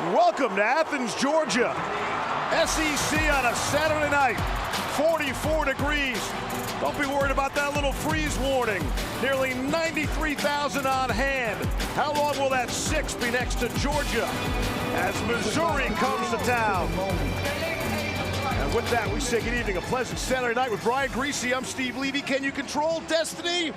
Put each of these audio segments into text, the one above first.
Welcome to Athens, Georgia. SEC on a Saturday night, 44 degrees. Don't be worried about that little freeze warning. Nearly 93,000 on hand. How long will that 6 be next to Georgia as Missouri comes to town? And with that, we say good evening. A pleasant Saturday night with Brian Greasy. I'm Steve Levy. Can you control destiny?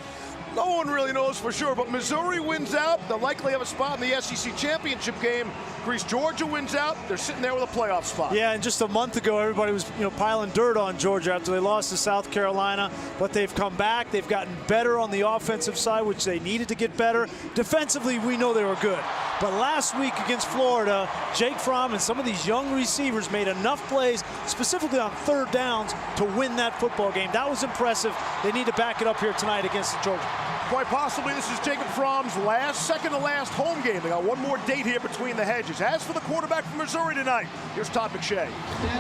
No one really knows for sure, but Missouri wins out. They'll likely have a spot in the SEC championship game. Greece, Georgia wins out. They're sitting there with a playoff spot. Yeah, and just a month ago, everybody was piling dirt on Georgia after they lost to South Carolina, but they've come back. They've gotten better on the offensive side, which they needed to get better. Defensively, we know they were good. But last week against Florida, Jake Fromm and some of these young receivers made enough plays, specifically on third downs, to win that football game. That was impressive. They need to back it up here tonight against Georgia. Quite possibly, this is Jacob Fromm's second to last home game. They got one more date here between the hedges. As for the quarterback from Missouri tonight, here's Todd McShay.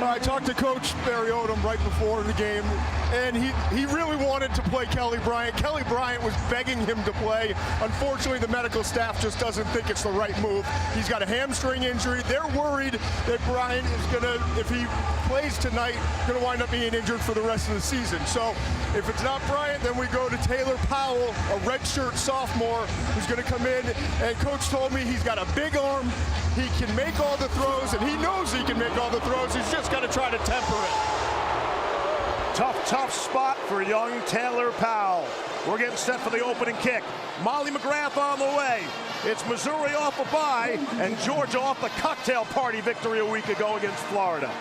I talked to Coach Barry Odom right before the game, and he really wanted to play Kelly Bryant. Kelly Bryant was begging him to play. Unfortunately, the medical staff just doesn't think it's the right move. He's got a hamstring injury. They're worried that Bryant is going to, if he plays tonight, going to wind up being injured for the rest of the season. So if it's not Bryant, then we go to Taylor Powell, a redshirt sophomore who's going to come in, and Coach told me he's got a big arm, he can make all the throws, and he knows he can make all the throws. He's just got to try to temper it. Tough spot for young Taylor Powell. We're getting set for the opening kick. Molly McGrath on the way. It's Missouri off a bye, and Georgia off the cocktail party victory a week ago against Florida.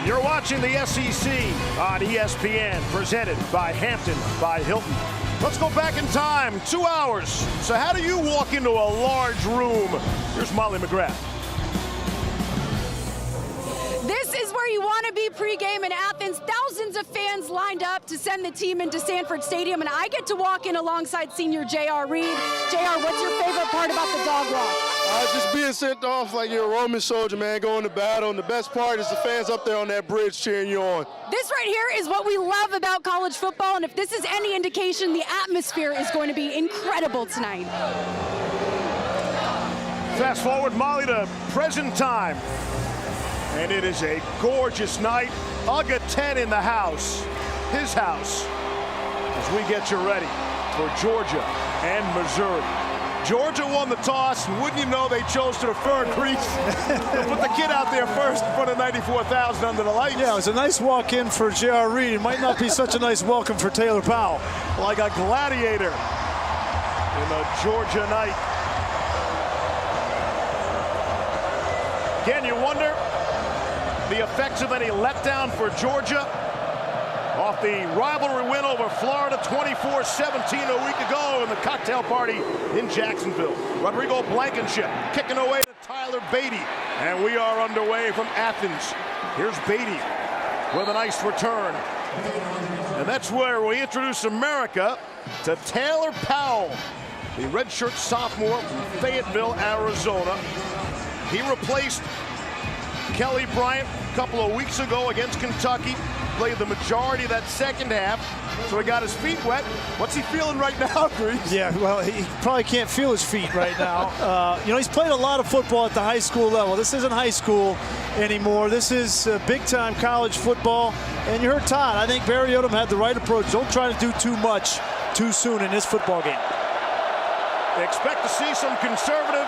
You're watching the SEC on ESPN, presented by Hampton by Hilton. Let's go back in time, 2 hours. So how do you walk into a large room? Here's Molly McGrath. This is where you want to be pregame in Athens. Thousands of fans lined up to send the team into Sanford Stadium, and I get to walk in alongside senior J.R. Reed. J.R., what's your favorite part about the dog walk? Just being sent off like you're a Roman soldier, man, going to battle. And the best part is the fans up there on that bridge cheering you on. This right here is what we love about college football, and if this is any indication, the atmosphere is going to be incredible tonight. Fast forward, Molly, to present time. And it is a gorgeous night. Ugga 10 in the house, his house, as we get you ready for Georgia and Missouri. Georgia won the toss, and wouldn't you know they chose to defer Greece to put the kid out there first in front of 94,000 under the lights. Yeah, it was a nice walk-in for J.R. Reed. It might not be such a nice welcome for Taylor Powell. Like a gladiator in the Georgia night. Again, you wonder the effects of any letdown for Georgia off the rivalry win over Florida 24-17 a week ago in the cocktail party in Jacksonville. Rodrigo Blankenship kicking away to Tyler Beatty, and we are underway from Athens. Here's Beatty with a nice return, and that's where we introduce America to Taylor Powell, the redshirt sophomore from Fayetteville, Arizona. He replaced Kelly Bryant a couple of weeks ago against Kentucky. Played the majority of that second half, so he got his feet wet. What's he feeling right now, Grease? Yeah, well, he probably can't feel his feet right now. He's played a lot of football at the high school level. This isn't high school anymore. This is big-time college football. And you heard Todd. I think Barry Odom had the right approach. Don't try to do too much too soon in this football game. Expect to see some conservative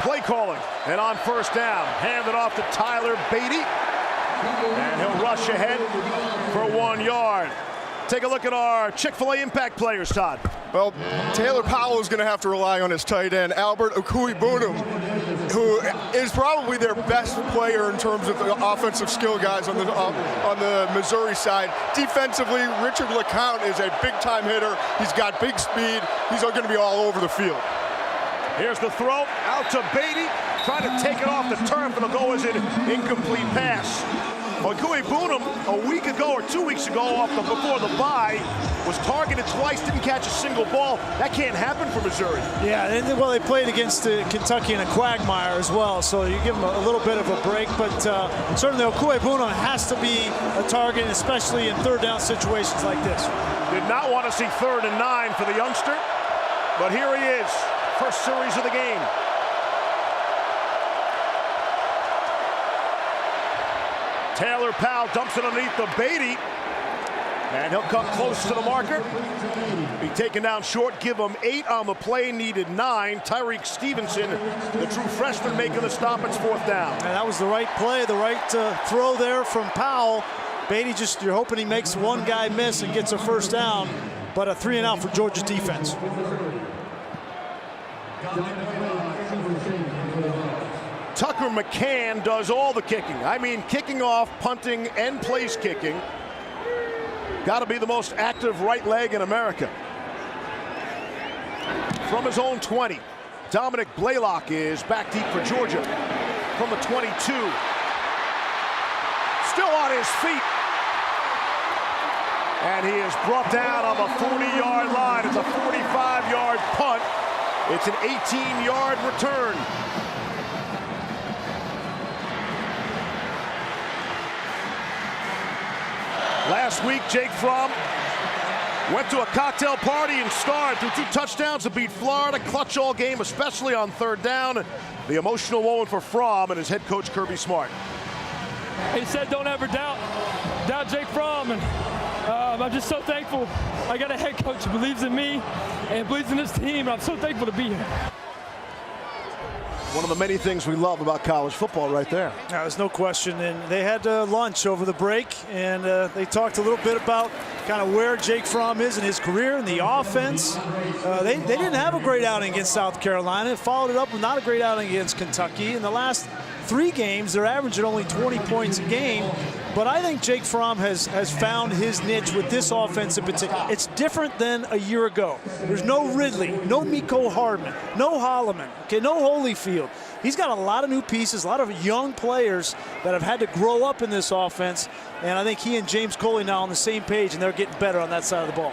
play calling. And on first down, hand it off to Tyler Beatty. And he'll rush ahead for 1 yard. Take a look at our Chick-fil-A impact players, Todd. Well, Taylor Powell is going to have to rely on his tight end, Albert Okuibunum, who is probably their best player in terms of the offensive skill guys on the Missouri side. Defensively, Richard LeCount is a big-time hitter. He's got big speed. He's going to be all over the field. Here's the throw out to Beatty, trying to take it off the turf. It'll go as an incomplete pass. Okuibunum, a week ago or 2 weeks ago, before the bye, was targeted twice, didn't catch a single ball. That can't happen for Missouri. Yeah, and well, they played against Kentucky in a quagmire as well, so you give them a little bit of a break. But certainly Okuibunum has to be a target, especially in third down situations like this. Did not want to see 3rd and 9 for the youngster, but here he is, first series of the game. Taylor Powell dumps it underneath the Beatty, and he'll come close to the marker. Be taken down short, give him 8 on the play, needed 9. Tyreek Stevenson, the true freshman, making the stop. It's 4th down. And that was the right play, the right throw there from Powell. Beatty you're hoping he makes one guy miss and gets a first down, but a 3 and out for Georgia's defense. Tucker McCann does all the kicking. I mean, kicking off, punting, and place kicking. Got to be the most active right leg in America. From his own 20, Dominic Blaylock is back deep for Georgia. From the 22. Still on his feet. And he is brought down on the 40-yard line. It's a 45-yard punt. It's an 18-yard return. Last week, Jake Fromm went to a cocktail party and starred, threw 2 touchdowns to beat Florida. Clutch all game, especially on 3rd down. The emotional moment for Fromm and his head coach, Kirby Smart. He said, don't ever doubt Jake Fromm. And I'm just so thankful. I got a head coach who believes in me and believes in this team. And I'm so thankful to be here. One of the many things we love about college football right there. There's no question. And they had lunch over the break, and they talked a little bit about kind of where Jake Fromm is in his career and the offense. They didn't have a great outing against South Carolina. Followed it up with not a great outing against Kentucky. In the last 3 games, they're averaging only 20 points a game. But I think Jake Fromm has found his niche with this offense in particular. It's different than a year ago. There's no Ridley, no Miko Hardman, no Holloman, okay, no Holyfield. He's got a lot of new pieces, a lot of young players that have had to grow up in this offense. And I think he and James Coley now on the same page, and they're getting better on that side of the ball.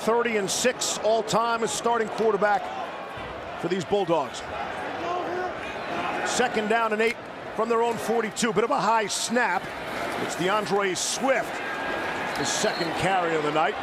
30-6 all-time as starting quarterback for these Bulldogs. 2nd down and 8 from their own 42. Bit of a high snap. It's DeAndre Swift, the 2nd carry of the night.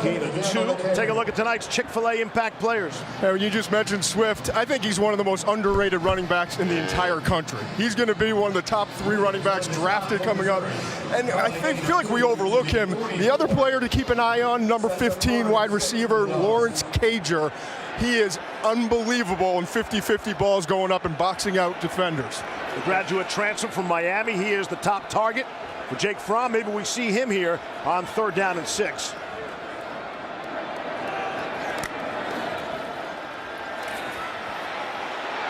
Gain of 2. Take a look at tonight's Chick-fil-A impact players. You just mentioned Swift. I think he's one of the most underrated running backs in the entire country. He's going to be one of the top 3 running backs drafted coming up. And I feel like we overlook him. The other player to keep an eye on, number 15 wide receiver, Lawrence Cager. He is unbelievable in 50-50 balls going up and boxing out defenders. The graduate transfer from Miami. He is the top target for Jake Fromm. Maybe we see him here on 3rd down and 6.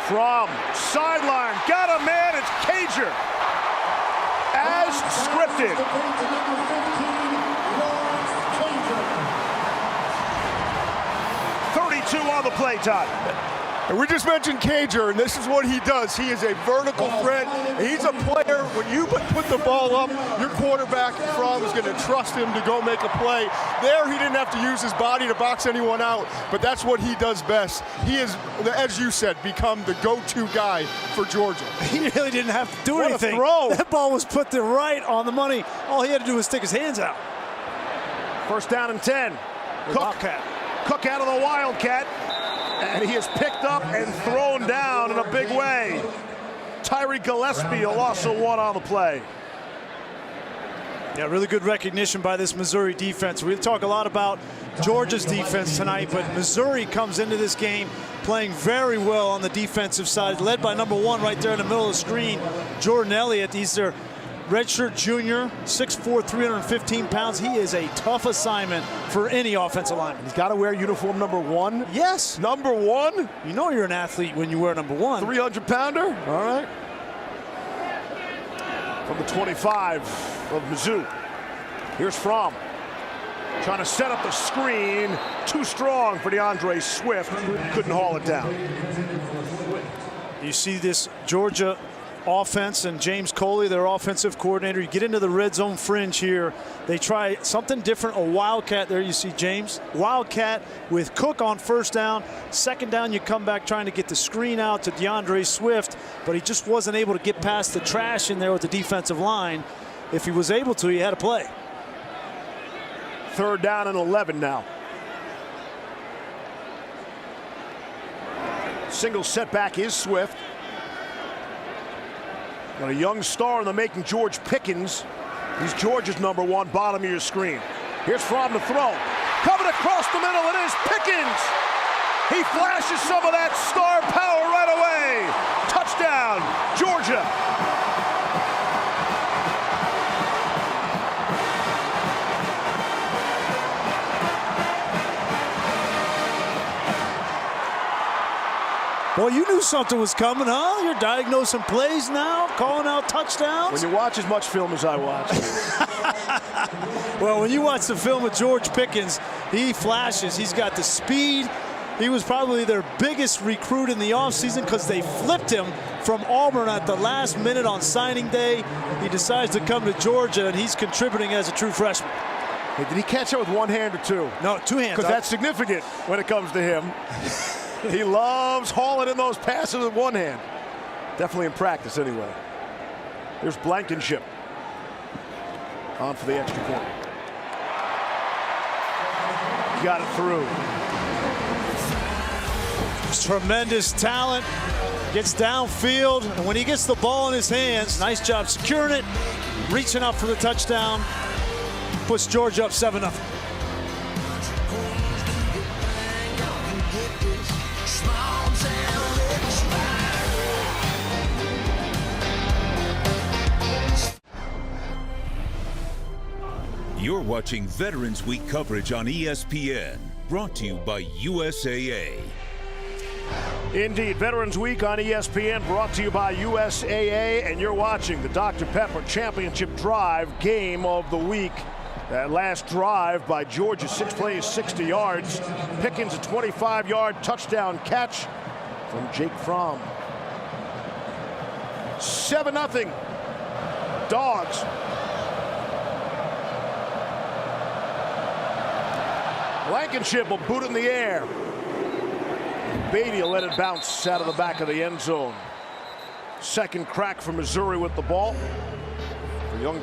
Fromm, sideline, got a man, it's Cager. As scripted. 32 on the play, Todd. And we just mentioned Cager, and this is what he does. He is a vertical threat. He's a player, when you put the ball up, your quarterback Fromm is going to trust him to go make a play. There, he didn't have to use his body to box anyone out, but that's what he does best. He is, as you said, become the go-to guy for Georgia. He really didn't have to do anything. What a throw. That ball was put to right on the money. All he had to do was stick his hands out. 1st down and 10. Cook out of the Wildcat. And he is picked up and thrown down in a big way. Tyree Gillespie, a loss of 1 on the play. Yeah, really good recognition by this Missouri defense. We'll talk a lot about Georgia's defense tonight, but Missouri comes into this game playing very well on the defensive side, led by number 1 right there in the middle of the screen, Jordan Elliott. He's their redshirt junior, 6'4", 315 pounds. He is a tough assignment for any offensive lineman. He's got to wear uniform number 1. Yes. Number 1? You know you're an athlete when you wear number 1. 300-pounder? All right. From the 25 of Mizzou. Here's Fromm. Trying to set up the screen. Too strong for DeAndre Swift. Couldn't haul it down. You see this Georgia offense and James Coley, their offensive coordinator. You get into the red zone fringe here. They try something different, a wildcat. There you see James. Wildcat with Cook on first down. Second down, you come back trying to get the screen out to DeAndre Swift, but he just wasn't able to get past the trash in there with the defensive line. If he was able to, he had to play. 3rd down and 11 now. Single setback is Swift. Got a young star in the making, George Pickens. He's Georgia's number 1, bottom of your screen. Here's Fromm to throw. Coming across the middle, it is Pickens. He flashes some of that star power right away. Touchdown, Georgia. Well, you knew something was coming, huh? You're diagnosing plays now, calling out touchdowns. When you watch as much film as I watch. Well, when you watch the film of George Pickens, he flashes. He's got the speed. He was probably their biggest recruit in the offseason because they flipped him from Auburn at the last minute on signing day. He decides to come to Georgia, and he's contributing as a true freshman. Hey, did he catch it with one hand or two? No, 2 hands. Because that's significant when it comes to him. He loves hauling in those passes with one hand. Definitely in practice anyway. Here's Blankenship. On for the extra point. Got it through. Tremendous talent. Gets downfield, and when he gets the ball in his hands, nice job securing it, reaching up for the touchdown, puts Georgia up 7-0. You're watching Veterans Week coverage on ESPN, brought to you by USAA. Indeed, Veterans Week on ESPN, brought to you by USAA, and you're watching the Dr. Pepper Championship Drive game of the week. That last drive by Georgia, 6 plays, 60 yards. Pickens, a 25-yard touchdown catch from Jake Fromm. 7-0. Dogs. Blankenship will boot it in the air. Beatty will let it bounce out of the back of the end zone. Second crack for Missouri with the ball. For young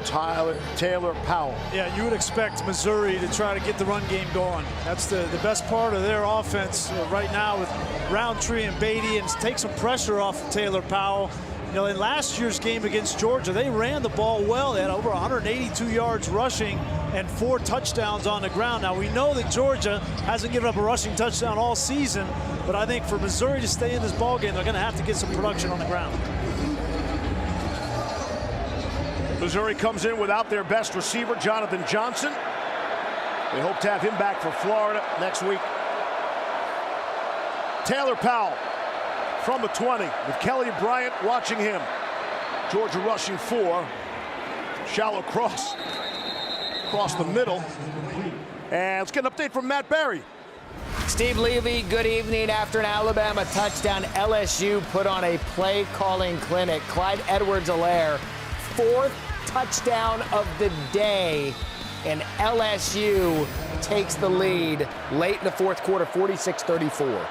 Taylor Powell. Yeah, you would expect Missouri to try to get the run game going. That's the best part of their offense right now with Roundtree and Beatty, and take some pressure off of Taylor Powell. You know, in last year's game against Georgia, they ran the ball well. They had over 182 yards rushing and 4 touchdowns on the ground. Now, we know that Georgia hasn't given up a rushing touchdown all season, but I think for Missouri to stay in this ball game, they're going to have to get some production on the ground. Missouri comes in without their best receiver, Jonathan Johnson. They hope to have him back for Florida next week. Taylor Powell from the 20 with Kelly Bryant watching him. Georgia rushing 4. Shallow cross across the middle. And let's get an update from Matt Barry. Steve Levy, good evening. After an Alabama touchdown, LSU put on a play-calling clinic. Clyde Edwards-Helaire, 4th touchdown of the day, and LSU takes the lead late in the 4th quarter, 46-34.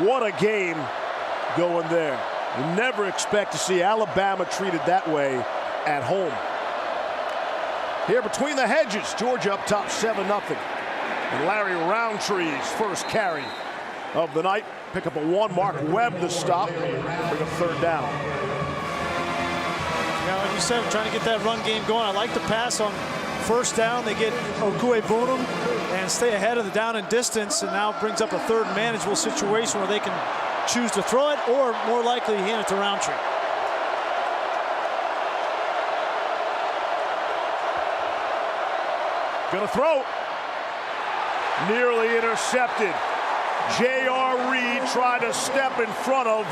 What a game going there. You never expect to see Alabama treated that way at home. Here between the hedges, Georgia up top 7-0. And Larry Roundtree's first carry of the night. Pick up a 1. Mark Webb the stop. Bring a 3rd down. Now, like you said, we're trying to get that run game going. I like the pass on first down. They get Okuebunam and stay ahead of the down and distance, and now brings up a 3rd manageable situation where they can choose to throw it or more likely hand it to Roundtree. Gonna throw. Nearly intercepted. J.R. Reed tried to step in front of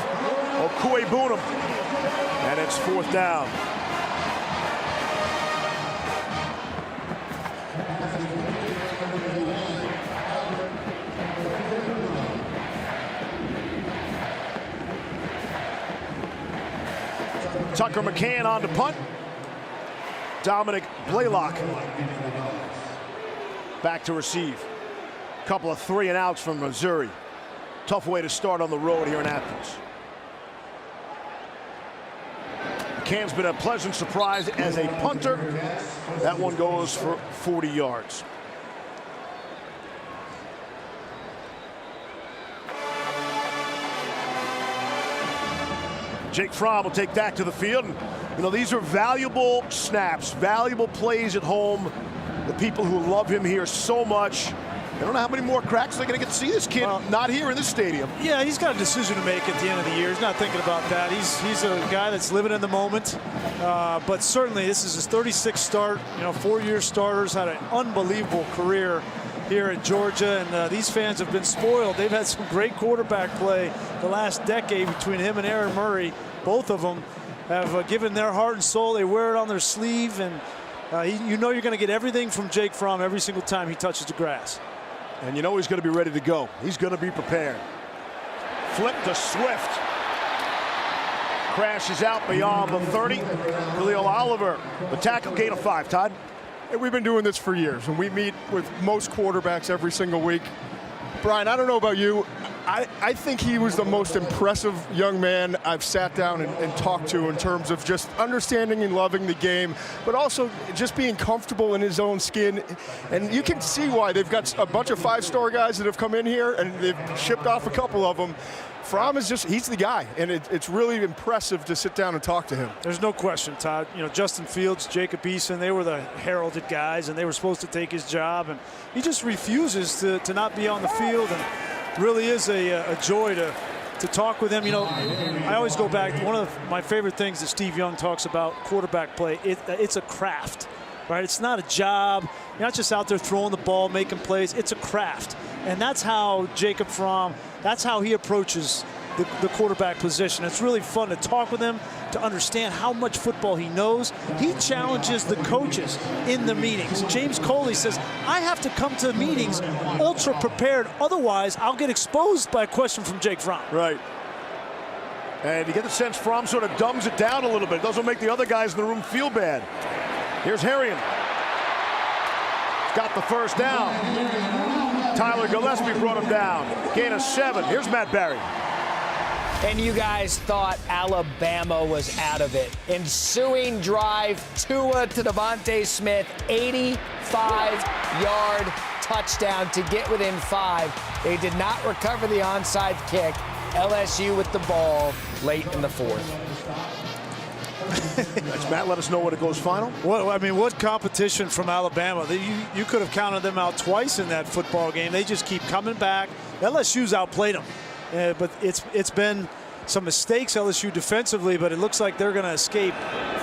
Okuegbunam. And it's 4th down. Tucker McCann on to punt. Dominic Blaylock back to receive. Couple of 3-and-outs from Missouri. Tough way to start on the road here in Athens. McCann's been a pleasant surprise as a punter. That one goes for 40 yards. Jake Fromm will take that to the field. And, you know, these are valuable snaps, valuable plays at home. The people who love him here so much. I don't know how many more cracks they're going to get to see this kid not here in this stadium. Yeah, he's got a decision to make at the end of the year. He's not thinking about that. He's a guy that's living in the moment. But certainly this is his 36th start. You know, 4-year starters, had an unbelievable career here at Georgia, and these fans have been spoiled. They've had some great quarterback play the last decade between him and Aaron Murray. Both of them have given their heart and soul. They wear it on their sleeve, and you know you're going to get everything from Jake Fromm every single time he touches the grass. And you know he's going to be ready to go. He's going to be prepared. Flip to Swift. Crashes out beyond the 30. Khalil Oliver, the tackle, gain of 5. Todd? And we've been doing this for years, and we meet with most quarterbacks every single week. Brian, I don't know about you. I think he was the most impressive young man I've sat down and talked to in terms of just understanding and loving the game, but also just being comfortable in his own skin. And you can see why they've got a bunch of 5-star guys that have come in here, and they've shipped off a couple of them. Fromm is he's the guy, and it's really impressive to sit down and talk to him. There's no question, Todd. You know, Justin Fields, Jacob Eason, they were the heralded guys, and they were supposed to take his job, and he just refuses to not be on the field, and really is a joy to talk with him. You know, I always go back to one of my favorite things that Steve Young talks about quarterback play. It's a craft, right? It's not a job. You're not just out there throwing the ball, making plays. It's a craft. And that's how Jacob Fromm, that's how he approaches the quarterback position. It's really fun to talk with him, to understand how much football he knows. He challenges the coaches in the meetings. James Coley says, I have to come to meetings ultra prepared, otherwise I'll get exposed by a question from Jake Fromm. Right. And you get the sense Fromm sort of dumbs it down a little bit. Doesn't make the other guys in the room feel bad. Here's Harrion. Got the first down. Tyler Gillespie brought him down. Gain of 7. Here's Matt Barry. And you guys thought Alabama was out of it. Ensuing drive, Tua to Devontae Smith, 85-yard touchdown to get within 5. They did not recover the onside kick. LSU with the ball late in the 4th. Matt, let us know when it goes final. Well, I mean, what competition from Alabama. You could have counted them out twice in that football game. They just keep coming back. LSU's outplayed them. But it's been some mistakes, LSU defensively, but it looks like they're going to escape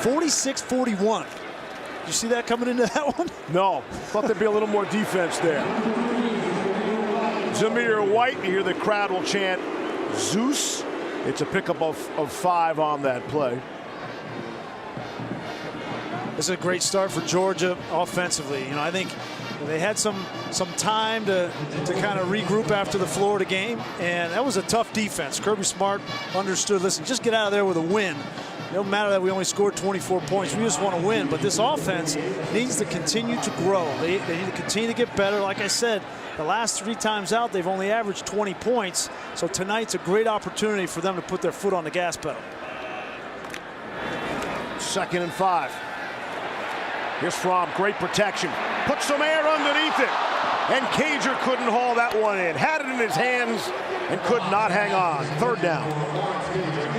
46-41. You see that coming into that one? No. Thought there'd be a little more defense there. Zamir White, you hear the crowd will chant Zeus. It's a pickup of 5 on that play. This is a great start for Georgia offensively. You know, I think they had some time to kind of regroup after the Florida game, and that was a tough defense. Kirby Smart understood, listen, just get out of there with a win. It don't matter that we only scored 24 points. We just want to win. But this offense needs to continue to grow. They need to continue to get better. Like I said, the last 3 times out, they've only averaged 20 points. So tonight's a great opportunity for them to put their foot on the gas pedal. 2nd and 5. Here's Fromm, great protection. Put some air underneath it. And Cager couldn't haul that one in. Had it in his hands and could not hang on. 3rd down.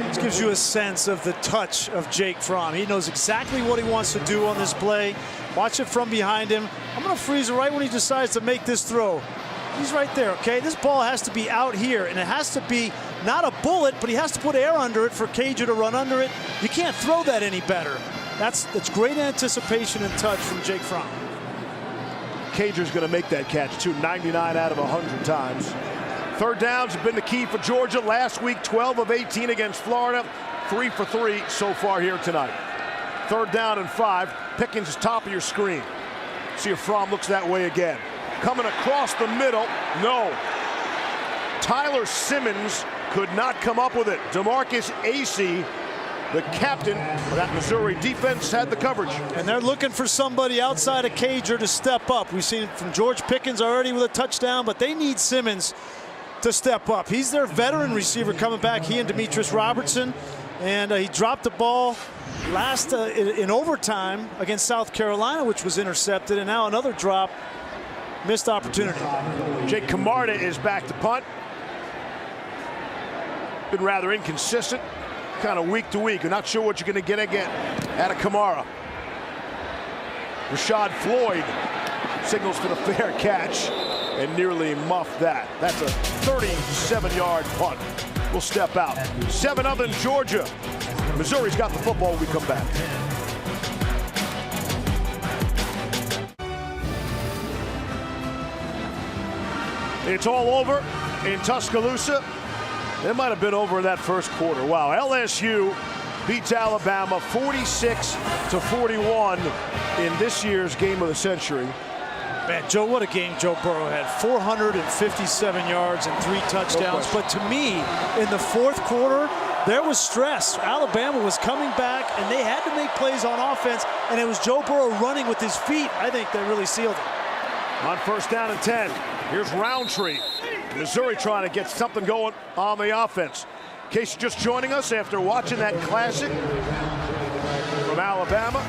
This gives you a sense of the touch of Jake Fromm. He knows exactly what he wants to do on this play. Watch it from behind him. I'm going to freeze it right when he decides to make this throw. He's right there, okay? This ball has to be out here, and it has to be not a bullet, but he has to put air under it for Cager to run under it. You can't throw that any better. That's great anticipation and touch from Jake Fromm. Cager's going to make that catch, too, 99 out of 100 times. Third downs have been the key for Georgia. Last week, 12 of 18 against Florida. 3 for 3 so far here tonight. Third down and 5. Pickens is top of your screen. See if Fromm looks that way again. Coming across the middle. No. Tyler Simmons could not come up with it. DeMarcus Acey, the captain of that Missouri defense, had the coverage. And they're looking for somebody outside of Cager to step up. We've seen it from George Pickens already with a touchdown, but they need Simmons to step up. He's their veteran receiver coming back, he and Demetrius Robertson. And he dropped the ball last in overtime against South Carolina, which was intercepted. And now another drop, missed opportunity. Jake Camarda is back to punt. Been rather inconsistent, kind of week to week. You're not sure what you're going to get again out of Kamara. Rashad Floyd signals for the fair catch and nearly muffed that. That's a 37-yard punt. Will step out. 7-0 Georgia. Missouri's got the football when we come back. It's all over in Tuscaloosa. It might have been over in that first quarter. Wow, LSU beats Alabama 46-41 in this year's game of the century. Man, Joe, what a game Joe Burrow had. 457 yards and 3 touchdowns. But to me, in the fourth quarter, there was stress. Alabama was coming back, and they had to make plays on offense, and it was Joe Burrow running with his feet. I think that really sealed it. On first down and 10, here's Roundtree. Missouri trying to get something going on the offense. In case you're just joining us after watching that classic from Alabama,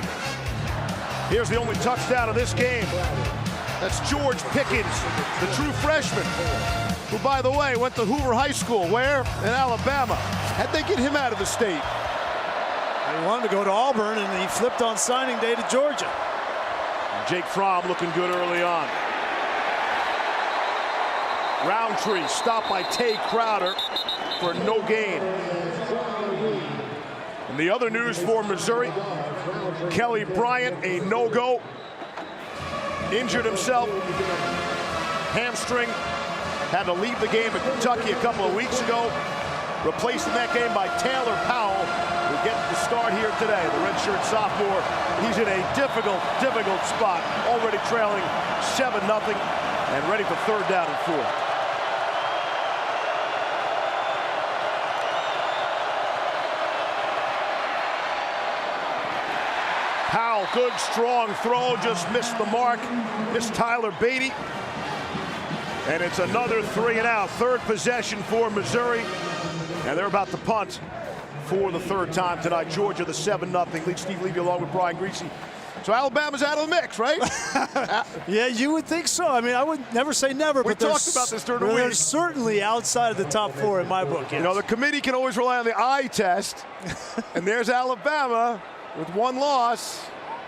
here's the only touchdown of this game. That's George Pickens, the true freshman, who, by the way, went to Hoover High School. Where? In Alabama. How'd they get him out of the state? He wanted to go to Auburn, and he flipped on signing day to Georgia. Jake Fromm looking good early on. Roundtree stopped by Tay Crowder for no gain. And the other news for Missouri, Kelly Bryant, a no-go. Injured himself, hamstring, had to leave the game at Kentucky a couple of weeks ago. Replaced in that game by Taylor Powell, who gets the start here today. The redshirt sophomore, he's in a difficult spot, already trailing 7-0 and ready for third down and 4. Powell, good, strong throw, just missed the mark. Missed Tyler Beatty. And it's another 3 and out. Third possession for Missouri. And they're about to punt for the third time tonight. Georgia, the 7-0 lead. Steve Levy along with Brian Greasy. So Alabama's out of the mix, right? Yeah, you would think so. I mean, I would never say never. We talked about this during the week. They're certainly outside of the top 4 in my book. Yes. You know, the committee can always rely on the eye test. And there's Alabama with 1 loss.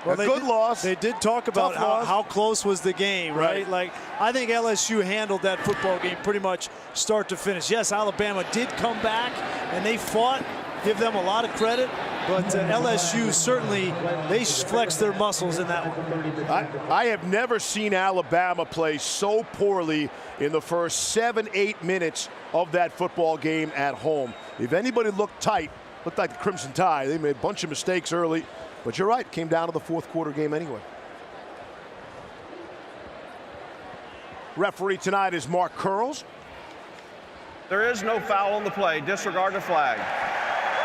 Well, loss. They did talk about how close was the game, right? Like, I think LSU handled that football game pretty much start to finish. Yes, Alabama did come back, and they fought. Give them a lot of credit. But LSU certainly, they flexed their muscles in that one. I have never seen Alabama play so poorly in the first 7-8 minutes of that football game at home. If anybody looked tight, looked like the Crimson Tide. They made a bunch of mistakes early. But you're right, came down to the fourth quarter game anyway. Referee tonight is Mark Curls. There is no foul on the play. Disregard the flag.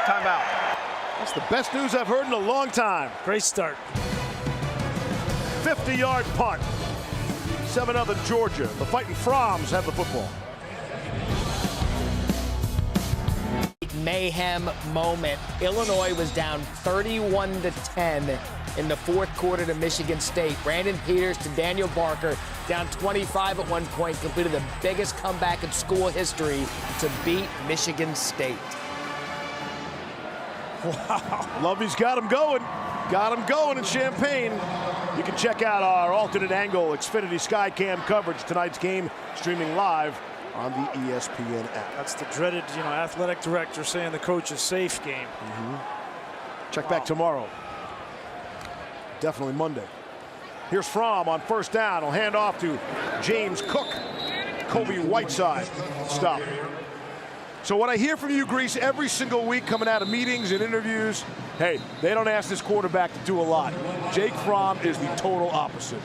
Timeout. That's the best news I've heard in a long time. Great start. 50-yard punt. 7-0 Georgia. The Fighting Fromms have the football. Mayhem moment. Illinois was down 31-10 in the fourth quarter to Michigan State. Brandon Peters to Daniel Barker, down 25 at one point, completed the biggest comeback in school history to beat Michigan State. Wow. Lovey's got him going. Got him going in Champaign. You can check out our alternate angle Xfinity Skycam coverage. Tonight's game streaming live on the ESPN app. That's the dreaded, athletic director saying the coach is safe game. Check back tomorrow. Definitely Monday. Here's Fromm on first down. He'll hand off to James Cook. Kobe Whiteside. Stop. So what I hear from you, Grease, every single week coming out of meetings and interviews, hey, they don't ask this quarterback to do a lot. Jake Fromm is the total opposite.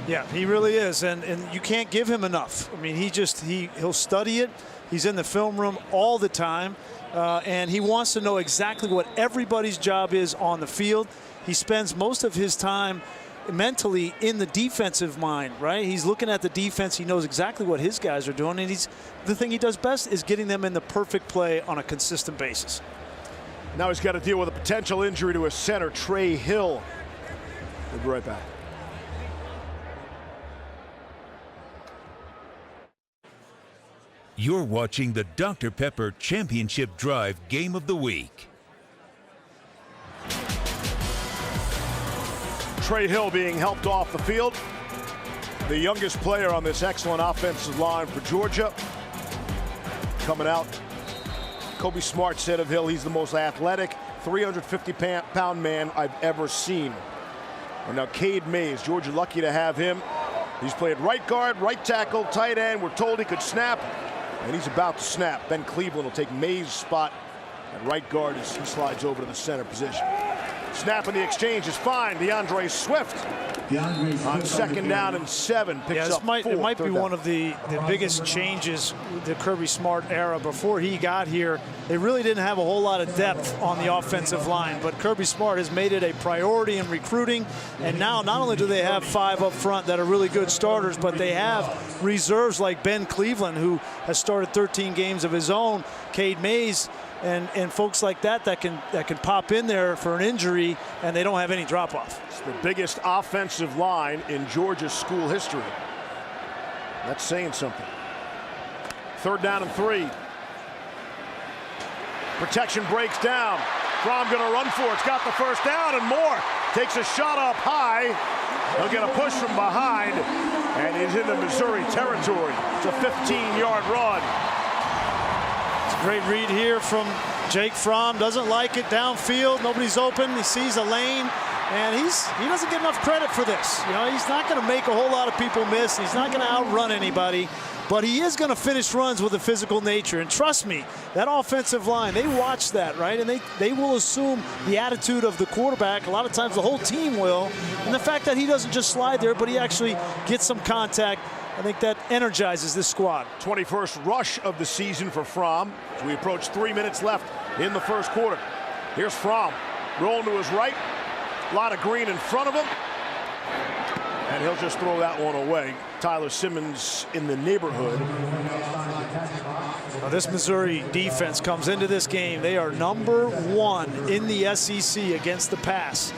Yeah, he really is, and you can't give him enough. I mean, he'll study it. He's in the film room all the time, and he wants to know exactly what everybody's job is on the field. He spends most of his time mentally in the defensive mind, right? He's looking at the defense. He knows exactly what his guys are doing, and the thing he does best is getting them in the perfect play on a consistent basis. Now he's got to deal with a potential injury to his center, Trey Hill. We'll be right back. You're watching the Dr. Pepper Championship Drive Game of the Week. Trey Hill being helped off the field. The youngest player on this excellent offensive line for Georgia. Coming out, Kobe Smart said of Hill, he's the most athletic, 350-pound man I've ever seen. And now Cade Mays, Georgia lucky to have him. He's played right guard, right tackle, tight end. We're told he could snap, and he's about to snap. Ben Cleveland will take Mays' spot at right guard as he slides over to the center position. Snap in the exchange is fine. DeAndre Swift on second down and 7 picks up 4. It might be one of the biggest changes with the Kirby Smart era. Before he got here, they really didn't have a whole lot of depth on the offensive line, but Kirby Smart has made it a priority in recruiting, and now not only do they have 5 up front that are really good starters, but they have reserves like Ben Cleveland, who has started 13 games of his own, Cade Mays, and folks like that can pop in there for an injury, and they don't have any drop-off. It's the biggest offensive line in Georgia's school history. That's saying something. Third down and 3. Protection breaks down. Fromm going to run for it. It's got the first down and more. Takes a shot up high. He'll get a push from behind, and he's into Missouri territory. It's a 15-yard run. Great read here from Jake Fromm. Doesn't like it downfield. Nobody's open. He sees a lane, and he doesn't get enough credit for this. You know, he's not going to make a whole lot of people miss. He's not going to outrun anybody, but he is going to finish runs with a physical nature. And trust me, that offensive line, they watch that, right? And they will assume the attitude of the quarterback. A lot of times the whole team will. And the fact that he doesn't just slide there, but he actually gets some contact, I think that energizes this squad. 21st rush of the season for Fromm as we approach 3 minutes left in the first quarter. Here's Fromm rolling to his right. A lot of green in front of him. And he'll just throw that one away. Tyler Simmons in the neighborhood. Now this Missouri defense comes into this game. They are #1 in the SEC against the pass.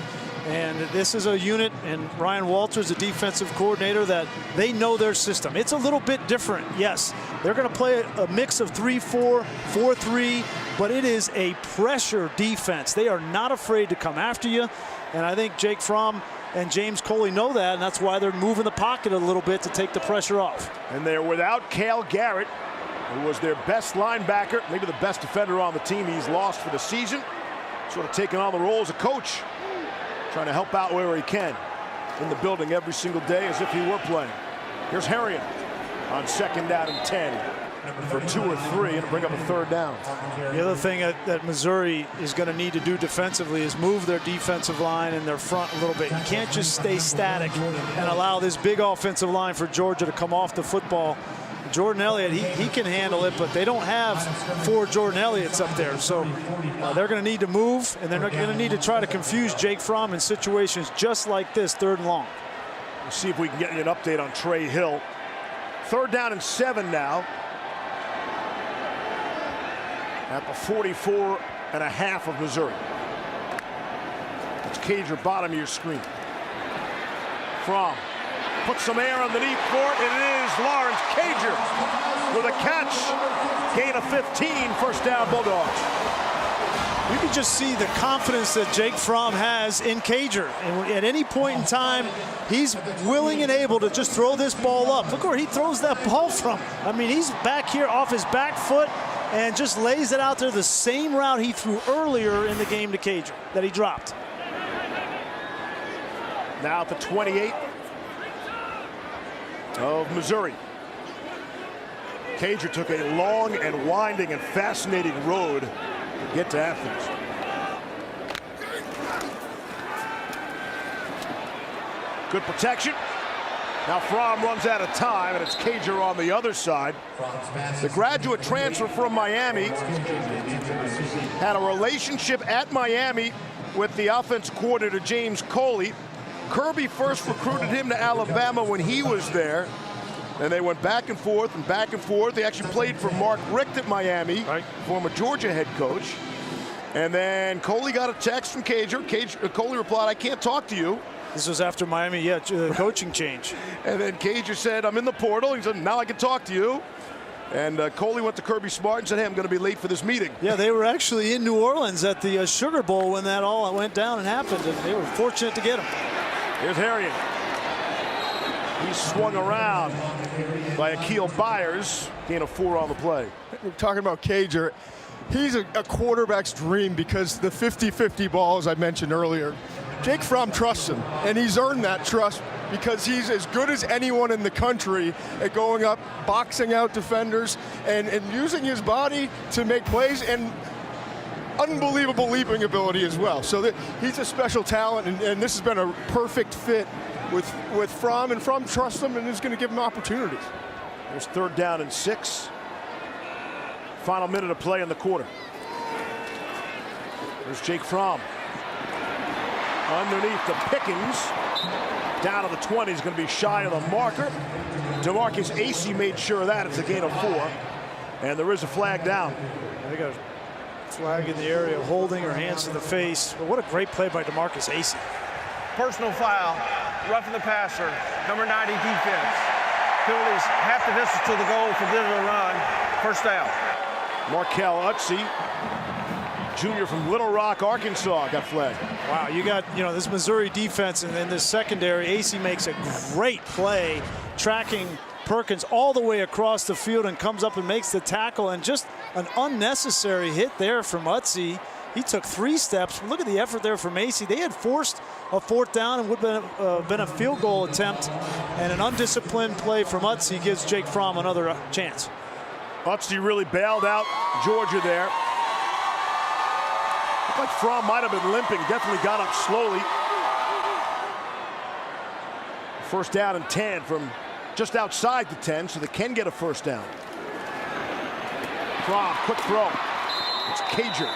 And this is a unit, and Ryan Walters, the defensive coordinator, that they know their system. It's a little bit different, yes. They're going to play a mix of 3-4, 4-3, but it is a pressure defense. They are not afraid to come after you, and I think Jake Fromm and James Coley know that, and that's why they're moving the pocket a little bit to take the pressure off. And they're without Cale Garrett, who was their best linebacker, maybe the best defender on the team. He's lost for the season, sort of taking on the role as a coach, trying to help out where he can in the building every single day as if he were playing. Here's Harrion on second down and 10 for 2 or 3 and bring up a third down. The other thing that Missouri is going to need to do defensively is move their defensive line and their front a little bit. You can't just stay static and allow this big offensive line for Georgia to come off the football. Jordan Elliott, he can handle it, but they don't have 4 Jordan Elliott's up there. So they're going to need to move, and they're going to need to try to confuse Jake Fromm in situations just like this, 3rd and long. We'll see if we can get you an update on Trey Hill. 3rd down and 7 now. At the 44.5 of Missouri. It's Cager, bottom of your screen. Fromm. Put some air underneath for it, and it is Lawrence Cager with a catch. Gain of 15, first down Bulldogs. You can just see the confidence that Jake Fromm has in Cager. And at any point in time, he's willing and able to just throw this ball up. Look where he throws that ball from. I mean, he's back here off his back foot and just lays it out there the same route he threw earlier in the game to Cager that he dropped. Now at the 28, of Missouri. Cager took a long and winding and fascinating road to get to Athens. Good protection. Now Fromm runs out of time, and it's Cager on the other side. The graduate transfer from Miami had a relationship at Miami with the offense coordinator, James Coley. Kirby first recruited him to Alabama when he was there, and they went back and forth and back and forth. They actually played for Mark Richt at Miami, former Georgia head coach. And then Coley got a text from Cager. Coley replied, "I can't talk to you." This was after Miami, coaching change. And then Cager said, "I'm in the portal." He said, "Now I can talk to you." And Coley went to Kirby Smart and said, "Hey, I'm going to be late for this meeting." Yeah, they were actually in New Orleans at the Sugar Bowl when that all went down and happened, and they were fortunate to get him. Here's Harriet. He's swung around by Akil Byers. Gain of 4 on the play. We're talking about Cager. He's a quarterback's dream because the 50-50 ball, as I mentioned earlier, Jake Fromm trusts him, and he's earned that trust because he's as good as anyone in the country at going up, boxing out defenders, and using his body to make plays, and unbelievable leaping ability as well. So he's a special talent, and this has been a perfect fit with Fromm, and Fromm trusts him and is going to give him opportunities. There's 3rd down and 6. Final minute of play in the quarter. There's Jake Fromm. Underneath the Pickens. Down to the 20. He's going to be shy of the marker. DeMarcus Acey made sure of that. It's a gain of 4. And there is a flag down. They got a flag in the area, holding or hands to the face. But what a great play by DeMarcus Acey. Personal foul, roughing the passer, number 90 defense. Penalties half the distance to the goal for digital run. First down. Markel Utsey, junior from Little Rock, Arkansas, got flagged. Wow, you got, this Missouri defense, and then this secondary. Acey makes a great play, tracking Perkins all the way across the field and comes up and makes the tackle, and just an unnecessary hit there from Utsey. He took 3 steps. Look at the effort there from Acey. They had forced a 4th down and would have been a field goal attempt, and an undisciplined play from Utsey gives Jake Fromm another chance. Utsey really bailed out Georgia there. Looked like Fromm might have been limping. Definitely got up slowly. 1st down and 10 from just outside the 10, so they can get a 1st down. Fromm, quick throw. It's Cager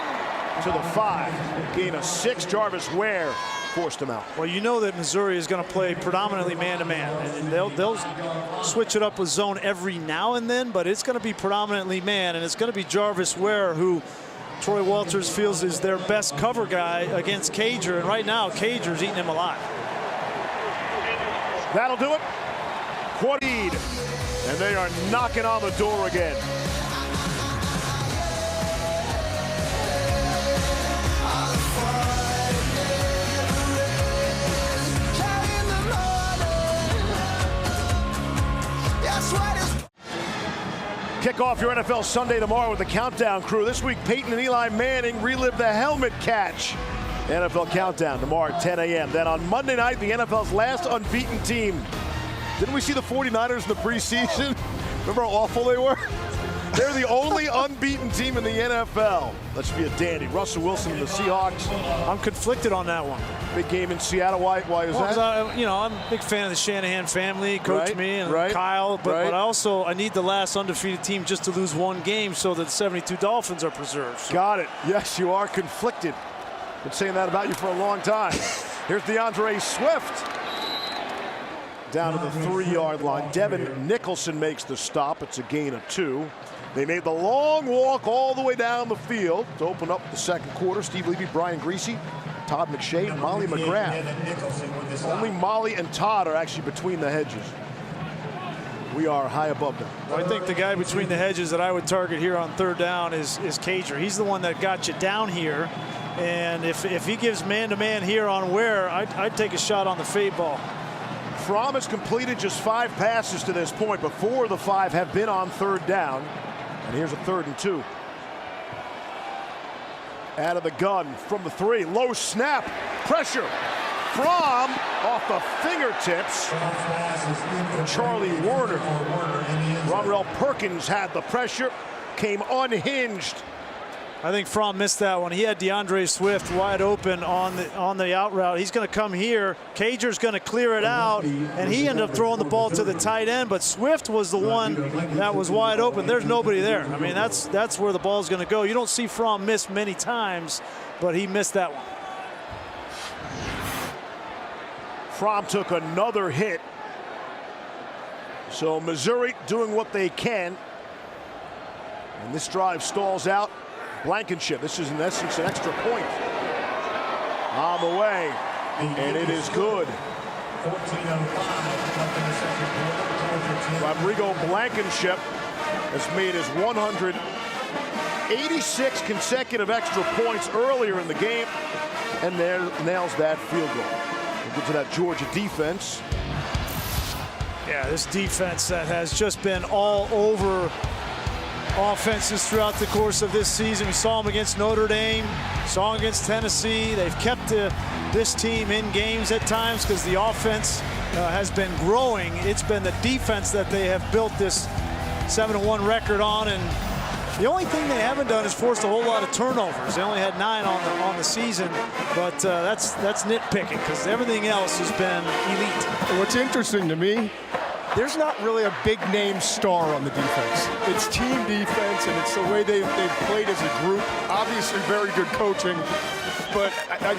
to the 5. Gain of 6. Jarvis Ware forced him out. Well, you know that Missouri is going to play predominantly man-to-man, and they'll switch it up with zone every now and then, but it's going to be predominantly man, and it's going to be Jarvis Ware, who Troy Walters feels is their best cover guy against Cager, and right now Cager's eating him alive. That'll do it. Quadid, and they are knocking on the door again. Kick off your NFL Sunday tomorrow with the Countdown crew. This week, Peyton and Eli Manning relive the helmet catch. NFL Countdown tomorrow at 10 a.m. Then on Monday night, the NFL's last unbeaten team. Didn't we see the 49ers in the preseason? Remember how awful they were? They're the only unbeaten team in the NFL. That should be a dandy. Russell Wilson and the Seahawks. I'm conflicted on that one. Big game in Seattle. Why is that? I'm a big fan of the Shanahan family, Coach me and Kyle, but I need the last undefeated team just to lose 1 game so that the 72 Dolphins are preserved. So. Got it. Yes, you are conflicted. Been saying that about you for a long time. Here's DeAndre Swift. Down to the 3-yard line. Devin Nicholson makes the stop. It's a gain of 2. They made the long walk all the way down the field to open up the 2nd quarter. Steve Levy, Brian Greasy, Todd McShay, and Molly McGrath. Only Molly and Todd are actually between the hedges. We are high above them. I think the guy between the hedges that I would target here on 3rd down is Cager. He's the one that got you down here. And if he gives man-to-man here on Ware, I'd take a shot on the fade ball. Fromm has completed just 5 passes to this point, but 4 of the 5 have been on 3rd down. And here's a 3rd and 2. Out of the gun from the 3. Low snap. Pressure. Fromm off the fingertips. Charlie Warner. Ronrell Perkins had the pressure, came unhinged. I think Fromm missed that one. He had DeAndre Swift wide open on the out route. He's going to come here. Cager's going to clear it out, and he ended up throwing the ball to the tight end. But Swift was the one that was wide open. There's nobody there. I mean, that's where the ball's going to go. You don't see Fromm miss many times, but he missed that one. Fromm took another hit. So Missouri doing what they can. And this drive stalls out. Blankenship. This is in essence an extra point on the way, and it is good. Rodrigo Blankenship has made his 186 consecutive extra points earlier in the game, and there nails that field goal. We'll get to that Georgia defense. Yeah, this defense that has just been all over offenses throughout the course of this season. We saw them against Notre Dame, saw them against Tennessee. They've kept this team in games at times because the offense has been growing. It's been the defense that they have built this 7-1 record on, and the only thing they haven't done is forced a whole lot of turnovers. They only had 9 on the season, but that's nitpicking because everything else has been elite. What's interesting to me, there's not really a big name star on the defense. It's team defense, and it's the way they've played as a group. Obviously very good coaching, but I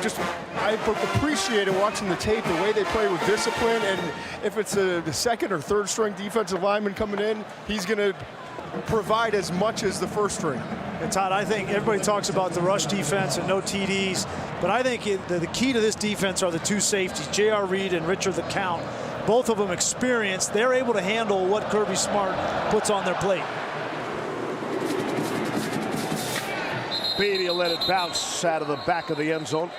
appreciated watching the tape, the way they play with discipline, and if it's the second or third string defensive lineman coming in, he's going to provide as much as the first string. And Todd, I think everybody talks about the rush defense and no TDs, but I think the key to this defense are the 2 safeties, J.R. Reed and Richard LeCount. Both of them experienced. They're able to handle what Kirby Smart puts on their plate. Beatty will let it bounce out of the back of the end zone.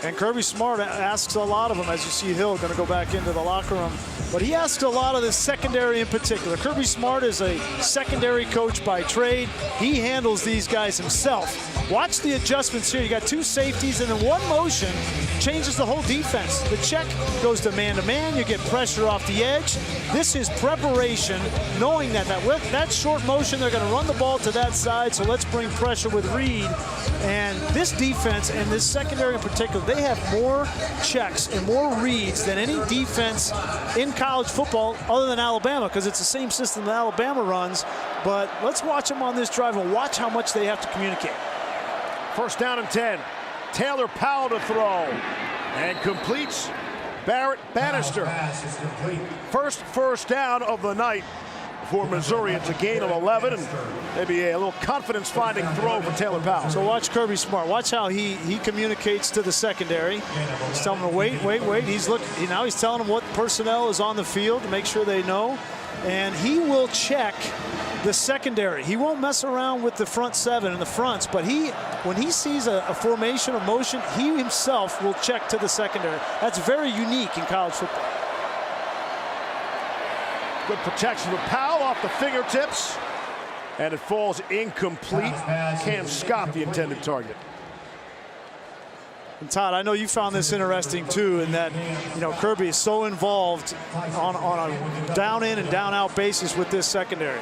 And Kirby Smart asks a lot of them, as you see Hill going to go back into the locker room. But he asks a lot of the secondary in particular. Kirby Smart is a secondary coach by trade. He handles these guys himself. Watch the adjustments here. You got 2 safeties, and then one motion changes the whole defense. The check goes to man-to-man. You get pressure off the edge. This is preparation, knowing that with that short motion, they're going to run the ball to that side, so let's bring pressure with Reed. And this defense and this secondary in particular, they have more checks and more reads than any defense in college football other than Alabama, because it's the same system that Alabama runs. But let's watch them on this drive and watch how much they have to communicate. First down and 10. Taylor Powell to throw. And completes Barrett Bannister. First down of the night for Missouri. It's a gain of 11, and maybe a little confidence-finding throw for Taylor Powell. So watch Kirby Smart. Watch how he communicates to the secondary. He's telling them to wait. Now he's telling them what personnel is on the field to make sure they know. And he will check the secondary. He won't mess around with the front 7 and the fronts, but when he sees a formation, a motion, he himself will check to the secondary. That's very unique in college football. Good protection for Powell off the fingertips, and it falls incomplete. Cam Scott, the intended target. And Todd, I know you found this interesting too, in that Kirby is so involved on a down in and down out basis with this secondary.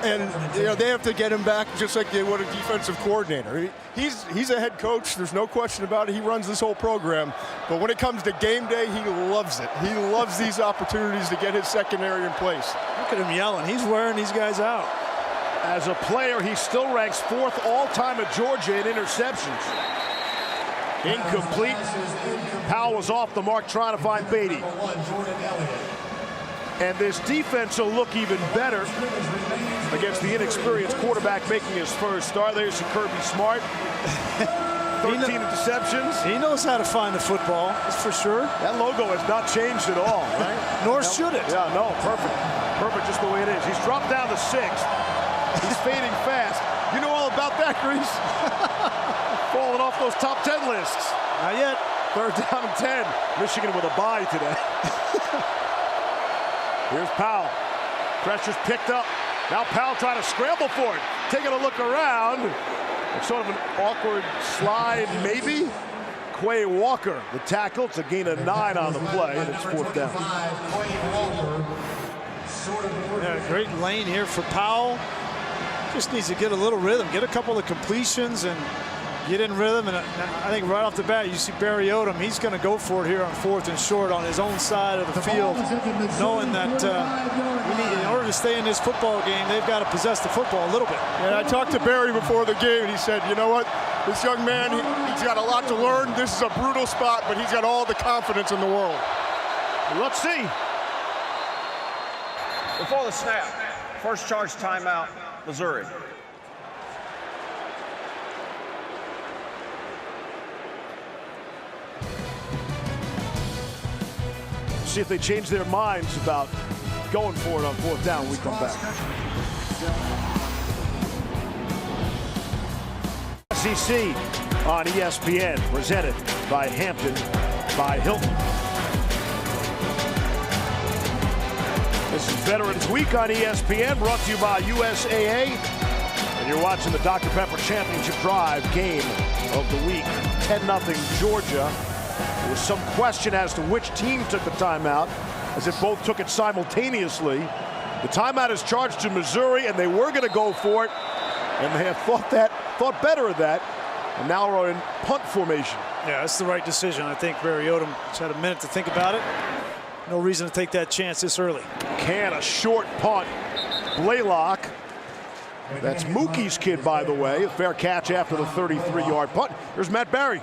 And they have to get him back just like they would a defensive coordinator. He's a head coach. There's no question about it. He runs this whole program. But when it comes to game day, he loves it. He loves these opportunities to get his secondary in place. Look at him yelling. He's wearing these guys out. As a player, he still ranks 4th all-time at Georgia in interceptions. Incomplete. Powell was off the mark trying to find Beatty. And this defense will look even better against the inexperienced quarterback making his first start. There's Kirby Smart. 13 interceptions. He knows how to find the football, that's for sure. That logo has not changed at all, right? Nor should it. Yeah, no, perfect. Perfect just the way it is. He's dropped down to 6th. He's fading fast. You know all about that, Grease. Falling off those top 10 lists. Not yet. 3rd down and 10. Michigan with a bye today. Here's Powell. Pressure's picked up. Now Powell trying to scramble for it. Taking a look around. It's sort of an awkward slide, maybe. Quay Walker, the tackle. It's a gain of 9 on the play, and it's 4th down. Yeah, great lane here for Powell. Just needs to get a little rhythm, get a couple of completions and get in rhythm. And I think right off the bat, you see Barry Odom. He's going to go for it here on 4th and short on his own side of the field, knowing that in order to stay in this football game, they've got to possess the football a little bit. And I talked to Barry before the game, and he said, you know what? This young man, he's got a lot to learn. This is a brutal spot, but he's got all the confidence in the world. Let's see. Before the snap, first charge timeout, Missouri. See if they change their minds about going for it on 4th down when we come back. SEC on ESPN, presented by Hampton by Hilton. This is Veterans Week on ESPN, brought to you by USAA. And you're watching the Dr. Pepper Championship Drive game of the week. 10-0 Georgia. There was some question as to which team took the timeout, as if both took it simultaneously. The timeout is charged to Missouri, and they were going to go for it, and they have thought better of that, and now are in punt formation. Yeah, that's the right decision. I think Barry Odom just had a minute to think about it. No reason to take that chance this early. A short punt. Blaylock. That's Mookie's kid, by the way. A fair catch after the 33-yard punt. Here's Matt Barry.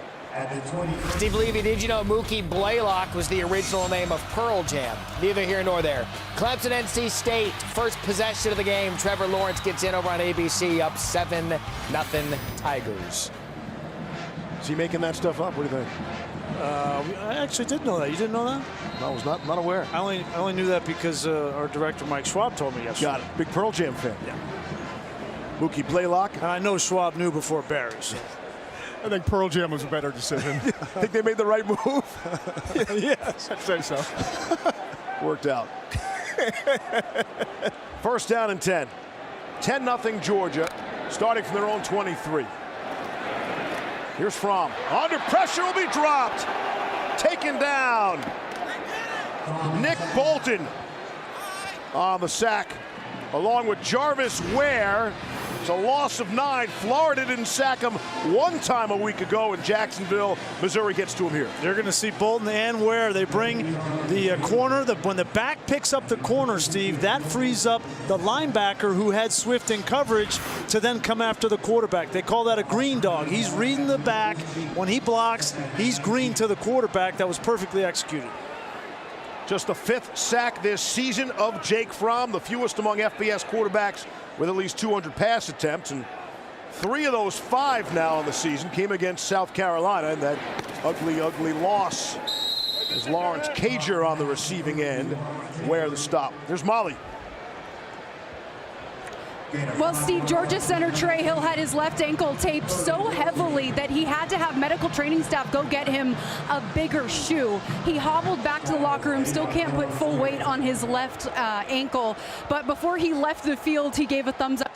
Steve Levy, did you know Mookie Blaylock was the original name of Pearl Jam? Neither here nor there. Clemson, NC State, first possession of the game. Trevor Lawrence gets in over on ABC, up 7-0 Tigers. Is he making that stuff up? What do you think? I actually did know that. You didn't know that? I was not aware. I only knew that because our director Mike Schwab told me yesterday. Got it. Big Pearl Jam fan. Yeah. Mookie Blaylock. And I know Schwab knew before Barry. So. I think Pearl Jam was a better decision. Think they made the right move? Yes, I'd say so. Worked out. 1st down and 10. 10-0 Georgia, starting from their own 23. Here's Fromm. Under pressure, will be dropped. Taken down. Nick Bolton on the sack, along with Jarvis Ware. It's a loss of 9. Florida didn't sack him one time a week ago in Jacksonville. Missouri gets to him here. You're going to see Bolton and Ware. They bring the corner. When the back picks up the corner, Steve, that frees up the linebacker who had Swift in coverage to then come after the quarterback. They call that a green dog. He's reading the back. When he blocks, he's green to the quarterback. That was perfectly executed. Just the 5th sack this season of Jake Fromm, the fewest among FBS quarterbacks with at least 200 pass attempts, and 3 of those 5 now in the season came against South Carolina, and that ugly loss as Lawrence Cager on the receiving end. Where the stop. There's Molly. Well, Steve, Georgia center Trey Hill had his left ankle taped so heavily that he had to have medical training staff go get him a bigger shoe. He hobbled back to the locker room, still can't put full weight on his left ankle, but before he left the field, he gave a thumbs up.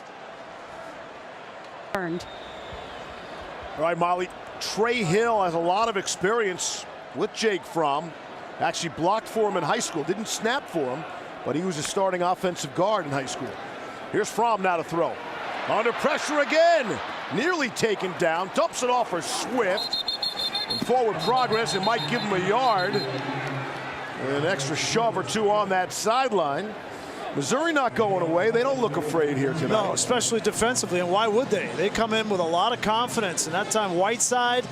All right, Molly. Trey Hill has a lot of experience with Jake Fromm. Actually blocked for him in high school. Didn't snap for him, but he was a starting offensive guard in high school. Here's Fromm now to throw. Under pressure again. Nearly taken down. Dumps it off for Swift. And forward progress. It might give him a yard. And an extra shove or 2 on that sideline. Missouri not going away. They don't look afraid here tonight. No, especially defensively. And why would they? They come in with a lot of confidence. And that time Whiteside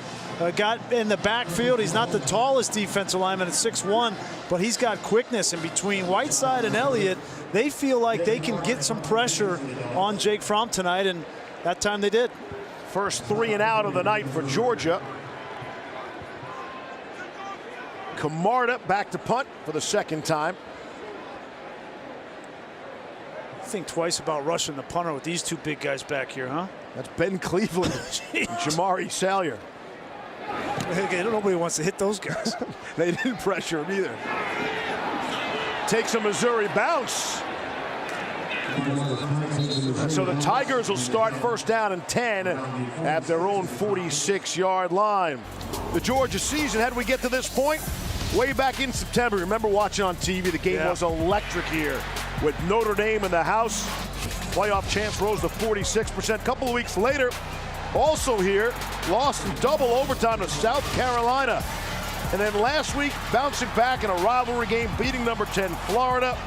got in the backfield. He's not the tallest defensive lineman at 6'1", but he's got quickness. And between Whiteside and Elliott, they feel like they can get some pressure on Jake Fromm tonight, and that time they did. First 3 and out of the night for Georgia. Camarda back to punt for the 2nd time. Think twice about rushing the punter with these 2 big guys back here, huh? That's Ben Cleveland and Jamari Salyer. Nobody wants to hit those guys. They didn't pressure him either. Takes a Missouri bounce. So the Tigers will start first down and 10 at their own 46-yard line. The Georgia season, how did we get to this point? Way back in September. Remember watching on TV, the game was electric here with Notre Dame in the house. Playoff chance rose to 46%. A couple of weeks later, also here, lost in double overtime to South Carolina. And then last week, bouncing back in a rivalry game, beating number 10 Florida.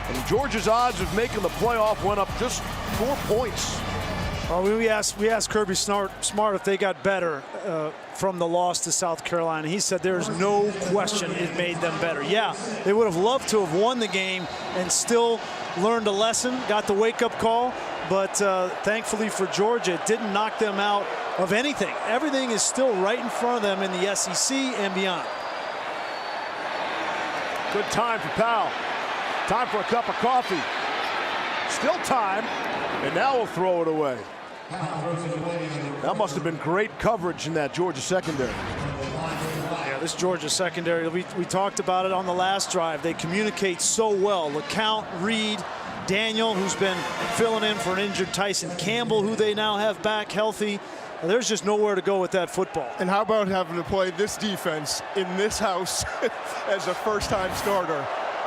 And Georgia's odds of making the playoff went up just 4 points. Well, we asked Kirby Smart if they got better from the loss to South Carolina. He said there's no question it made them better. Yeah, they would have loved to have won the game and still learned a lesson, got the wake-up call, but thankfully for Georgia, it didn't knock them out of anything. Everything is still right in front of them in the SEC and beyond. Good time for Powell. Time for a cup of coffee. Still time, and now we'll throw it away. That must have been great coverage in that Georgia secondary. Yeah, this Georgia secondary, we talked about it on the last drive. They communicate so well. LeCount, Reed, Daniel, who's been filling in for an injured Tyson Campbell, who they now have back healthy. There's just nowhere to go with that football. And how about having to play this defense in this house as a first-time starter?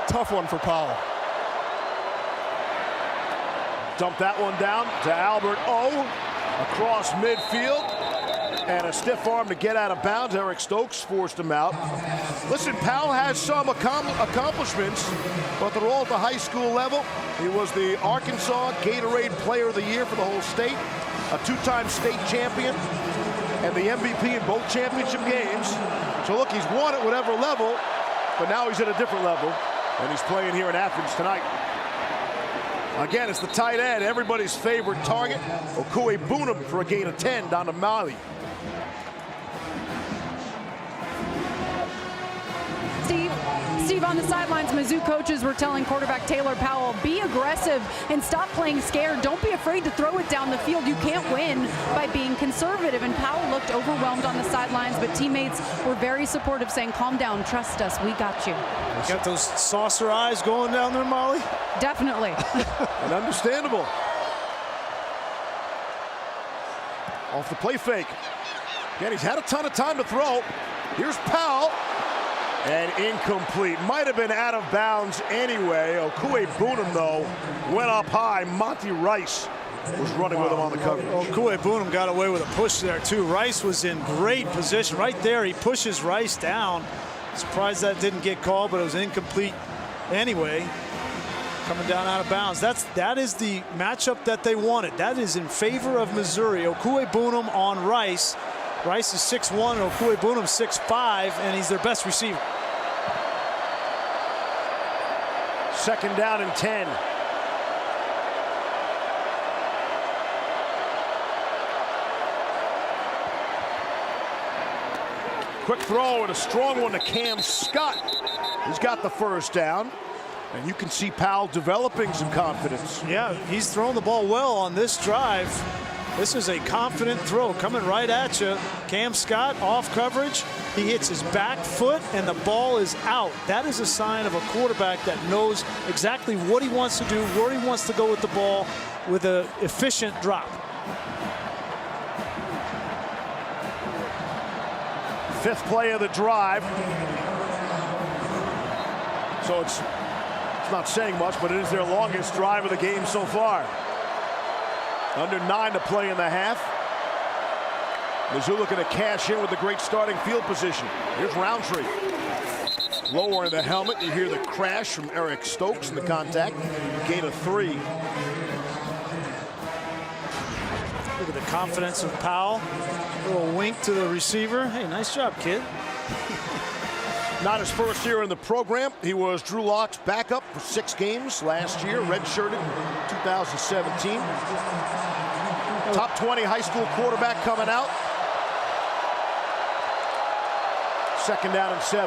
Tough one for Powell. Dump that one down to Albert O. Across midfield. And a stiff arm to get out of bounds. Eric Stokes forced him out. Listen, Powell has some accomplishments, but they're all at the high school level. He was the Arkansas Gatorade Player of the Year for the whole state, a two-time state champion, and the MVP in both championship games. So look, he's won at whatever level, but now he's at a different level, and he's playing here in Athens tonight. Again, it's the tight end, everybody's favorite target. Okue Boonham for a gain of 10 down to Mali. Steve, on the sidelines, Mizzou coaches were telling quarterback Taylor Powell, be aggressive and stop playing scared. Don't be afraid to throw it down the field. You can't win by being conservative. And Powell looked overwhelmed on the sidelines, but teammates were very supportive, saying, calm down, trust us, we got you. You got those saucer eyes going down there, Molly? Definitely. And understandable. Off the play fake. Again, he's had a ton of time to throw. Here's Powell. And incomplete. Might have been out of bounds anyway. Okue Boonham, though, went up high. Monty Rice was running with him on the coverage. Okue Boonham got away with a push there, too. Rice was in great position. Right there, he pushes Rice down. Surprised that didn't get called, but it was incomplete anyway. Coming down out of bounds. That is the matchup that they wanted. That is in favor of Missouri. Okue Boonham on Rice. Rice is 6'1", and Okue Boonham 6'5", and he's their best receiver. Second down and 10. Quick throw and a strong one to Cam Scott. He's got the first down. And you can see Powell developing some confidence. Yeah, he's thrown the ball well on this drive. This is a confident throw coming right at you. Cam Scott off coverage. He hits his back foot and the ball is out. That is a sign of a quarterback that knows exactly what he wants to do, where he wants to go with the ball with an efficient drop. Fifth play of the drive. So it's not saying much, but it is their longest drive of the game so far. Under 9 to play in the half. Mizzou looking to cash in with the great starting field position. Here's Roundtree. Lower in the helmet. You hear the crash from Eric Stokes in the contact. Gain of 3. Look at the confidence of Powell. A little wink to the receiver. Hey, nice job, kid. Not his first year in the program. He was Drew Lock's backup for 6 games last year, redshirted in 2017. Top 20 high school quarterback coming out. Second down and 7.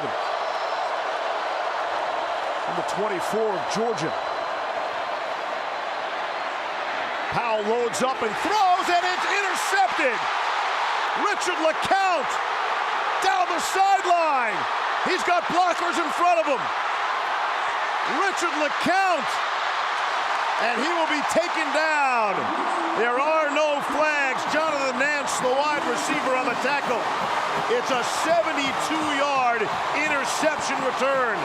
Number 24 of Georgia. Powell loads up and throws, and it's intercepted. Richard LeCount down the sideline. He's got blockers in front of him. Richard LeCount And he will be taken down. There are no flags. Jonathan Nance, the wide receiver, on the tackle. It's a 72-yard interception return.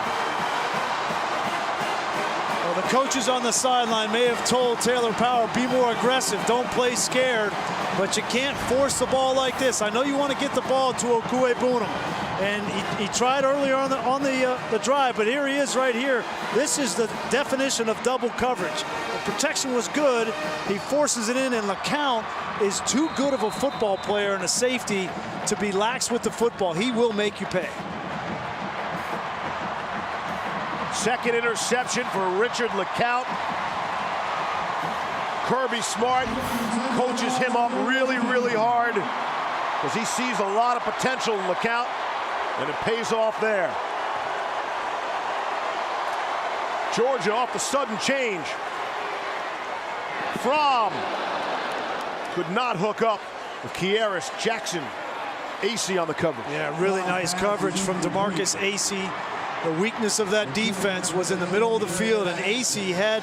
Well, the coaches on the sideline may have told Taylor Power, be more aggressive, don't play scared, but you can't force the ball like this. I know you want to get the ball to Okuegbunam, and he tried earlier on the drive, but here he is right here. This is the definition of double coverage. The protection was good. He forces it in, and LeCount is too good of a football player and a safety to be lax with the football. He will make you pay. Second interception for Richard LeCount. Kirby Smart coaches him up really, really hard because he sees a lot of potential in LeCount, and it pays off there. Georgia off the sudden change. Fromm could not hook up with Kieris Jackson. Acey on the coverage. Yeah, really nice coverage from DeMarcus Acey. The weakness of that defense was in the middle of the field, and Acey had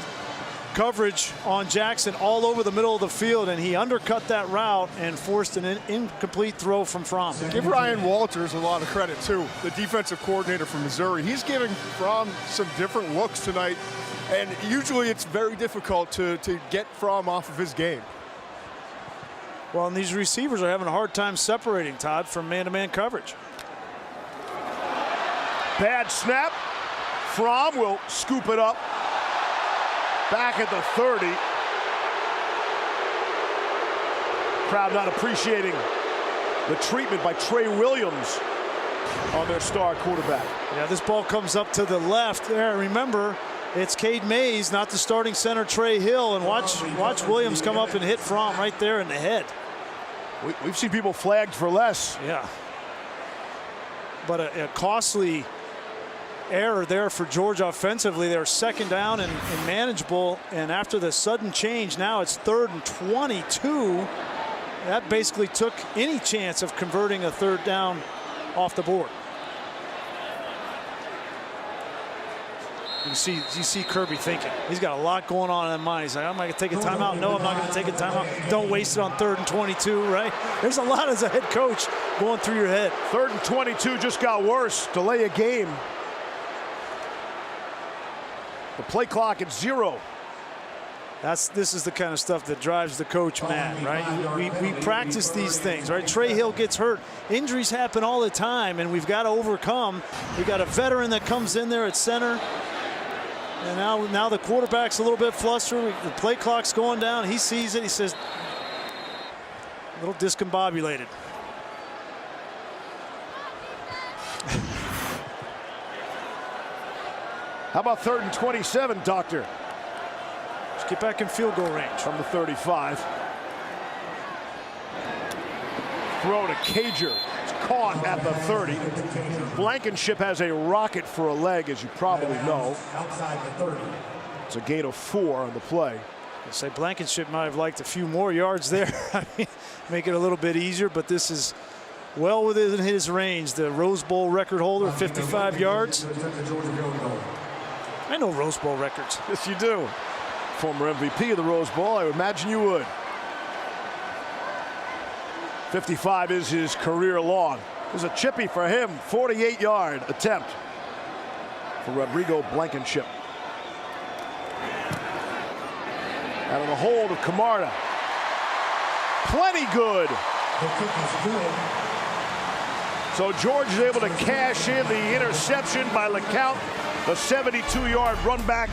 coverage on Jackson all over the middle of the field, and he undercut that route and forced an incomplete throw from Fromm. Give Ryan Walters a lot of credit, too, the defensive coordinator from Missouri. He's giving Fromm some different looks tonight, and usually it's very difficult to get Fromm off of his game. Well, and these receivers are having a hard time separating, Todd, from man-to-man coverage. Bad snap. Fromm will scoop it up. Back at the 30. Crowd not appreciating the treatment by Trey Williams on their star quarterback. Yeah, this ball comes up to the left there. Remember, it's Cade Mays, not the starting center, Trey Hill. And watch Williams come up and hit Fromm right there in the head. We've seen people flagged for less. Yeah. But a costly error there for Georgia offensively. They're second down and manageable, and after the sudden change, now it's 3rd and 22. That basically took any chance of converting a third down off the board. You see Kirby thinking. He's got a lot going on in mind. He's like, I'm going to take a timeout. No, I'm not going to take a timeout. Don't waste it on 3rd and 22, right? There's a lot as a head coach going through your head. 3rd and 22 just got worse. Delay a game. The play clock at 0. This is the kind of stuff that drives the coach mad, right? We practice these things, right? Trey Hill gets hurt. Injuries happen all the time, and we've got to overcome. We got a veteran that comes in there at center. And now the quarterback's a little bit flustered. The play clock's going down. He sees it. He says, a little discombobulated. How about 3rd and 27, Doctor? Let's get back in field goal range. From the 35. Throw to Cager. It's caught at the 30. Blankenship has a rocket for a leg, as you probably know. It's a gain of 4 on the play. I say Blankenship might have liked a few more yards there. I mean, make it a little bit easier, but this is well within his range. The Rose Bowl record holder, 55 yards. I know Rose Bowl records. Yes, you do. Former MVP of the Rose Bowl, I would imagine you would. 55 is his career long. There's a chippy for him, 48-yard attempt for Rodrigo Blankenship. Out of the hold of Camarda. Plenty good. So George is able to cash in the interception by LeCount. The 72-yard run back.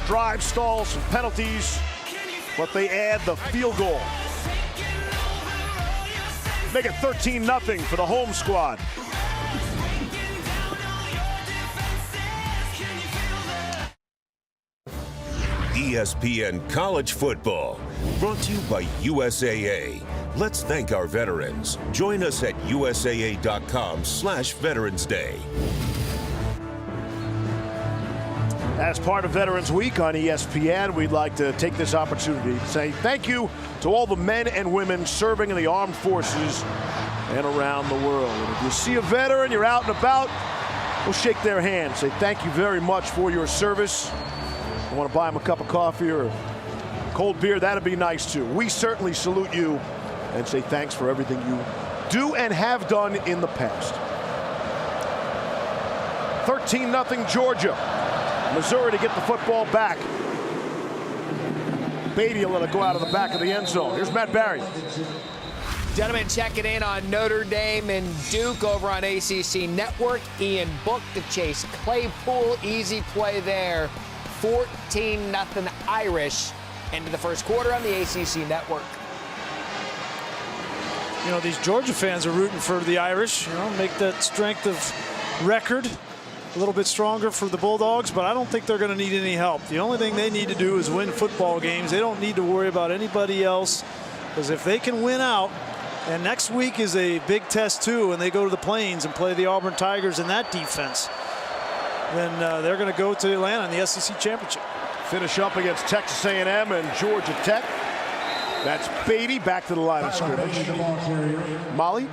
Drive stalls, some penalties, but they add the field goal. Make it 13-0 for the home squad. ESPN College Football, brought to you by USAA. Let's thank our veterans. Join us at usaa.com/Veterans Day. As part of Veterans Week on ESPN, we'd like to take this opportunity to say thank you to all the men and women serving in the armed forces and around the world. And if you see a veteran, you're out and about, we'll shake their hand. Say thank you very much for your service. want to buy him a cup of coffee or cold beer, that'd be nice too. We certainly salute you and say thanks for everything you do and have done in the past. 13-0 Georgia. Missouri to get the football back. Beatty will let it go out of the back of the end zone. Here's Matt Barry. Gentlemen, checking in on Notre Dame and Duke over on ACC Network. Ian Book to Chase Claypool. Easy play there. 14-0 Irish into the first quarter on the ACC Network. You know, these Georgia fans are rooting for the Irish. You know, make that strength of record a little bit stronger for the Bulldogs, but I don't think they're going to need any help. The only thing they need to do is win football games. They don't need to worry about anybody else, because if they can win out, and next week is a big test too, and they go to the Plains and play the Auburn Tigers in that defense, then they're going to go to Atlanta in the SEC Championship. Finish up against Texas A&M and Georgia Tech. That's Beatty back to the line of scrimmage. Molly?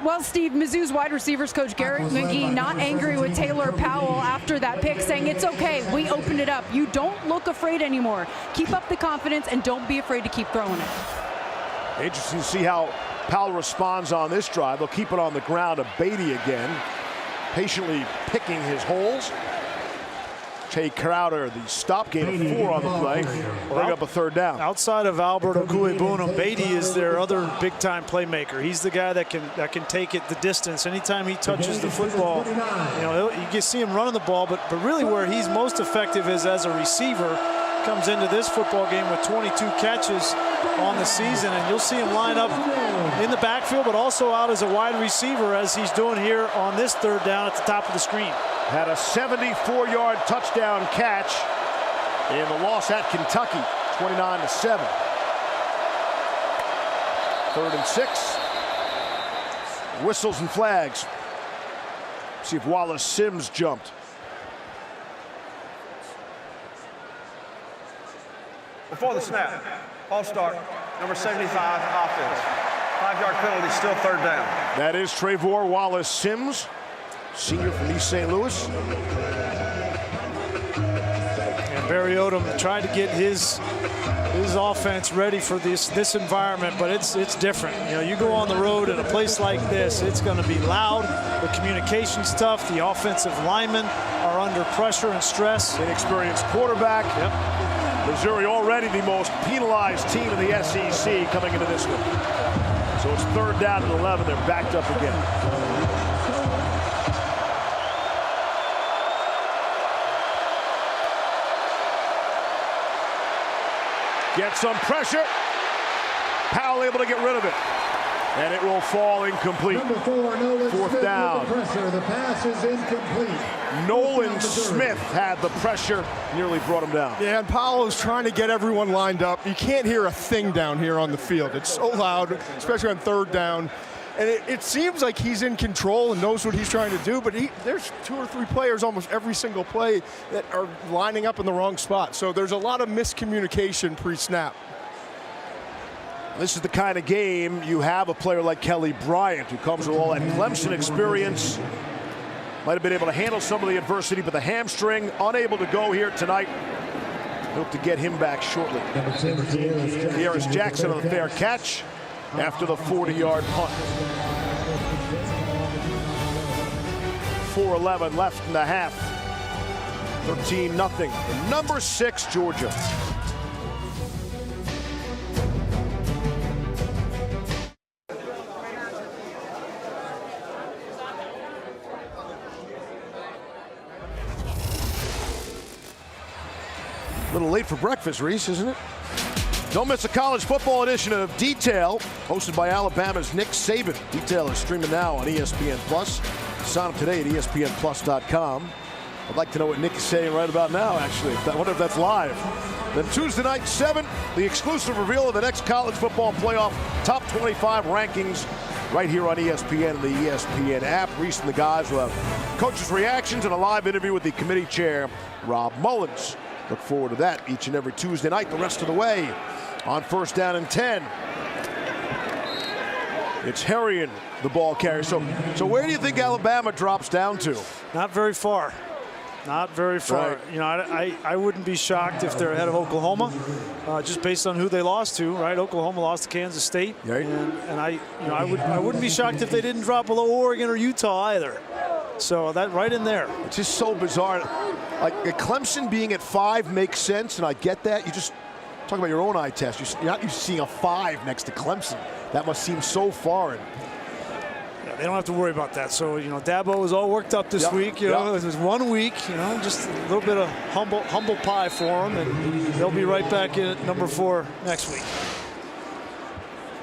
Well, Steve, Mizzou's wide receivers coach Garrett McGee not angry with Taylor Powell after that pick, saying it's okay, we opened it up. You don't look afraid anymore. Keep up the confidence and don't be afraid to keep throwing it. Interesting to see how Powell responds on this drive. They'll keep it on the ground to Beatty again, patiently picking his holes. Jay Crowder, the stop gain of 4 on the play, bring up a third down. Outside of Albert Okuebunam, Beatty is their other big-time playmaker. He's the guy that can take it the distance. Anytime he touches the football, you know, you can see him running the ball, but really where he's most effective is as a receiver. Comes into this football game with 22 catches on the season, and you'll see him line up in the backfield, but also out as a wide receiver, as he's doing here on this third down at the top of the screen. Had a 74-yard touchdown catch in the loss at Kentucky, 29-7. 3rd and 6. Whistles and flags. See if Wallace Sims jumped. Before the snap, false start, number 75, offense. 5-yard penalty, still 3rd down. That is Trevor Wallace Sims, senior from East St. Louis. And Barry Odom tried to get his offense ready for this environment, but it's different. You know, you go on the road in a place like this, it's going to be loud. The communication's tough. The offensive linemen are under pressure and stress. Inexperienced quarterback. Yep. Missouri already the most penalized team in the SEC coming into this one. So it's 3rd down and 11. They're backed up again. Get some pressure. Powell able to get rid of it. And it will fall incomplete. Number 4, Nolan 4th Smith down. with the pressure. The pass is incomplete. Nolan Smith had the pressure, nearly brought him down. Yeah, and Powell is trying to get everyone lined up. You can't hear a thing down here on the field. It's so loud, especially on 3rd down. And it seems like he's in control and knows what he's trying to do, but there's 2 or 3 players almost every single play that are lining up in the wrong spot. So there's a lot of miscommunication pre-snap. This is the kind of game you have a player like Kelly Bryant, who comes with all that Clemson experience. Might have been able to handle some of the adversity, but the hamstring, unable to go here tonight. Hope to get him back shortly. Harris Jackson on the fair catch after the 40-yard punt. 4:11 left in the half. 13-0. Number 6, Georgia. A little late for breakfast, Reese, isn't it? Don't miss a college football edition of Detail, hosted by Alabama's Nick Saban. Detail is streaming now on ESPN+. Sign up today at ESPNplus.com. I'd like to know what Nick is saying right about now, actually. I wonder if that's live. Then Tuesday night, 7, the exclusive reveal of the next college football playoff top 25 rankings right here on ESPN and the ESPN app. Reese and the guys will have coaches' reactions and a live interview with the committee chair, Rob Mullins. Look forward to that each and every Tuesday night the rest of the way on 1st down and 10. It's Herrion, the ball carrier. So where do you think Alabama drops down to? Not very far. Not very far. Right. You know, I wouldn't be shocked if they're ahead of Oklahoma, just based on who they lost to. Right, Oklahoma lost to Kansas State, right. and I wouldn't be shocked if they didn't drop below Oregon or Utah either. So that right in there. It's just so bizarre. Like Clemson being at 5 makes sense, and I get that. You just talk about your own eye test. You're not used to seeing a 5 next to Clemson. That must seem so foreign. Yeah, they don't have to worry about that. So, you know, Dabo was all worked up this week. You know, it was 1 week. You know, just a little bit of humble pie for them, and they'll be right back in at number 4 next week.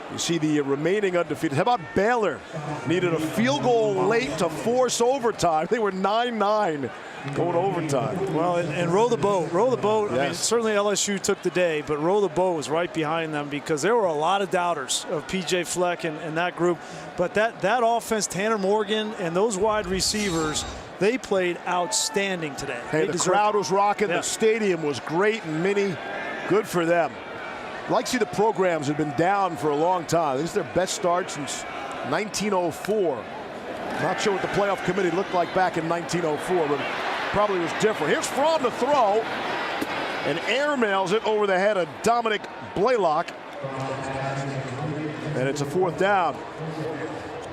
You see the remaining undefeated. How about Baylor? Needed a field goal late to force overtime. They were 9-9 going overtime. Well, and row the boat. Row the boat. Yes. I mean, certainly LSU took the day, but row the boat was right behind them because there were a lot of doubters of P.J. Fleck and that group. But that offense, Tanner Morgan and those wide receivers, they played outstanding today. Hey, the crowd was rocking. Yeah. The stadium was great and mini. Good for them. Like to see the programs have been down for a long time. This is their best start since 1904. Not sure what the playoff committee looked like back in 1904, but probably was different. Here's Fromm to throw, and airmails it over the head of Dominic Blaylock. And it's a 4th down.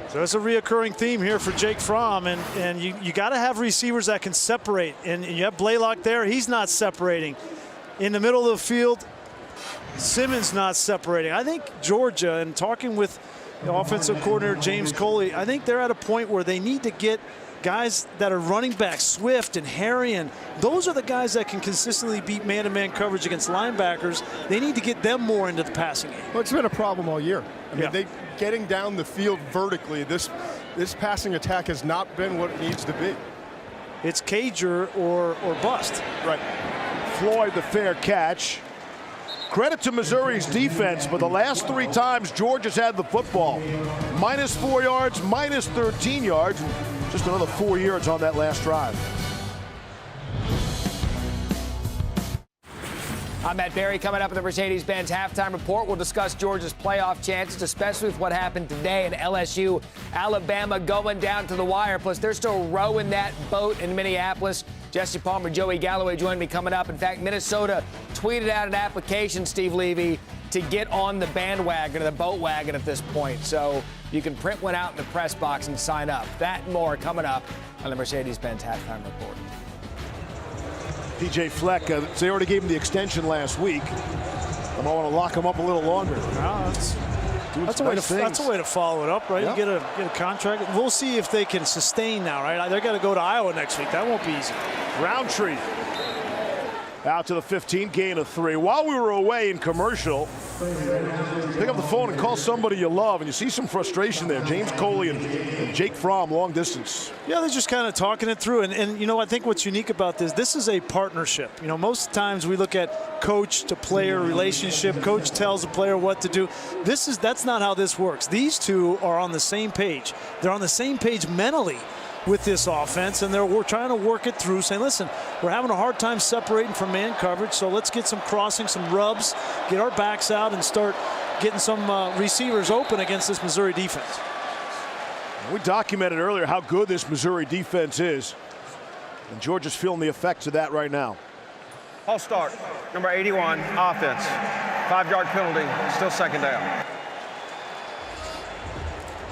So that's a reoccurring theme here for Jake Fromm, and you got to have receivers that can separate. And you have Blaylock there. He's not separating. In the middle of the field, Simmons not separating. I think Georgia, and talking with the offensive coordinator James Coley, I think they're at a point where they need to get guys that are running backs, Swift and Harry, and those are the guys that can consistently beat man-to-man coverage against linebackers. They need to get them more into the passing game. Well, it's been a problem all year. I mean, Yeah. they getting down the field vertically. This passing attack has not been what it needs to be. It's Cager or bust. Right. Floyd the fair catch. Credit to Missouri's defense, but the last 3 times Georgia's had the football. -4 yards, -13 yards, and just another 4 yards on that last drive. I'm Matt Berry. Coming up in the Mercedes-Benz halftime report, we'll discuss Georgia's playoff chances, especially with what happened today in LSU. Alabama going down to the wire. Plus, they're still rowing that boat in Minneapolis. Jesse Palmer, Joey Galloway join me coming up. In fact, Minnesota tweeted out an application, Steve Levy, to get on the bandwagon or the boat wagon at this point. So you can print one out in the press box and sign up. That and more coming up on the Mercedes-Benz halftime report. P.J. Fleck, they already gave him the extension last week. I want to lock him up a little longer. Well, that's a way to follow it up, right? Yep. You get a contract. We'll see if they can sustain now, right? They're going to go to Iowa next week. That won't be easy. Roundtree out to the 15, gain of 3. While we were away in commercial, pick up the phone and call somebody you love, and you see some frustration there. James Coley and Jake Fromm, long distance. Yeah, they're just kind of talking it through. And you know, I think what's unique about this is a partnership. You know, most times we look at coach to player relationship. Coach tells the player what to do. That's not how this works. These two are on the same page. They're on the same page mentally with this offense, and we're trying to work it through, saying, listen, we're having a hard time separating from man coverage, so let's get some crossing, some rubs, get our backs out, and start getting some receivers open against this Missouri defense. We documented earlier how good this Missouri defense is, and Georgia's feeling the effects of that right now. I'll start. Number 81, offense. 5-yard penalty, still 2nd down.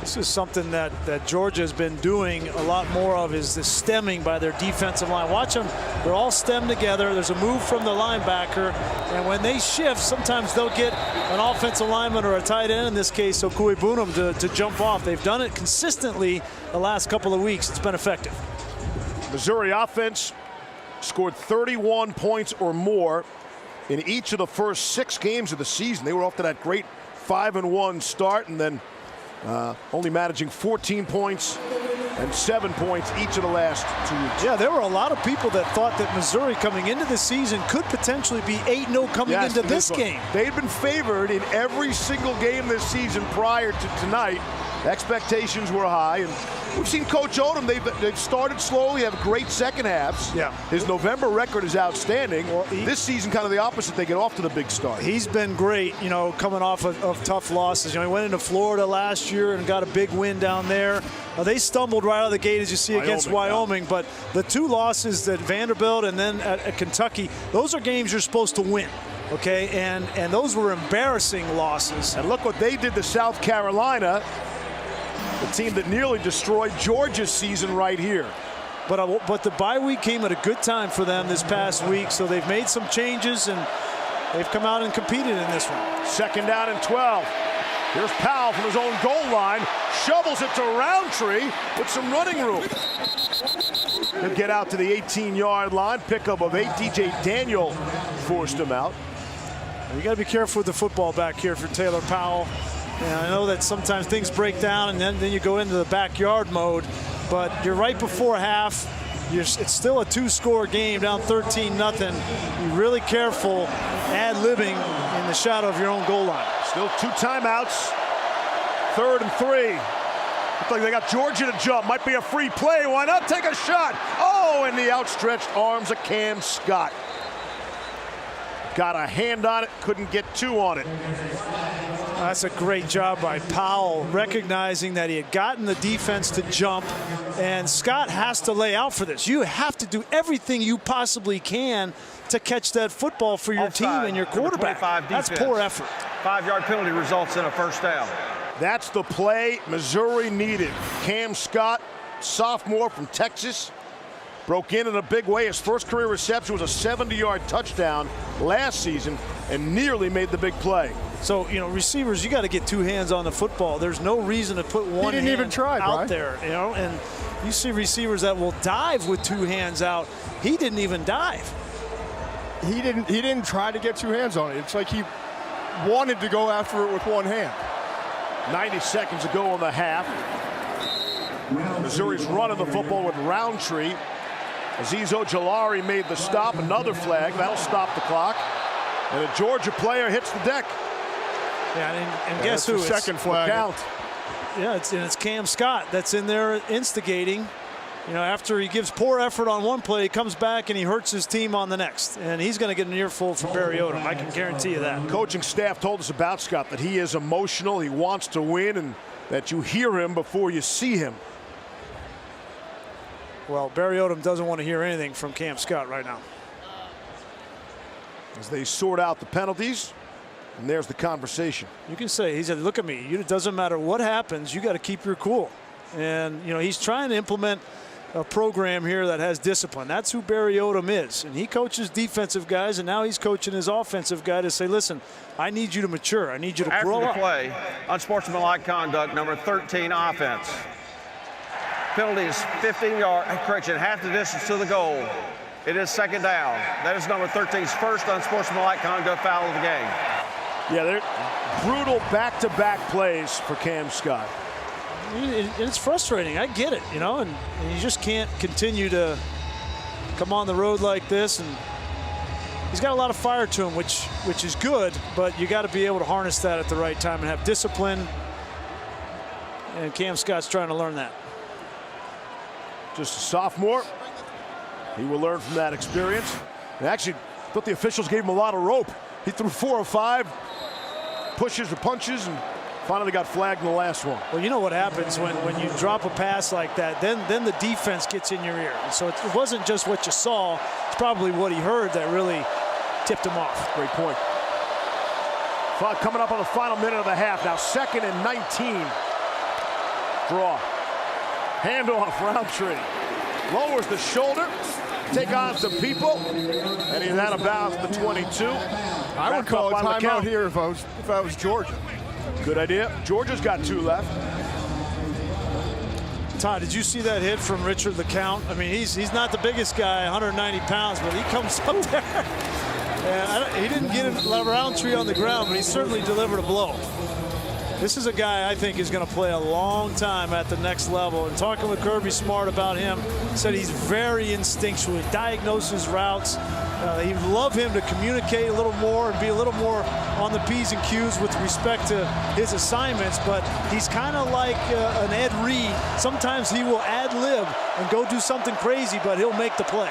This is something that Georgia has been doing a lot more of, is the stemming by their defensive line. Watch them. They're all stemmed together. There's a move from the linebacker, and when they shift, sometimes they'll get an offensive lineman or a tight end, in this case, Okui Bunum, to jump off. They've done it consistently the last couple of weeks. It's been effective. Missouri offense scored 31 points or more in each of the first 6 games of the season. They were off to that great 5-1 start, and then only managing 14 points and 7 points each of the last 2 weeks. Yeah, there were a lot of people that thought that Missouri coming into the season could potentially be 8-0 coming into this game. They'd been favored in every single game this season prior to tonight, Expectations were high, and we've seen Coach Odom. They've started slowly, have great second halves. Yeah. His November record is outstanding. Well, this season, kind of the opposite. They get off to the big start. He's been great, you know, coming off of tough losses. You know, he went into Florida last year and got a big win down there. They stumbled right out of the gate, as you see, against Wyoming. But the 2 losses at Vanderbilt and then at Kentucky, those are games you're supposed to win. Okay, and those were embarrassing losses. And look what they did to South Carolina, the team that nearly destroyed Georgia's season right here. But the bye week came at a good time for them this past week, so they've made some changes and they've come out and competed in this one. Second down and 12. Here's Powell from his own goal line, shovels it to Roundtree with some running room. He'll get out to the 18-yard line, pickup of 8. DJ Daniel forced him out. You got to be careful with the football back here for Taylor Powell. And I know that sometimes things break down and then you go into the backyard mode, but you're right before half. It's still a 2-score game, down 13-0. Be really careful ad-libbing in the shadow of your own goal line. Still 2 timeouts. 3rd and 3. Looks like they got Georgia to jump. Might be a free play. Why not take a shot? Oh, and the outstretched arms of Cam Scott. Got a hand on it, couldn't get 2 on it. That's a great job by Powell, recognizing that he had gotten the defense to jump, and Scott has to lay out for this. You have to do everything you possibly can to catch that football for your team and your quarterback. That's poor effort. 5-yard penalty results in a first down. That's the play Missouri needed. Cam Scott, sophomore from Texas, broke in a big way. His first career reception was a 70-yard touchdown last season and nearly made the big play. So, you know, receivers, you got to get 2 hands on the football. There's no reason to put one hand even try, out there, you know, and you see receivers that will dive with 2 hands out. He didn't even dive. He didn't try to get 2 hands on it. It's like he wanted to go after it with 1 hand. 90 seconds to go on the half. Missouri's running the football with Roundtree. Azeez Ojulari made the stop. Another flag. That'll stop the clock. And a Georgia player hits the deck. Yeah, and guess who? Second flag. Count. Yeah, it's Cam Scott that's in there instigating. You know, after he gives poor effort on one play, he comes back and he hurts his team on the next. And he's going to get an earful from Barry Odom. I can guarantee you that. Coaching staff told us about Scott that he is emotional, he wants to win, and that you hear him before you see him. Well, Barry Odom doesn't want to hear anything from Cam Scott right now. As they sort out the penalties, and there's the conversation. You can say, he said, look at me. It doesn't matter what happens. You got to keep your cool. And, you know, he's trying to implement a program here that has discipline. That's who Barry Odom is. And he coaches defensive guys, and now he's coaching his offensive guy to say, listen, I need you to mature. I need you to grow up. After the play, unsportsmanlike conduct, number 13 offense. Penalty is 15-yard, correction, half the distance to the goal. It is second down. That is number 13's first unsportsmanlike conduct foul of the game. Yeah, they're brutal back-to-back plays for Cam Scott. It's frustrating. I get it, you know, and you just can't continue to come on the road like this. And he's got a lot of fire to him, which is good, but you got to be able to harness that at the right time and have discipline. And Cam Scott's trying to learn that. Just a sophomore. He will learn from that experience. And actually, I thought the officials gave him a lot of rope. He threw 4 or 5 pushes or punches and finally got flagged in the last one. Well, you know what happens when you drop a pass like that, then the defense gets in your ear. And so it wasn't just what you saw, it's probably what he heard that really tipped him off. Great point. Coming up on the final minute of the half. Now 2nd and 19. Draw. Handoff, Roundtree. Lowers the shoulder. Take on some people. And he's out of bounds at the 22. I would call a timeout here if I was Georgia. Good idea. Georgia's got 2 left. Todd, did you see that hit from Richard LeCount? I mean, he's not the biggest guy, 190 pounds, but he comes up there. And he didn't get Roundtree on the ground, but he certainly delivered a blow. This is a guy I think is going to play a long time at the next level. And talking with Kirby Smart about him, said he's very instinctual. He diagnoses routes. You'd love him to communicate a little more and be a little more on the P's and Q's with respect to his assignments, but he's kind of like an Ed Reed. Sometimes he will ad-lib and go do something crazy, but he'll make the play.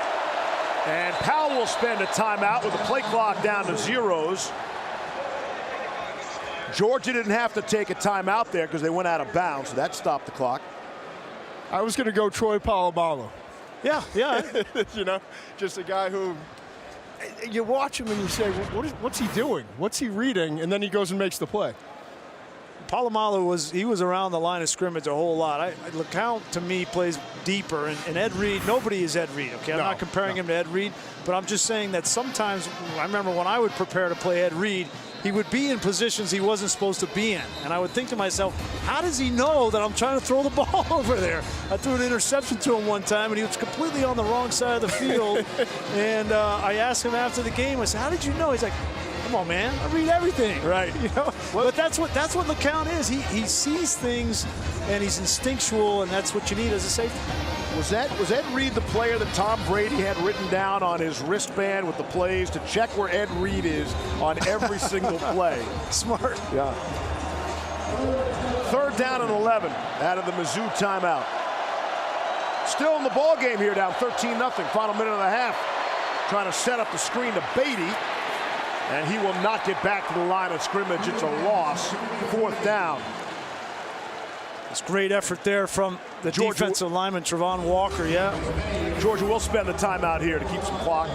And Powell will spend a timeout with the play clock down to zeros. Georgia didn't have to take a timeout there because they went out of bounds, so that stopped the clock. I was going to go Troy Polamalu. Yeah. You know, just a guy who you watch him and you say, what's he doing? What's he reading? And then he goes and makes the play. Polamalu was around the line of scrimmage a whole lot. LeCount, to me, plays deeper, and Ed Reed, nobody is Ed Reed, okay? I'm not comparing him to Ed Reed, but I'm just saying that sometimes, I remember when I would prepare to play Ed Reed, he would be in positions he wasn't supposed to be in. And I would think to myself, how does he know that I'm trying to throw the ball over there? I threw an interception to him one time, and he was completely on the wrong side of the field. And I asked him after the game, I said, how did you know? He's like, come on, man, I read everything. Right. You know? But that's what LeCount is. He sees things, and he's instinctual, and that's what you need as a safety. Was Ed Reed the player that Tom Brady had written down on his wristband with the plays to check where Ed Reed is on every single play? Smart. Yeah. 3rd down and 11 out of the Mizzou timeout. Still in the ball game here, down 13-0. Final minute and a half. Trying to set up the screen to Beatty. And he will not get back to the line of scrimmage. It's a loss. 4th down. It's great effort there from the defensive lineman, Travon Walker, Georgia will spend the timeout here to keep some clock.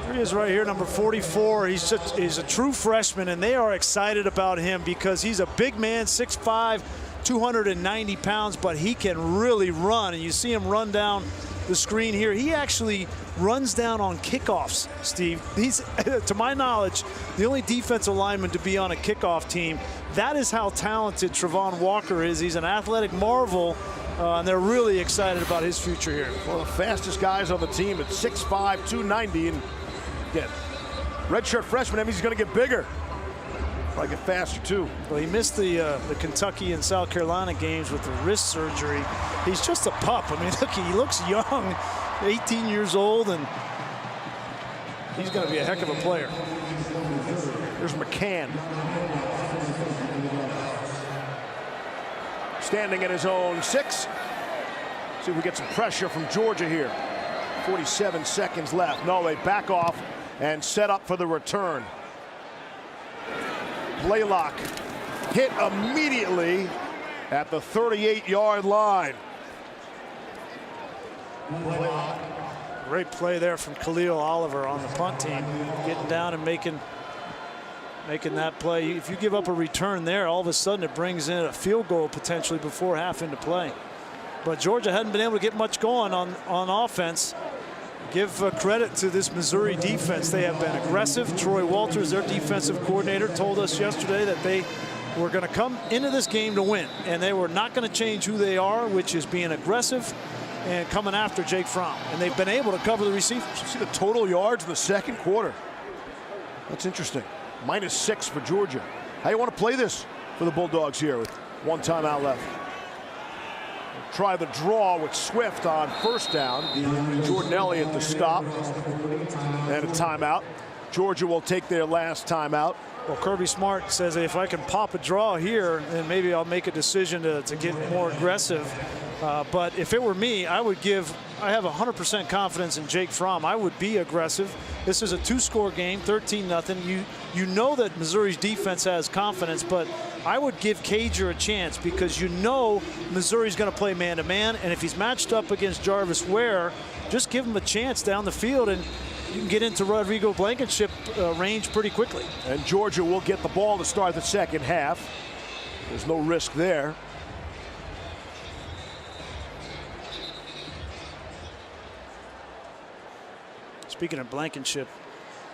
Here he is right here, number 44. He's a true freshman, and they are excited about him because he's a big man, 6'5", 290 pounds, but he can really run. And you see him run down the screen here. He actually runs down on kickoffs, Steve. He's, to my knowledge, the only defensive lineman to be on a kickoff team. That is how talented Travon Walker is. He's an athletic marvel, and they're really excited about his future here. One of the fastest guys on the team at 6'5", 290, and again, redshirt freshman, that means he's going to get bigger. Probably get faster too. Well, he missed the Kentucky and South Carolina games with the wrist surgery. He's just a pup. I mean, look, he looks young, 18 years old, and he's going to be a heck of a player. There's McCann. Standing at his own 6. See if we get some pressure from Georgia here. 47 seconds left. No, they back off and set up for the return. Blaylock hit immediately at the 38-yard line. Great play there from Khalil Oliver on the punt team, getting down and making that play. If you give up a return there, all of a sudden it brings in a field goal potentially before half into play. But Georgia hadn't been able to get much going on offense. Give credit to this Missouri defense. They have been aggressive. Troy Walters, their defensive coordinator, told us yesterday that they were going to come into this game to win, and they were not going to change who they are, which is being aggressive and coming after Jake Fromm. And they've been able to cover the receivers. See the total yards in the second quarter. That's interesting. -6 for Georgia. How you want to play this for the Bulldogs here with one timeout left? Try the draw with Swift on 1st down. Jordan Elliott the stop. And a timeout. Georgia will take their last timeout. Well, Kirby Smart says if I can pop a draw here, then maybe I'll make a decision to get more aggressive. But if it were me, I have 100% confidence in Jake Fromm. I would be aggressive. This is a 2-score game, 13-0. You know that Missouri's defense has confidence, but I would give Cager a chance because you know Missouri's going to play man-to-man, and if he's matched up against Jarvis Ware, just give him a chance down the field, and you can get into Rodrigo Blankenship range pretty quickly. And Georgia will get the ball to start the second half. There's no risk there. Speaking of Blankenship,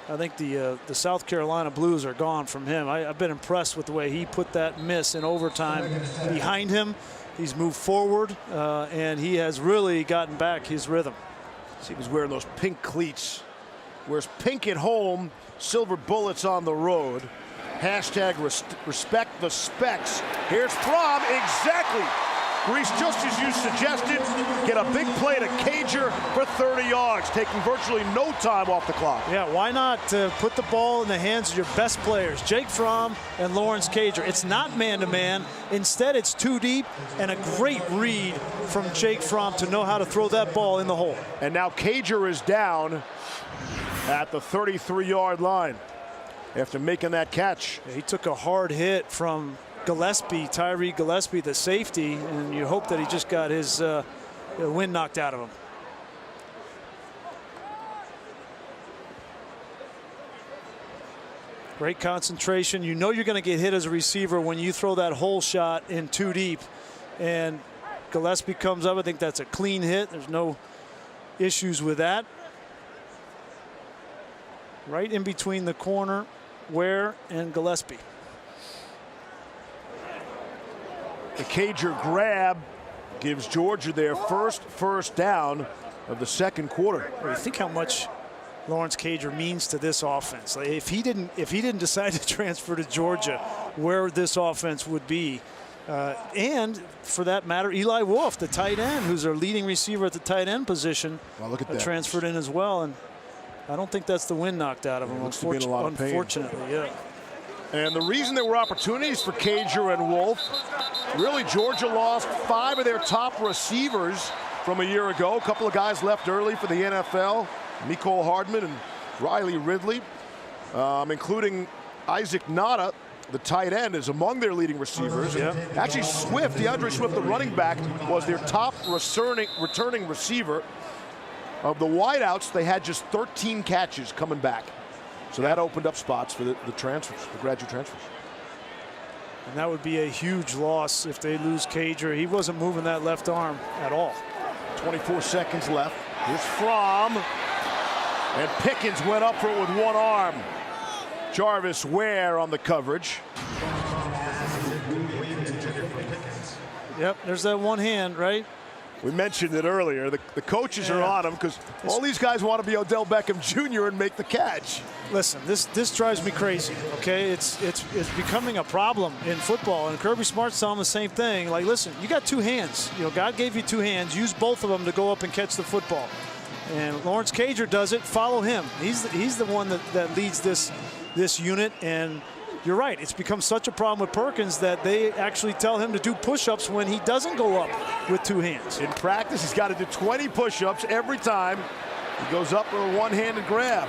I think the South Carolina Blues are gone from him. I've been impressed with the way he put that miss in overtime behind him. He's moved forward, and he has really gotten back his rhythm. See, he was wearing those pink cleats. Wears pink at home, silver bullets on the road. Hashtag respect the specs. Here's Fromm, exactly Grease, just as you suggested, get a big play to Cager for 30 yards, taking virtually no time off the clock. Yeah, why not put the ball in the hands of your best players, Jake Fromm and Lawrence Cager. It's not man-to-man. Instead, it's too deep, and a great read from Jake Fromm to know how to throw that ball in the hole. And now Cager is down at the 33-yard line after making that catch. Yeah, he took a hard hit from Gillespie, Tyree Gillespie, the safety, and you hope that he just got his wind knocked out of him. Great concentration. You know you're going to get hit as a receiver when you throw that hole shot in too deep. And Gillespie comes up. I think that's a clean hit. There's no issues with that. Right in between the corner, Ware and Gillespie. The Cager grab gives Georgia their first down of the second quarter. You think how much Lawrence Cager means to this offense. Like if he didn't decide to transfer to Georgia, where this offense would be. And for that matter, Eli Wolf, the tight end, who's our leading receiver at the tight end position, well, look at that. Transferred in as well. And I don't think that's the wind knocked out of him, unfortunately. Yeah. And the reason there were opportunities for Cager and Wolf, really Georgia lost 5 of their top receivers from a year ago. A couple of guys left early for the NFL, Mecole Hardman and Riley Ridley, including Isaac Nada, the tight end, is among their leading receivers. Yeah. Actually, DeAndre Swift, the running back, was their top returning receiver. Of the wideouts, they had just 13 catches coming back. So that opened up spots for the transfers, the graduate transfers. And that would be a huge loss if they lose Cager. He wasn't moving that left arm at all. 24 seconds left. Here's Fromm. And Pickens went up for it with one arm. Jarvis Ware on the coverage. Yep, there's that one hand, right? We mentioned it earlier. The coaches are on him because all these guys want to be Odell Beckham Jr. and make the catch. Listen, this drives me crazy. Okay, it's becoming a problem in football, and Kirby Smart's telling the same thing. Like, listen, you got 2 hands. You know, God gave you 2 hands. Use both of them to go up and catch the football. And Lawrence Cager does it. Follow him. He's the one that leads this unit. And you're right. It's become such a problem with Perkins that they actually tell him to do push-ups when he doesn't go up with 2 hands. In practice, he's got to do 20 push-ups every time he goes up with a one-handed grab.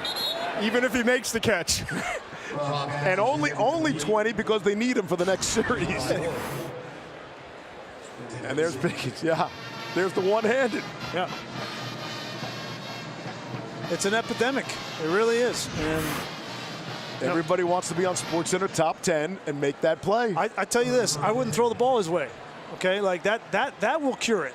Even if he makes the catch. And only 20 because they need him for the next series. And there's Pickens. Yeah, there's the one-handed. Yeah. It's an epidemic. It really is. And everybody wants to be on SportsCenter top 10 and make that play. I tell you this, I wouldn't throw the ball his way. Okay, like that will cure it.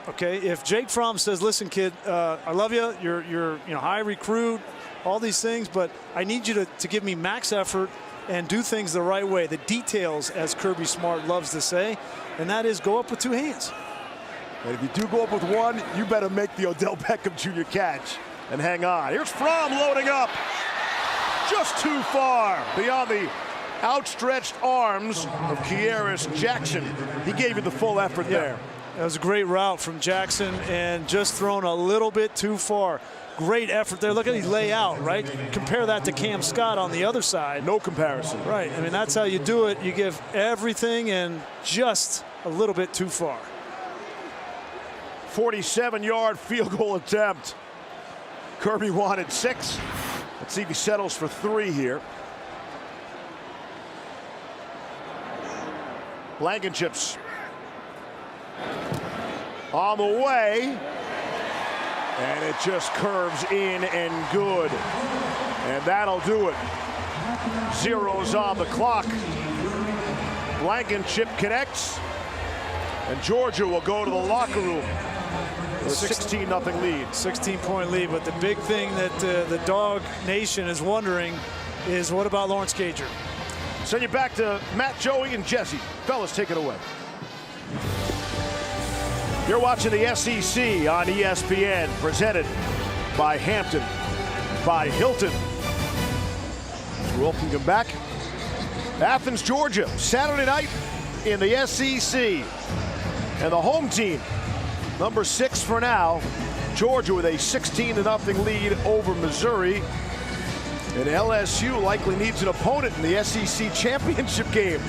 Okay, if Jake Fromm says, "Listen, kid, I love you. You're high recruit, all these things, but I need you to give me max effort and do things the right way, the details," as Kirby Smart loves to say, and that is go up with 2 hands. And if you do go up with 1, you better make the Odell Beckham Jr. catch and hang on. Here's Fromm loading up. Just too far beyond the outstretched arms of Kearis Jackson. He gave you the full effort there. That was a great route from Jackson and just thrown a little bit too far. Great effort there. Look at his layout, right? Compare that to Cam Scott on the other side. No comparison. Right. I mean, that's how you do it. You give everything and just a little bit too far. 47-yard field goal attempt. Kirby wanted 6. Let's see if he settles for 3 here. Blankenship's on the way. And it just curves in and good. And that'll do it. Zeros on the clock. Blankenship connects. And Georgia will go to the locker room. A 16-0 lead. 16-point lead. But the big thing that the Dog Nation is wondering is, what about Lawrence Cager? Send you back to Matt, Joey, and Jesse. Fellas, take it away. You're watching the SEC on ESPN, presented by Hampton, by Hilton. Welcome you back. Athens, Georgia, Saturday night in the SEC. And the home team, number 6 for now, Georgia, with a 16-0 lead over Missouri. And LSU likely needs an opponent in the SEC championship game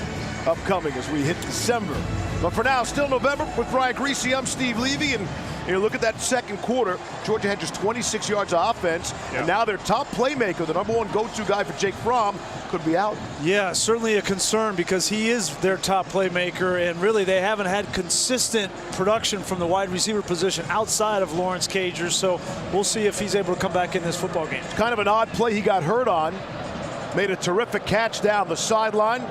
upcoming as we hit December. But for now, still November. With Brian Greasy, I'm Steve Levy. And you look at that second quarter, Georgia had just 26 yards of offense. Yeah. And now their top playmaker, the number 1 go-to guy for Jake Fromm, could be out. Yeah, certainly a concern because he is their top playmaker. And really, they haven't had consistent production from the wide receiver position outside of Lawrence Cager. So we'll see if he's able to come back in this football game. It's kind of an odd play he got hurt on. Made a terrific catch down the sideline.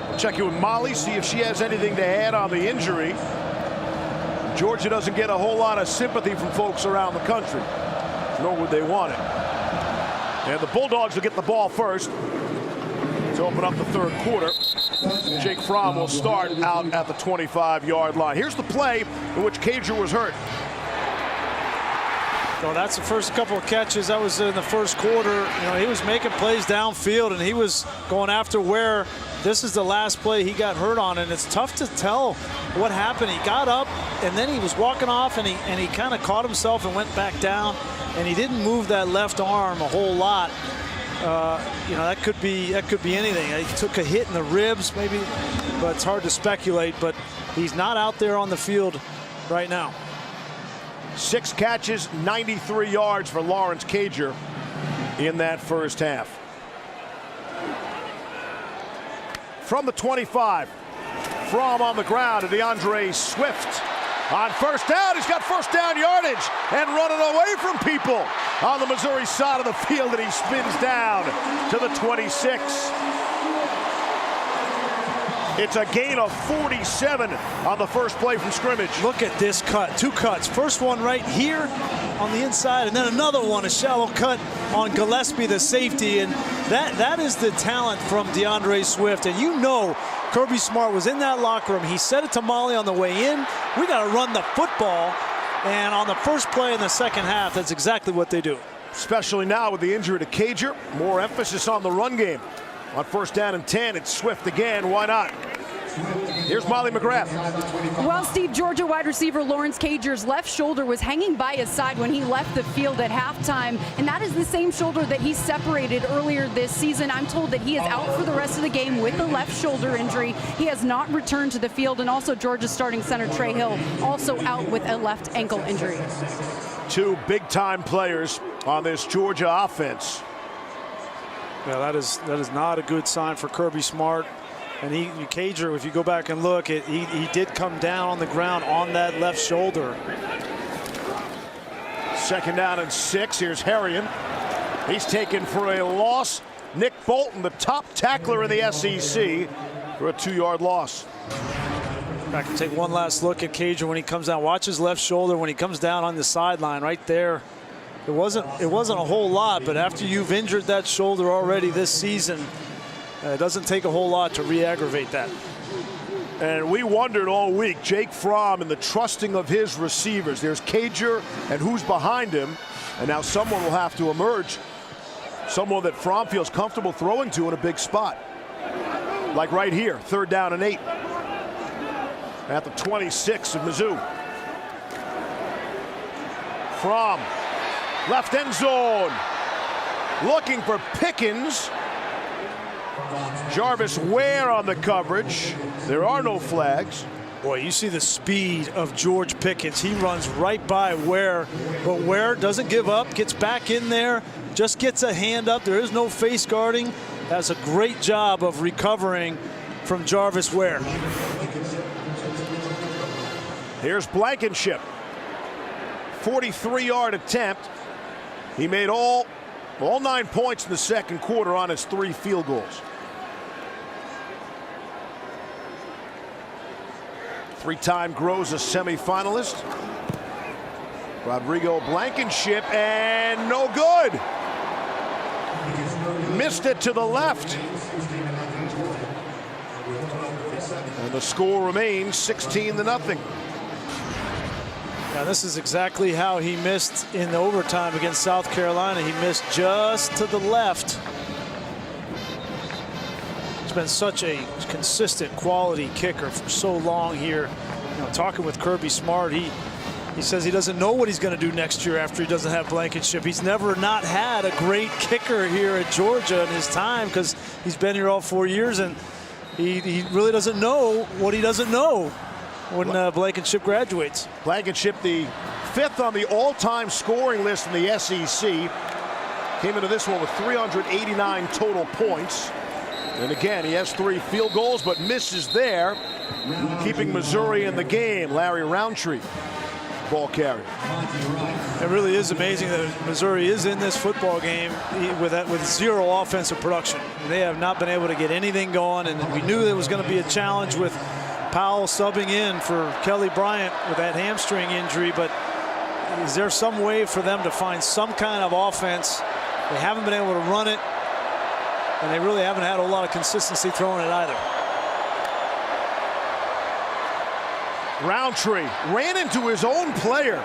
We'll check in with Molly, see if she has anything to add on the injury. Georgia doesn't get a whole lot of sympathy from folks around the country, nor would they want it. And the Bulldogs will get the ball first to open up the third quarter. Jake Fromm will start out at the 25-yard line. Here's the play in which Cager was hurt. Well, that's the first couple of catches. That was in the first quarter. You know, he was making plays downfield, and he was going after where this is the last play he got hurt on, and it's tough to tell what happened. He got up, and then he was walking off, and he kind of caught himself and went back down, and he didn't move that left arm a whole lot. You know, that could be anything. He took a hit in the ribs, maybe, but it's hard to speculate. But he's not out there on the field right now. 6 catches, 93 yards for Lawrence Cager in that first half. From the 25, Fromm on the ground to DeAndre Swift. On first down, he's got first down yardage and running away from people on the Missouri side of the field, and he spins down to the 26. It's a gain of 47 on the first play from scrimmage. Look at this cut, 2 cuts. First one right here on the inside, and then another one, a shallow cut on Gillespie, the safety. And that is the talent from DeAndre Swift. And you know Kirby Smart was in that locker room. He said it to Molly on the way in. We got to run the football. And on the first play in the second half, that's exactly what they do. Especially now with the injury to Cager, more emphasis on the run game. On first down and 10, it's Swift again. Why not? Here's Molly McGrath. Well, Steve, Georgia wide receiver Lawrence Cager's left shoulder was hanging by his side when he left the field at halftime, and that is the same shoulder that he separated earlier this season. I'm told that he is out for the rest of the game with a left shoulder injury. He has not returned to the field, and also Georgia's starting center Trey Hill also out with a left ankle injury. 2 big-time players on this Georgia offense. Yeah, that is not a good sign for Kirby Smart. And Cager, if you go back and look, he did come down on the ground on that left shoulder. Second down and 6. Here's Harrion. He's taken for a loss. Nick Bolton, the top tackler in the SEC, for a 2-yard loss. Back and take one last look at Cager when he comes down. Watch his left shoulder when he comes down on the sideline right there. It wasn't a whole lot, but after you've injured that shoulder already this season, it doesn't take a whole lot to re-aggravate that. And we wondered all week, Jake Fromm and the trusting of his receivers. There's Cager and who's behind him, and now someone will have to emerge. Someone that Fromm feels comfortable throwing to in a big spot. Like right here, 3rd down and 8. At the 26 of Mizzou. Fromm, left end zone. Looking for Pickens. Jarvis Ware on the coverage. There are no flags. Boy, you see the speed of George Pickens. He runs right by Ware, but Ware doesn't give up, gets back in there, just gets a hand up. There is no face guarding. Does a great job of recovering from Jarvis Ware. Here's Blankenship. 43-yard attempt. He made all 9 points in the second quarter on his 3 field goals. 3-time Groza semifinalist. Rodrigo Blankenship, and no good. Missed it to the left. And the score remains 16-0. Now this is exactly how he missed in the overtime against South Carolina. He missed just to the left. He's been such a consistent quality kicker for so long here talking with Kirby Smart, he says he doesn't know what he's going to do next year after he doesn't have Blankenship. He's never not had a great kicker here at Georgia in his time because he's been here all 4 years, and he really doesn't know what he doesn't know when Blankenship graduates. Blankenship, the 5th on the all-time scoring list in the SEC. Came into this one with 389 total points. And again, he has 3 field goals, but misses there, keeping Missouri in the game. Larry Roundtree, ball carrier. It really is amazing that Missouri is in this football game with 0 offensive production. They have not been able to get anything going, and we knew there was going to be a challenge with Powell subbing in for Kelly Bryant with that hamstring injury, but is there some way for them to find some kind of offense? They haven't been able to run it, and they really haven't had a lot of consistency throwing it either. Roundtree ran into his own player.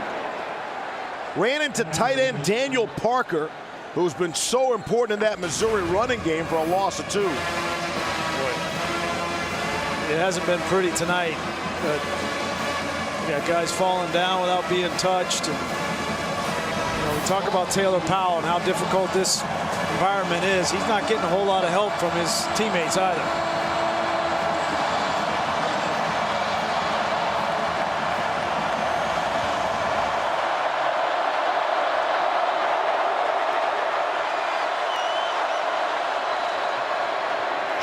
Ran into tight end Daniel Parker, who's been so important in that Missouri running game, for a loss of 2. It hasn't been pretty tonight, but we got guys falling down without being touched. And, we talk about Taylor Powell and how difficult this environment is. He's not getting a whole lot of help from his teammates either.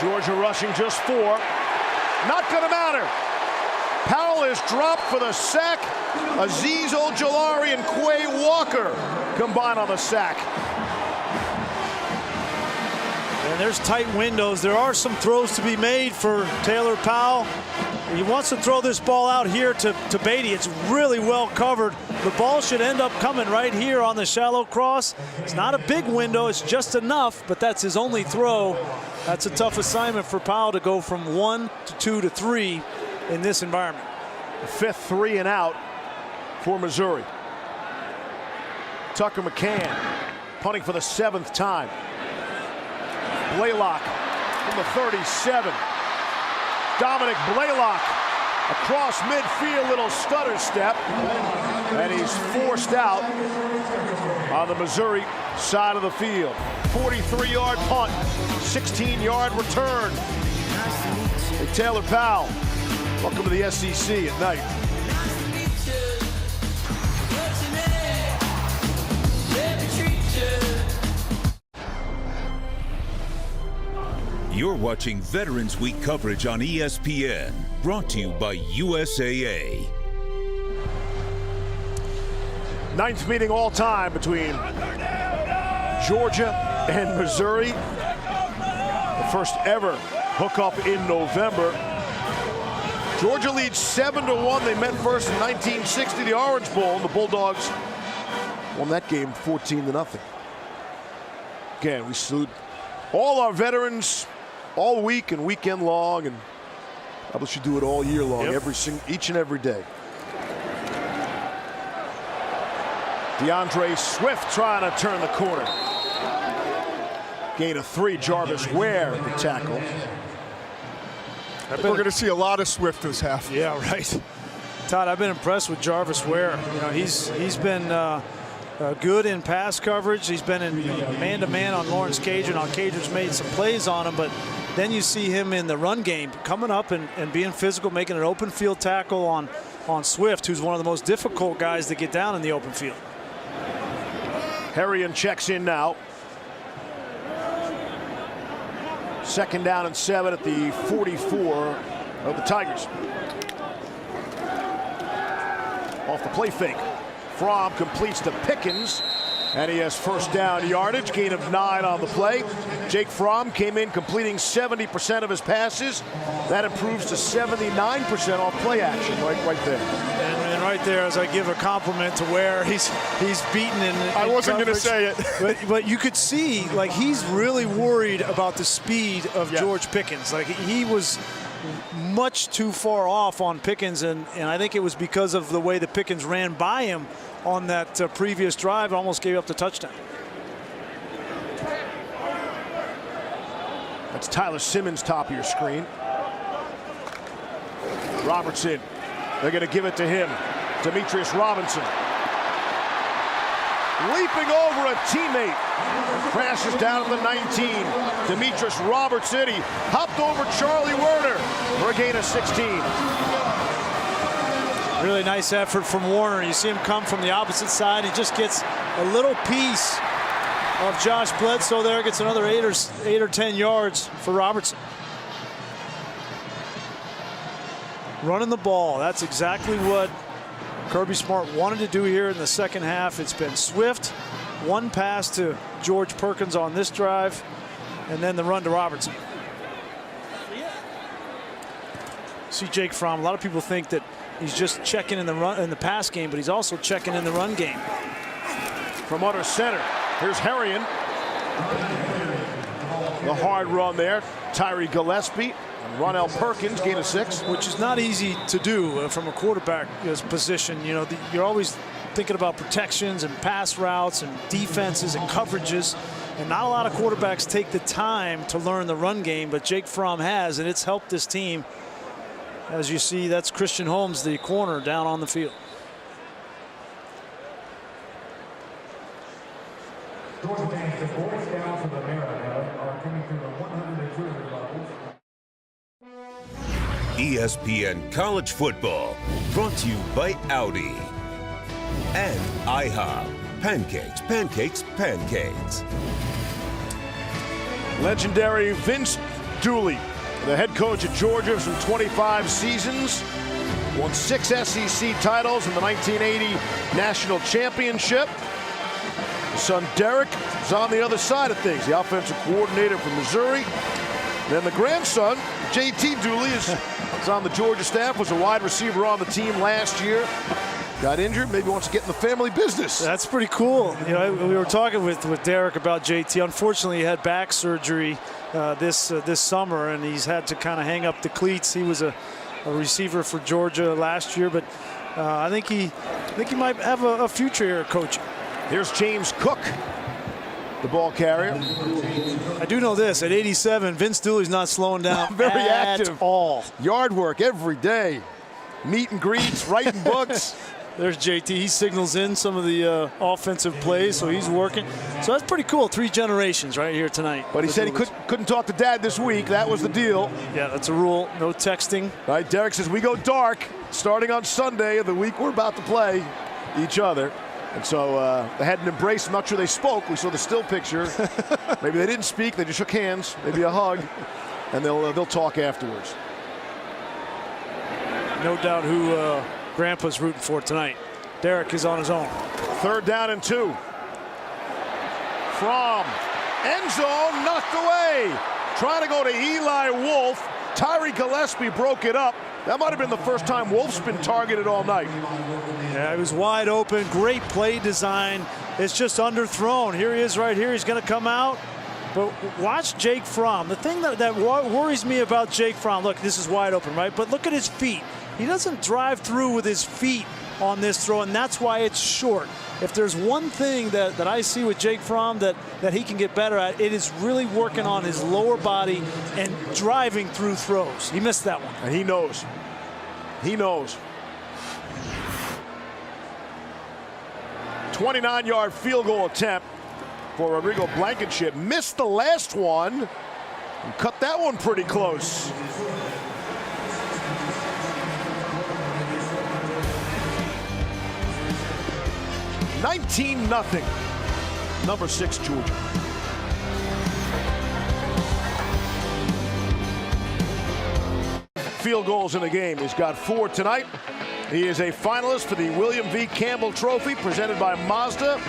Georgia rushing just 4. Not going to matter. Powell is dropped for the sack. Azeez Ojulari and Quay Walker combine on the sack. And there's tight windows. There are some throws to be made for Taylor Powell. He wants to throw this ball out here to Beatty. It's really well covered. The ball should end up coming right here on the shallow cross. It's not a big window. It's just enough, but that's his only throw. That's a tough assignment for Powell to go from 1 to 2 to 3 in this environment. The 5th 3 and out for Missouri. Tucker McCann punting for the 7th time. Blaylock from the 37. Dominic Blaylock across midfield, little stutter step, and he's forced out on the Missouri side of the field. 43-yard punt, 16-yard return. Hey, Taylor Powell, welcome to the SEC at night. You're watching Veterans Week coverage on ESPN, brought to you by USAA. 9th meeting all time between Georgia and Missouri. The first ever hookup in November. Georgia leads 7-1. They met first in 1960, the Orange Bowl, and the Bulldogs won that game 14-0. Again, we salute all our veterans all week and weekend long, and probably should do it all year long, each and every day. DeAndre Swift trying to turn the corner. Gain of 3, Jarvis Ware, the tackle. I think we're going to see a lot of Swift this half. Yeah, right. Todd, I've been impressed with Jarvis Ware. He's been good in pass coverage. He's been in man-to-man on Lawrence Cager. Now, Cager's made some plays on him, but then you see him in the run game coming up and being physical, making an open field tackle on Swift, who's one of the most difficult guys to get down in the open field. Herrion checks in now. 2nd down and 7 at the 44 of the Tigers. Off the play fake. Fromm completes to Pickens, and he has first down yardage, gain of 9 on the play. Jake Fromm came in completing 70% of his passes. That improves to 79% off play action right there. And right there, as I give a compliment to Ware, he's beaten in I wasn't going to say it. but you could see, like, he's really worried about the speed of George Pickens. Like, he was much too far off on Pickens, and I think it was because of the way that Pickens ran by him on that previous drive, almost gave up the touchdown. That's Tyler Simmons, top of your screen. Robertson They're going to give it to him. Demetrius Robinson. Leaping over a teammate. Crashes down at the 19. Demetrius Robertson. He hopped over Charlie Werner for a gain of 16. Really nice effort from Warner. You see him come from the opposite side. He just gets a little piece of Josh Bledsoe there. Gets another 8 or 10 yards for Robertson. Running the ball. That's exactly what Kirby Smart wanted to do here in the second half. It's been swift. One pass to George Perkins on this drive, and then the run to Robertson. See Jake Fromm. A lot of people think that he's just checking in the pass game, but he's also checking in the run game. From under center, here's Harrion. The hard run there. Tyree Gillespie. Ronell Perkins, gain of 6. Which is not easy to do from a quarterback position. You know, you're always thinking about protections and pass routes and defenses and coverages. And not a lot of quarterbacks take the time to learn the run game, but Jake Fromm has, and it's helped this team. As you see, that's Christian Holmes, the corner, down on the field. Georgia fans, the Boy Scouts of America are coming through the 100 and 200 levels. ESPN College Football, brought to you by Audi and IHOP. Pancakes, pancakes, pancakes. Legendary Vince Dooley, the head coach at Georgia for some 25 seasons, won 6 SEC titles in the 1980 National Championship. His son Derek is on the other side of things, the offensive coordinator from Missouri. Then the grandson, JT Dooley, is on the Georgia staff, was a wide receiver on the team last year. Got injured, maybe wants to get in the family business. That's pretty cool. You know, we were talking with Derek about JT. Unfortunately, he had back surgery this summer, and he's had to kind of hang up the cleats. He was a receiver for Georgia last year, but I think he might have a future here coaching. Here's James Cook, the ball carrier. I do know this: at 87, Vince Dooley's not slowing down Very at active. all. Yard work every day. Meet and greets, writing books. There's JT. He signals in some of the offensive plays, so he's working. So that's pretty cool. 3 generations right here tonight. But he said he couldn't talk to Dad this week. That was the deal. Yeah, that's a rule. No texting. All right, Derek says we go dark starting on Sunday of the week we're about to play each other. And so they hadn't embraced. I'm not sure they spoke. We saw the still picture. Maybe they didn't speak. They just shook hands. Maybe a hug. And they'll talk afterwards. No doubt who Grandpa's rooting for tonight. Derek is on his own. 3rd down and 2. Fromm, end zone, knocked away. Trying to go to Eli Wolf. Tyree Gillespie broke it up. That might have been the first time Wolf's been targeted all night. Yeah, he was wide open. Great play design. It's just underthrown. Here he is right here. He's going to come out. But watch Jake Fromm. The thing that worries me about Jake Fromm, look, this is wide open, right? But look at his feet. He doesn't drive through with his feet on this throw, and that's why it's short. If there's one thing that I see with Jake Fromm that he can get better at, it is really working on his lower body and driving through throws. He missed that one. And he knows. He knows. 29-yard field goal attempt for Rodrigo Blankenship. Missed the last one and cut that one pretty close. (19-0). Number 6, Georgia. Field goals in the game. He's got 4 tonight. He is a finalist for the William V. Campbell Trophy presented by Mazda.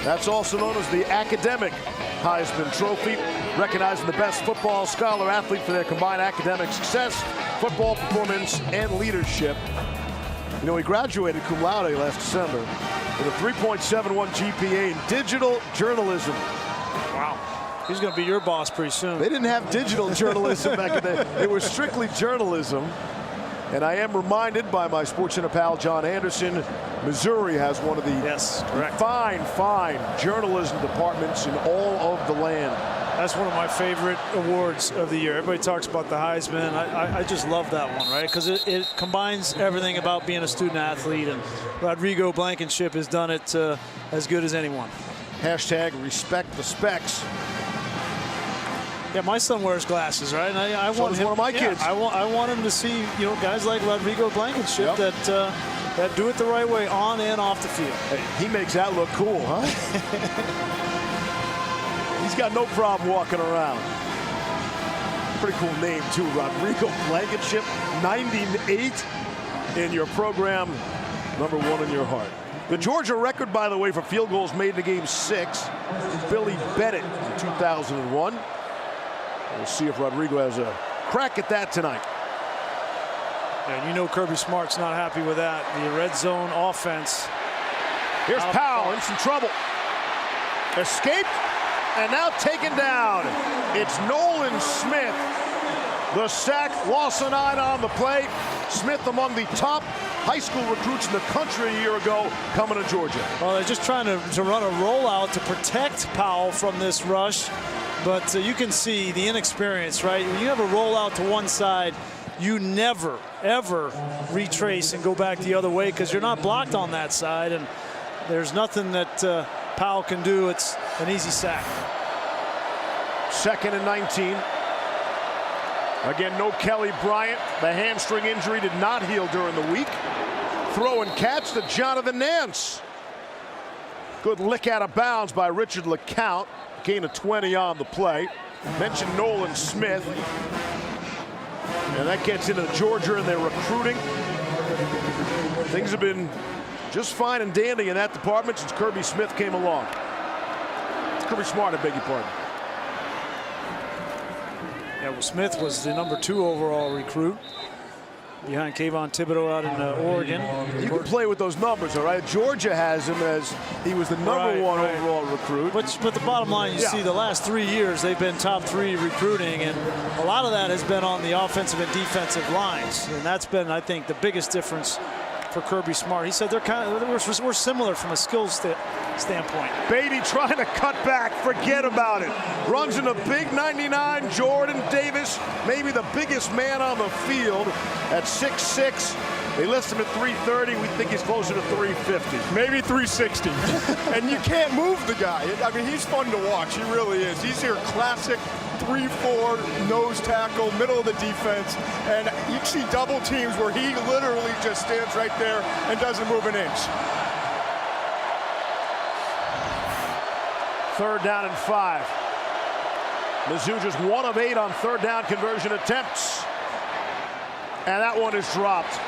That's also known as the Academic Heisman Trophy, recognizing the best football scholar athlete for their combined academic success, football performance, and leadership. You know, he graduated cum laude last December with a 3.71 GPA in digital journalism. Wow. He's going to be your boss pretty soon. They didn't have digital journalism back in the day. It was strictly journalism. And I am reminded by my SportsCenter pal John Anderson, Missouri has one of the fine journalism departments in all of the land. That's one of my favorite awards of the year. Everybody talks about the Heisman. I just love that one, right? Because it combines everything about being a student athlete, and Rodrigo Blankenship has done it as good as anyone. Hashtag respect the specs. Yeah, my son wears glasses, right? And I want him, one of my kids. I want him to see, guys like Rodrigo Blankenship that do it the right way on and off the field. Hey, he makes that look cool, huh? He's got no problem walking around. Pretty cool name, too. Rodrigo Blankenship, 98 in your program, number 1 in your heart. The Georgia record, by the way, for field goals made in the game 6. Billy Bennett in 2001. We'll see if Rodrigo has a crack at that tonight. And Kirby Smart's not happy with that. The red zone offense. Here's Powell in some trouble. Escaped and now taken down. It's Nolan Smith. The sack, loss of 9 on the play. Smith among the top high school recruits in the country a year ago coming to Georgia. Well, they're just trying to run a rollout to protect Powell from this rush. But you can see the inexperience, right? When you have a rollout to one side, you never, ever retrace and go back the other way because you're not blocked on that side. And there's nothing that Powell can do. It's an easy sack. 2nd and 19. Again, no Kelly Bryant. The hamstring injury did not heal during the week. Throw and catch to Jonathan Nance. Good lick out of bounds by Richard LeCount. Gain of 20 on the play. Mentioned Nolan Smith. And that gets into Georgia and their recruiting. Things have been just fine and dandy in that department since Kirby Smith came along. Kirby Smart, I beg your pardon. Yeah, well, Smith was the number 2 overall recruit behind Kayvon Thibodeau out in Oregon. You can play with those numbers, all right? Georgia has him as he was the number 1 overall recruit. But the bottom line, you see the last 3 years, they've been top 3 recruiting, and a lot of that has been on the offensive and defensive lines. And that's been, I think, the biggest difference for Kirby Smart. He said we're similar from a skills standpoint. Beatty trying to cut back, forget about it. Runs into big 99 Jordan Davis, maybe the biggest man on the field at 6'6". They list him at 330. We think he's closer to 350. Maybe 360. And you can't move the guy. I mean, he's fun to watch. He really is. He's your classic 3-4 nose tackle, middle of the defense. And you see double teams where he literally just stands right there and doesn't move an inch. 3rd down and 5. Mizzou just 1 of 8 on 3rd down conversion attempts. And that one is dropped.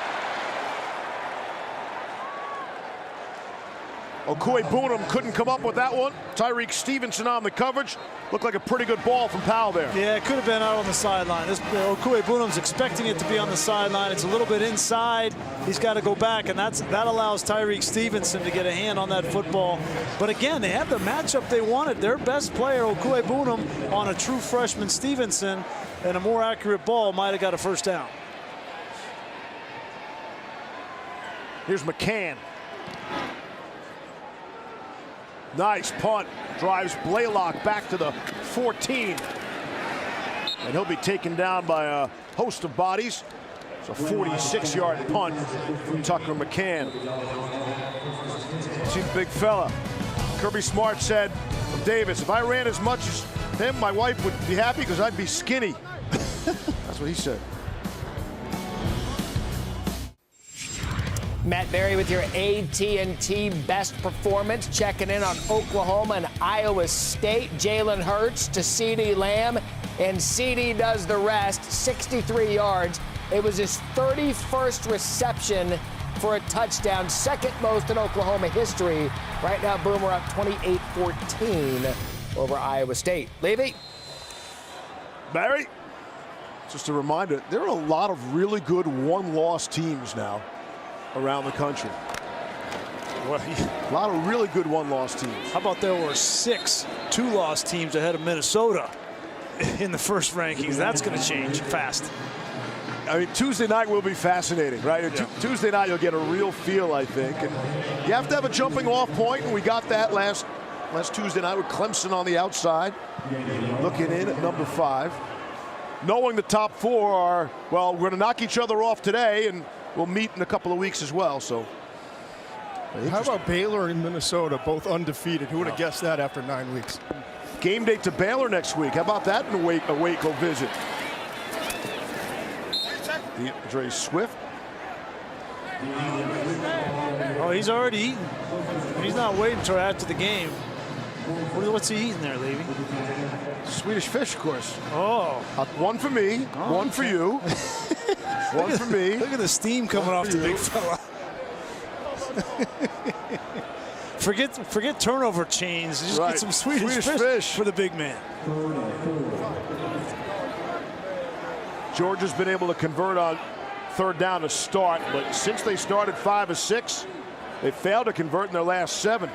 Okui-Boonham couldn't come up with that one. Tyreek Stevenson on the coverage. Looked like a pretty good ball from Powell there. Yeah, it could have been out on the sideline. Okui-Boonham's expecting it to be on the sideline. It's a little bit inside. He's got to go back, and that allows Tyreek Stevenson to get a hand on that football. But again, they have the matchup they wanted. Their best player, Okui-Boonham, on a true freshman Stevenson, and a more accurate ball might have got a 1st down. Here's McCann. Nice punt. Drives Blaylock back to the 14. And he'll be taken down by a host of bodies. It's a 46-yard punt from Tucker McCann. See the big fella. Kirby Smart said of Davis, if I ran as much as him, my wife would be happy because I'd be skinny. That's what he said. Matt Berry with your AT&T best performance, checking in on Oklahoma and Iowa State. Jalen Hurts to CeeDee Lamb, and CeeDee does the rest, 63 yards. It was his 31st reception for a touchdown, 2nd most in Oklahoma history. Right now, Boomer up 28-14 over Iowa State. Levy? Barry, just a reminder, there are a lot of really good one-loss teams now around the country. Well, a lot of really good one-loss teams. How about there were 6 two-loss teams ahead of Minnesota in the first rankings? That's going to change fast. I mean, Tuesday night will be fascinating, right? Yeah. Tuesday night you'll get a real feel, I think. And you have to have a jumping-off point, and we got that last last Tuesday night with Clemson on the outside, looking in at number 5. Knowing the top 4 are, well, we're going to knock each other off today, and we'll meet in a couple of weeks as well. So, how about Baylor and Minnesota, both undefeated? Who would have guessed that after 9 weeks? Game date to Baylor next week. How about that in a Waco visit? DeAndre Swift. Oh, he's already eaten. He's not waiting until after the game. What's he eating there, Levy? Swedish fish, of course. Oh. One for me, one for you. One for me. Look at the steam coming off the big fella. Forget turnover chains. Just get some Swedish fish for the big man. Georgia's been able to convert on 3rd down to start, but since they started 5 of 6, they failed to convert in their last 7.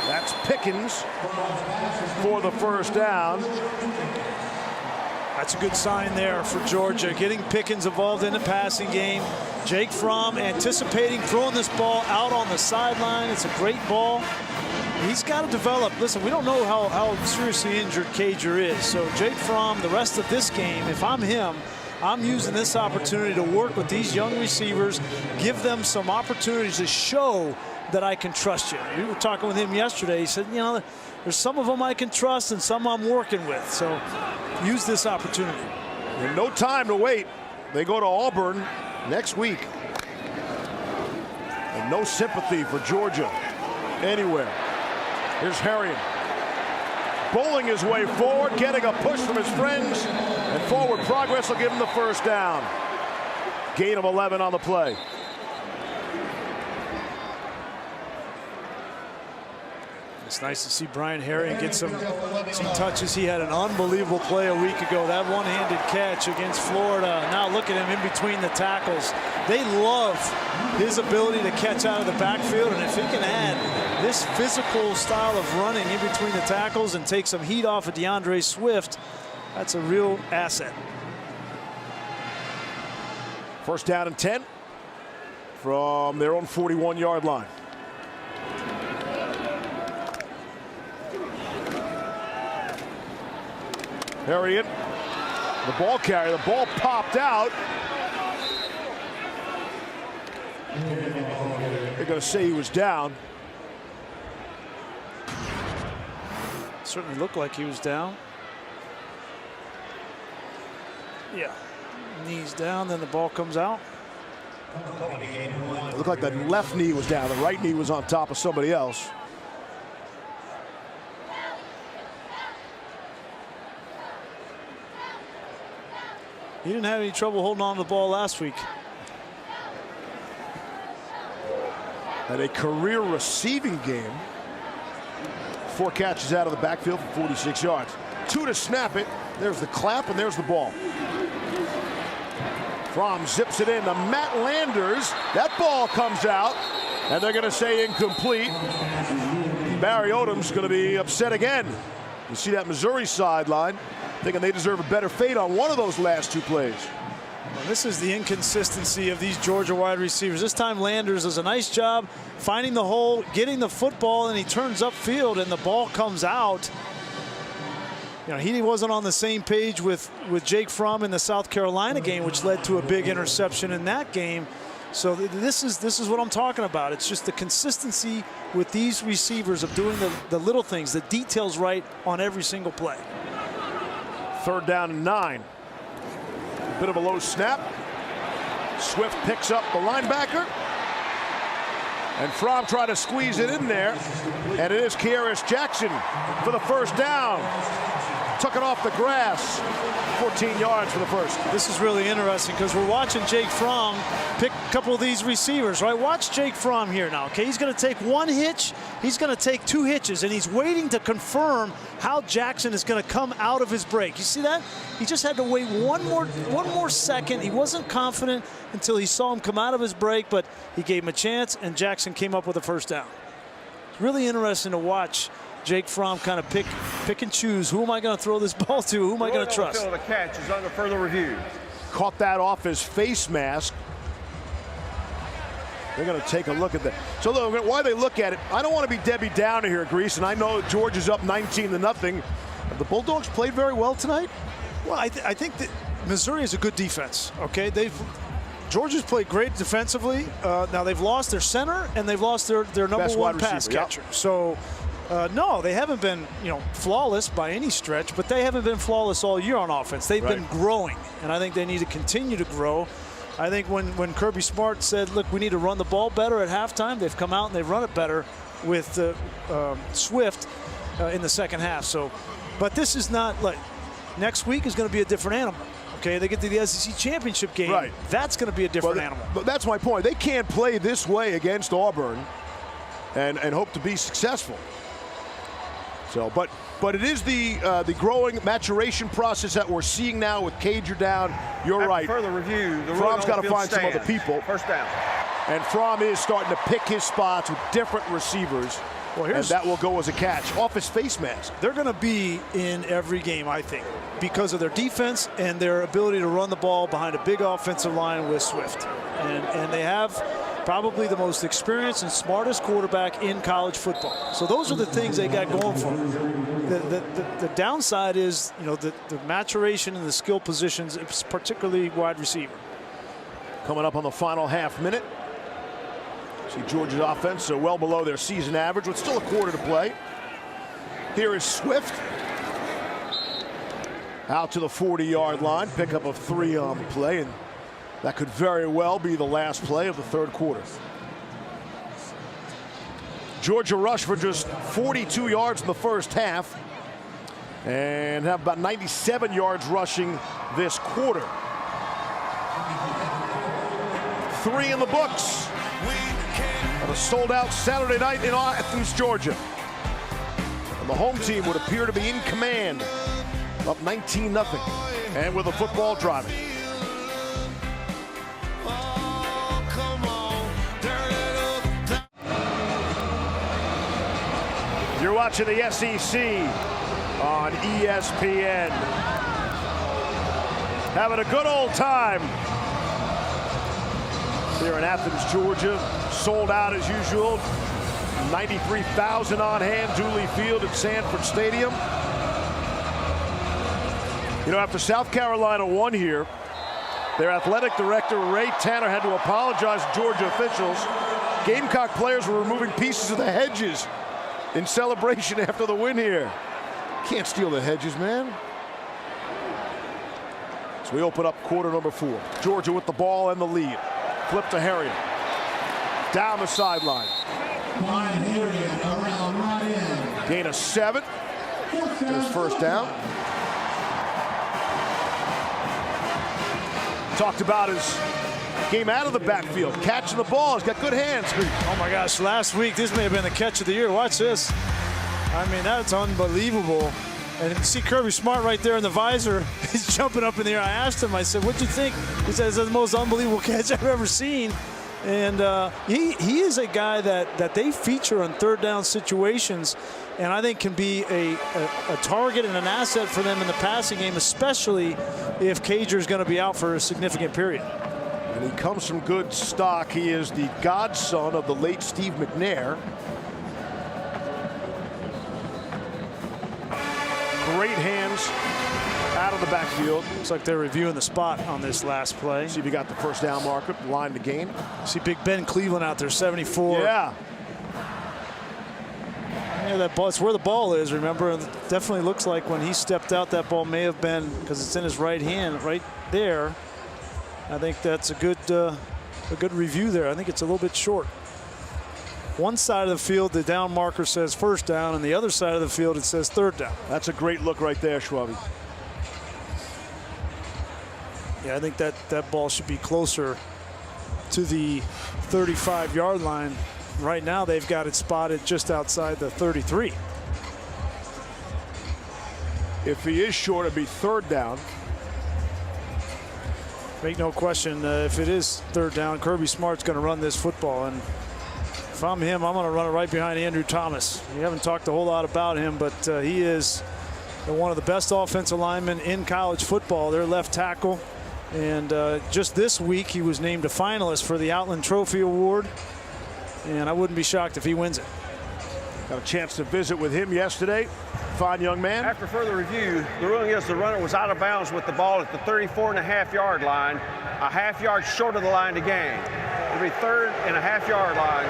That's Pickens for the 1st down. That's a good sign there for Georgia. Getting Pickens involved in the passing game. Jake Fromm anticipating throwing this ball out on the sideline. It's a great ball. He's got to develop. Listen, we don't know how seriously injured Cager is. So Jake Fromm, the rest of this game, if I'm him, I'm using this opportunity to work with these young receivers, give them some opportunities to show that I can trust you. We were talking with him yesterday. He said, you know, there's some of them I can trust and some I'm working with. So use this opportunity. And no time to wait. They go to Auburn next week. And no sympathy for Georgia anywhere. Here's Harrion. Bowling his way forward, getting a push from his friends. And forward progress will give him the 1st down. Gain of 11 on the play. It's nice to see Brian Harrion get some touches. He had an unbelievable play a week ago. That one-handed catch against Florida. Now look at him in between the tackles. They love his ability to catch out of the backfield, and if he can add this physical style of running in between the tackles and take some heat off of DeAndre Swift, that's a real asset. 1st down and 10 from their own 41-yard line. Harrion, the ball carrier, the ball popped out. They're going to say he was down. Certainly looked like he was down. Yeah, knees down, then the ball comes out. It looked like the left knee was down. The right knee was on top of somebody else. He didn't have any trouble holding on to the ball last week. And a career receiving game. 4 catches out of the backfield for 46 yards. 2 to snap it. There's the clap and there's the ball. Fromm zips it in to Matt Landers. That ball comes out and they're going to say incomplete. Barry Odom's going to be upset again. You see that Missouri sideline thinking they deserve a better fate on one of those last 2 plays. Well, this is the inconsistency of these Georgia wide receivers. This time Landers does a nice job finding the hole, getting the football, and he turns upfield and the ball comes out. You know, he wasn't on the same page with Jake Fromm in the South Carolina game, which led to a big interception in that game. So this is what I'm talking about. It's just the consistency with these receivers of doing the little things, the details right on every single play. 3rd down and 9. A bit of a low snap. Swift picks up the linebacker. And Fromm tried to squeeze it in there. And it is Kearis Jackson for the 1st down. Took it off the grass. 14 yards for the 1st. This is really interesting because we're watching Jake Fromm pick a couple of these receivers, right? Watch Jake Fromm here now, okay? He's going to take 1 hitch. He's going to take 2 hitches, and he's waiting to confirm how Jackson is going to come out of his break. You see that? He just had to wait one more second. He wasn't confident until he saw him come out of his break, but he gave him a chance, and Jackson came up with a 1st down. It's really interesting to watch Jake Fromm kind of pick and choose. Who am I going to throw this ball to? Who am I going to trust? The catch is under further review. caught that off his face mask. They're going to take a look at that. So look, while they look at it, I don't want to be Debbie Downer here, Grease, and I know Georgia's up 19-0. The Bulldogs played very well tonight. Well, I think that Missouri is a good defense. Okay, Georgia's played great defensively. Now they've lost their center and they've lost their number one pass catcher. Yep. So no, they haven't been flawless by any stretch, but they haven't been flawless all year on offense. They've been growing, and I think they need to continue to grow. I think when Kirby Smart said, look, we need to run the ball better at halftime, they've come out and they've run it better with Swift in the second half. So, but this is not like next week is going to be a different animal. Okay, they get to the SEC championship game. Right. That's going to be a different animal. But that's my point. They can't play this way against Auburn and hope to be successful. So, but it is the growing maturation process that we're seeing now with Cager down. You're right. Further review. Fromm's got to find some other people. First down. And Fromm is starting to pick his spots with different receivers. Well, and that will go as a catch off his face mask. They're going to be in every game, I think, because of their defense and their ability to run the ball behind a big offensive line with Swift. And they have probably the most experienced and smartest quarterback in college football. So those are the things they got going for them. The downside is, the maturation in the skill positions, particularly wide receiver. Coming up on the final half minute. See Georgia's offense well below their season average with still a quarter to play. Here is Swift. Out to the 40-yard line. Pickup of 3 on the play, and that could very well be the last play of the third quarter. Georgia rushed for just 42 yards in the first half and have about 97 yards rushing this quarter. 3 in the books. On a sold-out Saturday night in Athens, Georgia. And the home team would appear to be in command, up 19-0, and with the football driving. You're watching the SEC on ESPN. Having a good old time here in Athens, Georgia. Sold out as usual. 93,000 on hand, Dooley Field at Sanford Stadium. After South Carolina won here, their athletic director, Ray Tanner, had to apologize to Georgia officials. Gamecock players were removing pieces of the hedges in celebration after the win here. Can't steal the hedges, man. So we open up quarter number 4. Georgia with the ball and the lead. Flip to Harriet. Down the sideline. Gain of 7. There's first down. Talked about his game out of the backfield, catching the ball. He's got good hands. Oh my gosh, last week this may have been the catch of the year. Watch this. I mean, that's unbelievable. And you see Kirby Smart right there in the visor. He's jumping up in the air. I asked him, I said, what'd you think? He says, it's the most unbelievable catch I've ever seen. And he is a guy that they feature on third down situations, and I think can be a target and an asset for them in the passing game, especially if Cager's going to be out for a significant period. And he comes from good stock. He is the godson of the late Steve McNair. Great hands out of the backfield. Looks like they're reviewing the spot on this last play. See if you got the first down marker, line to gain. See Big Ben Cleveland out there, 74. Yeah. Yeah, that ball, it's where the ball is, remember? It definitely looks like when he stepped out, that ball may have been, because it's in his right hand right there. I think that's a good review there. I think it's a little bit short. One side of the field, the down marker says first down, and the other side of the field, it says third down. That's a great look right there, Schwabi. Yeah, I think that ball should be closer to the 35-yard line. Right now, they've got it spotted just outside the 33. If he is short, it'd be third down. Make no question, if it is third down, Kirby Smart's going to run this football. And if I'm him, I'm going to run it right behind Andrew Thomas. We haven't talked a whole lot about him, but he is one of the best offensive linemen in college football. Their left tackle. And just this week, he was named a finalist for the Outland Trophy Award. And I wouldn't be shocked if he wins it. Got a chance to visit with him yesterday. Fine young man. After further review, the ruling is the runner was out of bounds with the ball at the 34.5-yard line, a half-yard short of the line to gain. It'll be 3.5-yard line.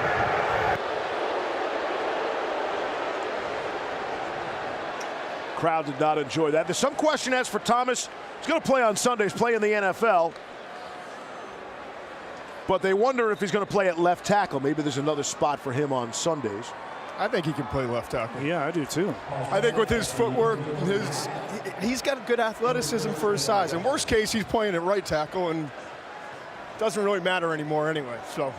Crowd did not enjoy that. There's some question as for Thomas. He's going to play on Sundays, play in the NFL. But they wonder if he's going to play at left tackle. Maybe there's another spot for him on Sundays. I think he can play left tackle. Yeah, I do too. I think with his footwork, he's got good athleticism for his size. In worst case, he's playing at right tackle, and it doesn't really matter anymore anyway. So,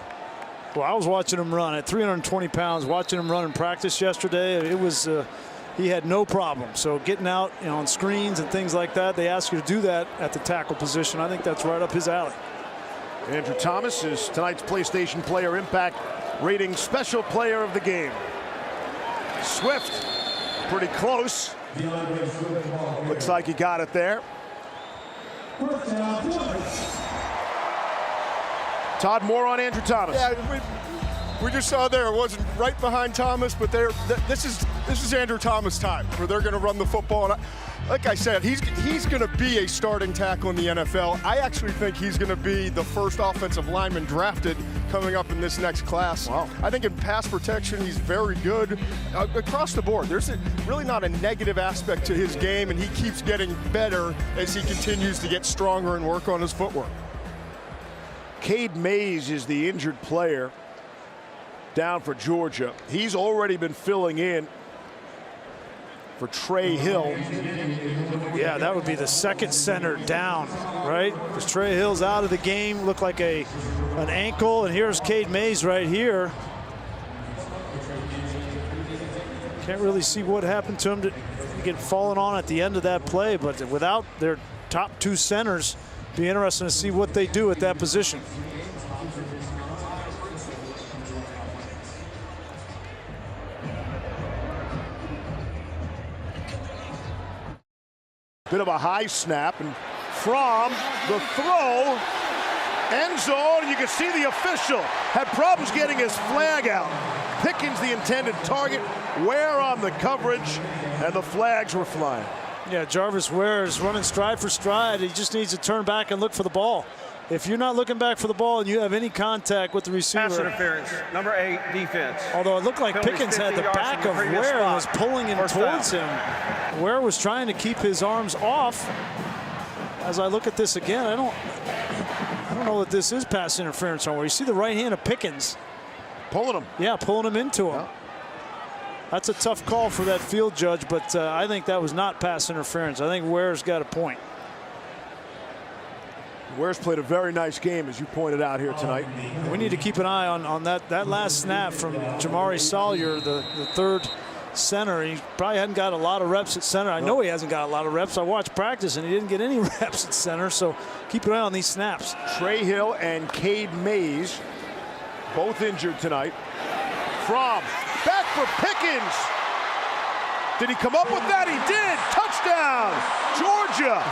well, I was watching him run at 320 pounds, watching him run in practice yesterday. It was he had no problem. So getting out, on screens and things like that, they ask you to do that at the tackle position. I think that's right up his alley. Andrew Thomas is tonight's PlayStation Player Impact Rating Special Player of the Game. Swift, pretty close. Looks like he got it there. Todd, more on Andrew Thomas. Yeah, we just saw there, it wasn't right behind Thomas, but this is Andrew Thomas time where they're going to run the football. And like I said, he's going to be a starting tackle in the NFL. I actually think he's going to be the first offensive lineman drafted coming up in this next class. Wow. I think in pass protection, he's very good across the board. There's really not a negative aspect to his game, and he keeps getting better as he continues to get stronger and work on his footwork. Cade Mays is the injured player down for Georgia. He's already been filling in for Trey Hill. Yeah, that would be the second center down, right? Because Trey Hill's out of the game, looked like an ankle, and here's Cade Mays right here. Can't really see what happened to him to get fallen on at the end of that play, but without their top two centers, be interesting to see what they do at that position. Bit of a high snap, and from the throw, end zone, you can see the official had problems getting his flag out. Pickens, the intended target, Ware on the coverage, and the flags were flying. Yeah, Jarvis Ware is running stride for stride. He just needs to turn back and look for the ball. If you're not looking back for the ball and you have any contact with the receiver. Pass interference, number 8, defense. Although it looked like Pickens had the back of Ware and was pulling him towards him. Ware was trying to keep his arms off. As I look at this again, I don't know that this is pass interference on Ware. You see the right hand of Pickens. Pulling him. Yeah, pulling him into him. Yeah. That's a tough call for that field judge, but I think that was not pass interference. I think Ware's got a point. Ware's played a very nice game, as you pointed out here tonight. We need to keep an eye on that last snap from Jamari Salyer, the third center. He probably hadn't got a lot of reps at center. I know he hasn't got a lot of reps. I watched practice, and he didn't get any reps at center, so keep an eye on these snaps. Trey Hill and Cade Mays, both injured tonight. Fromm, back for Pickens. Did he come up with that? He did. Touchdown, Georgia.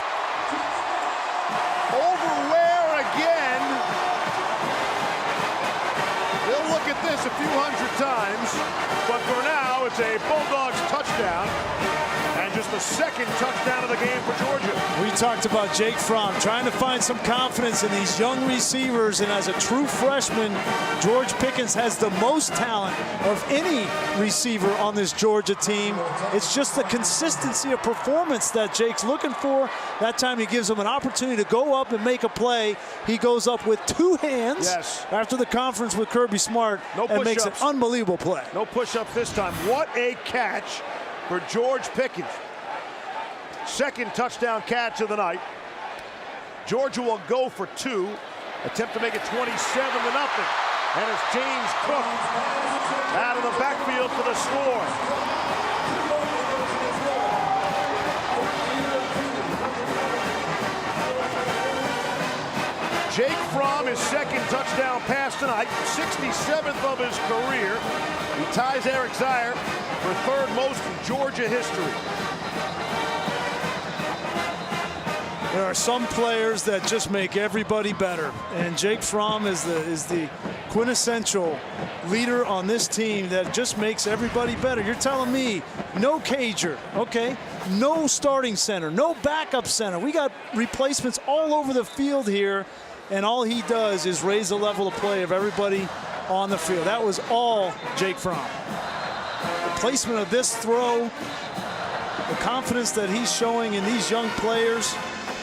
Over Ware again. We'll look at this a few hundred times, but for now, it's a Bulldogs touchdown, and just the second touchdown of the game for Georgia. We talked about Jake Fromm trying to find some confidence in these young receivers, and as a true freshman, George Pickens has the most talent of any receiver on this Georgia team. It's just the consistency of performance that Jake's looking for. That time he gives him an opportunity to go up and make a play. He goes up with two hands after the conference with Kirby Smart and makes an unbelievable play. No push-ups this time. What a catch for George Pickens. Second touchdown catch of the night. Georgia will go for 2. Attempt to make it 27-0. And it's James Cook out of the backfield for the score. Jake Fromm, his second touchdown pass tonight, 67th of his career. He ties Eric Zier for third most in Georgia history. There are some players that just make everybody better, and Jake Fromm is the quintessential leader on this team that just makes everybody better. You're telling me no cager, okay? No starting center, no backup center. We got replacements all over the field here, and all he does is raise the level of play of everybody on the field. That was all Jake Fromm. The placement of this throw, the confidence that he's showing in these young players,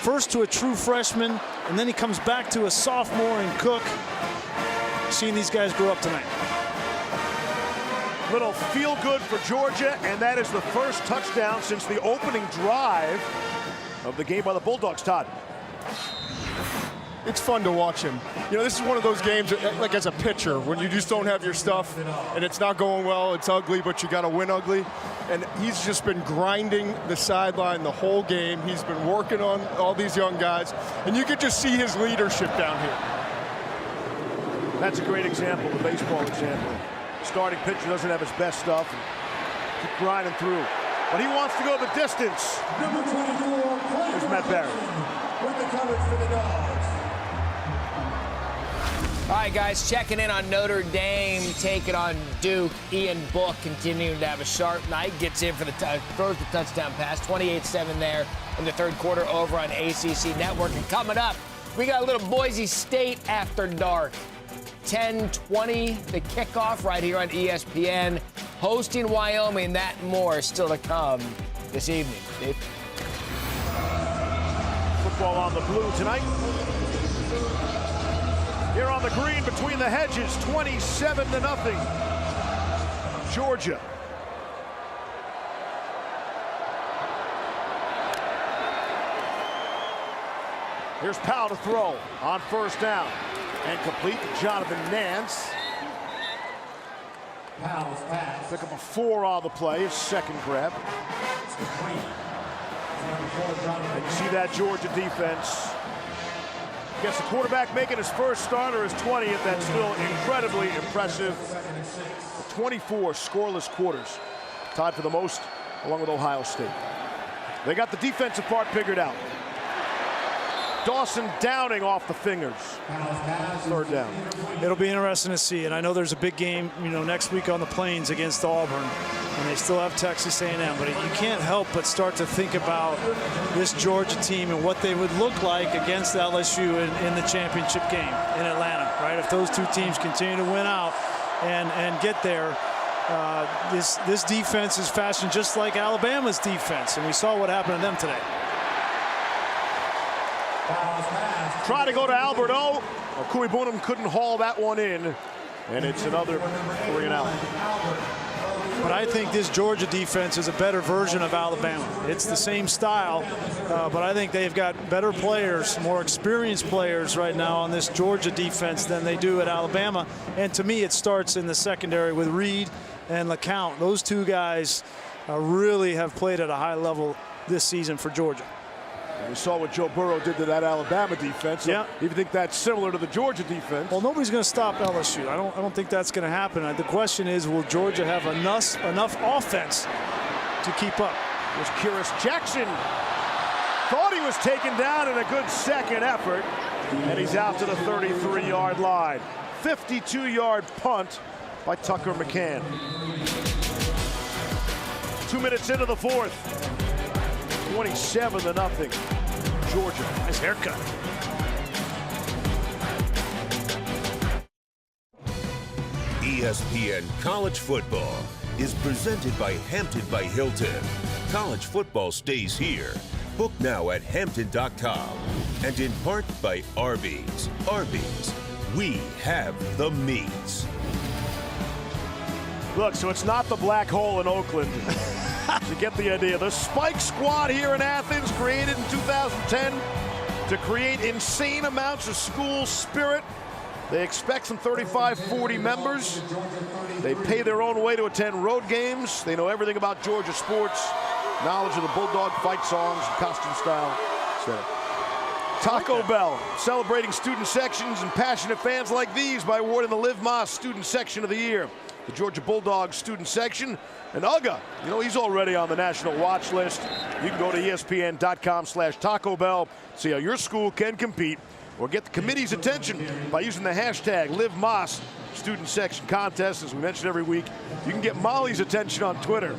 first to a true freshman, and then he comes back to a sophomore in Cook. Seeing these guys grow up tonight. Little feel good for Georgia, and that is the first touchdown since the opening drive of the game by the Bulldogs, Todd. It's fun to watch him. You know, this is one of those games, like as a pitcher, when you just don't have your stuff and it's not going well, it's ugly, but you got to win ugly. And he's just been grinding the sideline the whole game. He's been working on all these young guys, and you could just see his leadership down here. That's a great example, the baseball example. Starting pitcher doesn't have his best stuff and keep grinding through. But he wants to go the distance. Number 24, Here's Matt Barry. with the coverage for the Dogs. All right, guys, checking in on Notre Dame, taking on Duke. Ian Book continuing to have a sharp night. Gets in for the throws the touchdown pass, 28-7 there in the third quarter over on ACC Network. And coming up, we got a little Boise State after dark. 10:20, the kickoff right here on ESPN. Hosting Wyoming, that and more still to come this evening. Dave? Football on the blue tonight. Here on the green between the hedges, 27-0. Georgia. Here's Powell to throw on first down. And complete to Jonathan Nance. Powell's pass. Pick up a 4 on the play, his second grab. And you see that Georgia defense. Gets the quarterback making his first start or his 20th. That's still incredibly impressive. 24 scoreless quarters. Tied for the most along with Ohio State. They got the defensive part figured out. Dawson Downing off the fingers. Third down. It'll be interesting to see, and I know there's a big game, next week on the Plains against Auburn, and they still have Texas A&M, but you can't help but start to think about this Georgia team and what they would look like against LSU in the championship game in Atlanta, right? If those two teams continue to win out and get there, this defense is fashioned just like Alabama's defense, and we saw what happened to them today. Try to go to Albert O. Kui Boonham couldn't haul that one in. And it's another 3 and out. But I think this Georgia defense is a better version of Alabama. It's the same style, but I think they've got better players, more experienced players right now on this Georgia defense than they do at Alabama. And to me, it starts in the secondary with Reed and LeCount. Those two guys really have played at a high level this season for Georgia. We saw what Joe Burrow did to that Alabama defense. So yeah. If you think that's similar to the Georgia defense. Well, nobody's going to stop LSU. I don't think that's going to happen. The question is, will Georgia have enough offense to keep up? There's Kyrus Jackson. Thought he was taken down in a good second effort. And he's out to the 33-yard line. 52-yard punt by Tucker McCann. 2 minutes into the fourth. 27-0. Georgia. Nice haircut. ESPN College Football is presented by Hampton by Hilton. College football stays here. Book now at Hampton.com. And in part by Arby's. Arby's, we have the meats. Look, so it's not the black hole in Oakland. To get the idea. The Spike Squad here in Athens, created in 2010 to create insane amounts of school spirit. They expect some 35, 40 members. They pay their own way to attend road games. They know everything about Georgia sports, knowledge of the Bulldog fight songs, costume style, etc. Taco Bell, celebrating student sections and passionate fans like these by awarding the Liv Moss Student Section of the Year. the Georgia Bulldogs student section. And Uga, you know, he's already on the national watch list. You can go to ESPN.com/Taco Bell, see how your school can compete, or get the committee's attention by using the hashtag LiveMoss student section contest. As we mentioned every week, you can get Molly's attention on Twitter.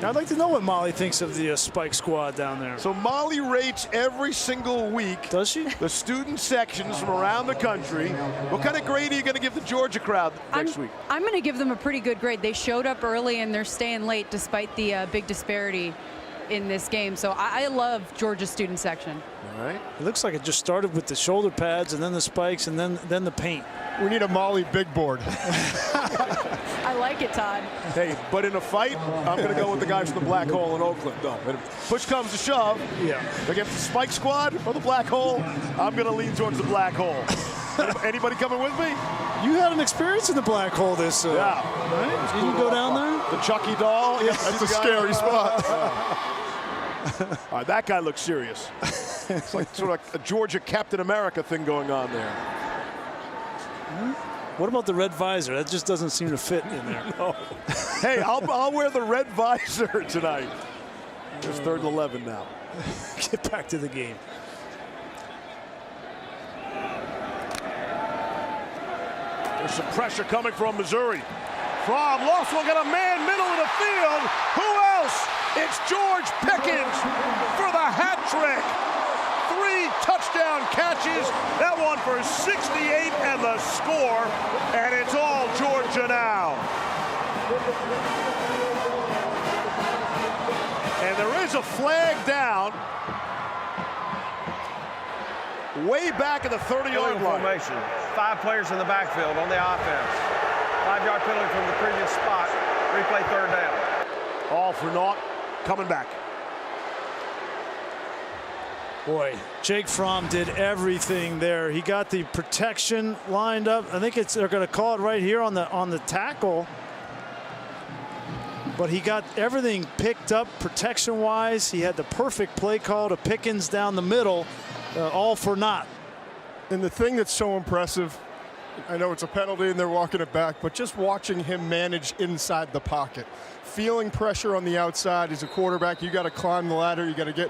I'd like to know what Molly thinks of the Spike squad down there. So Molly rates every single week. Does she? The student sections from around the country. What kind of grade are you going to give the Georgia crowd next week? I'm going to give them a pretty good grade. They showed up early and they're staying late despite the big disparity in this game. So I love Georgia's student section. All right. It looks like it just started with the shoulder pads and then the spikes and then the paint. We need a Molly big board. I like it, Todd. Hey, but in a fight, I'm going to go with the guys from the Black Hole in Oakland. No, and if push comes to shove, yeah, against the Spike Squad or the Black Hole, I'm going to lean towards the Black Hole. Anybody coming with me? You had an experience in the Black Hole this. Yeah. Right? Did you go down there? The Chucky doll. Yeah, that's a scary spot. All right, that guy looks serious. It's like sort of a Georgia Captain America thing going on there. What about the red visor? That just doesn't seem to fit in there. No. Hey, I'll wear the red visor tonight. It's 3rd and 11 now. Get back to the game. There's some pressure coming from Missouri. Fromm lost one, got a man middle of the field. Who else? It's George Pickens for the hat trick. 3 touchdown catches, that one for 68 and the score, and it's all Georgia now. And there is a flag down way back at the 30-yard line. Formation. 5 players in the backfield on the offense. 5-yard penalty from the previous spot. Replay 3rd down. All for naught, coming back. Boy, Jake Fromm did everything there. He got the protection lined up. I think they're going to call it right here on the tackle. But he got everything picked up protection-wise. He had the perfect play call to Pickens down the middle, all for naught. And the thing that's so impressive, I know it's a penalty and they're walking it back, but just watching him manage inside the pocket, feeling pressure on the outside as a quarterback. You got to climb the ladder. You got to get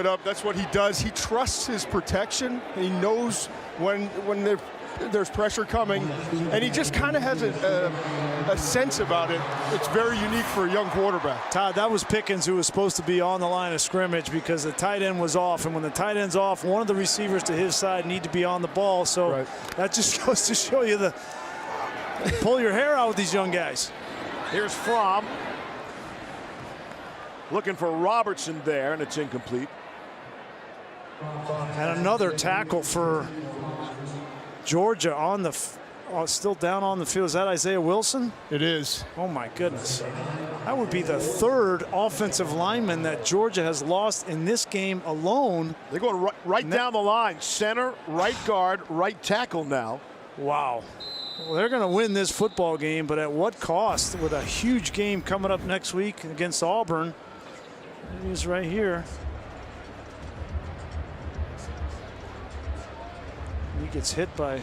up. That's what he does. He trusts his protection. And he knows when there's pressure coming, and he just kind of has a sense about it. It's very unique for a young quarterback. Todd, that was Pickens who was supposed to be on the line of scrimmage because the tight end was off, and when the tight end's off, one of the receivers to his side need to be on the ball. So that just goes to show you pull your hair out with these young guys. Here's Fromm looking for Robertson there, and it's incomplete. And another tackle for Georgia on the still down on the field. Is that Isaiah Wilson? It is. Oh my goodness. That would be the 3rd offensive lineman that Georgia has lost in this game alone. They're going right down the line. Center, right guard, right tackle now. Wow. Well, they're going to win this football game, but at what cost? With a huge game coming up next week against Auburn. He's right here. He gets hit by.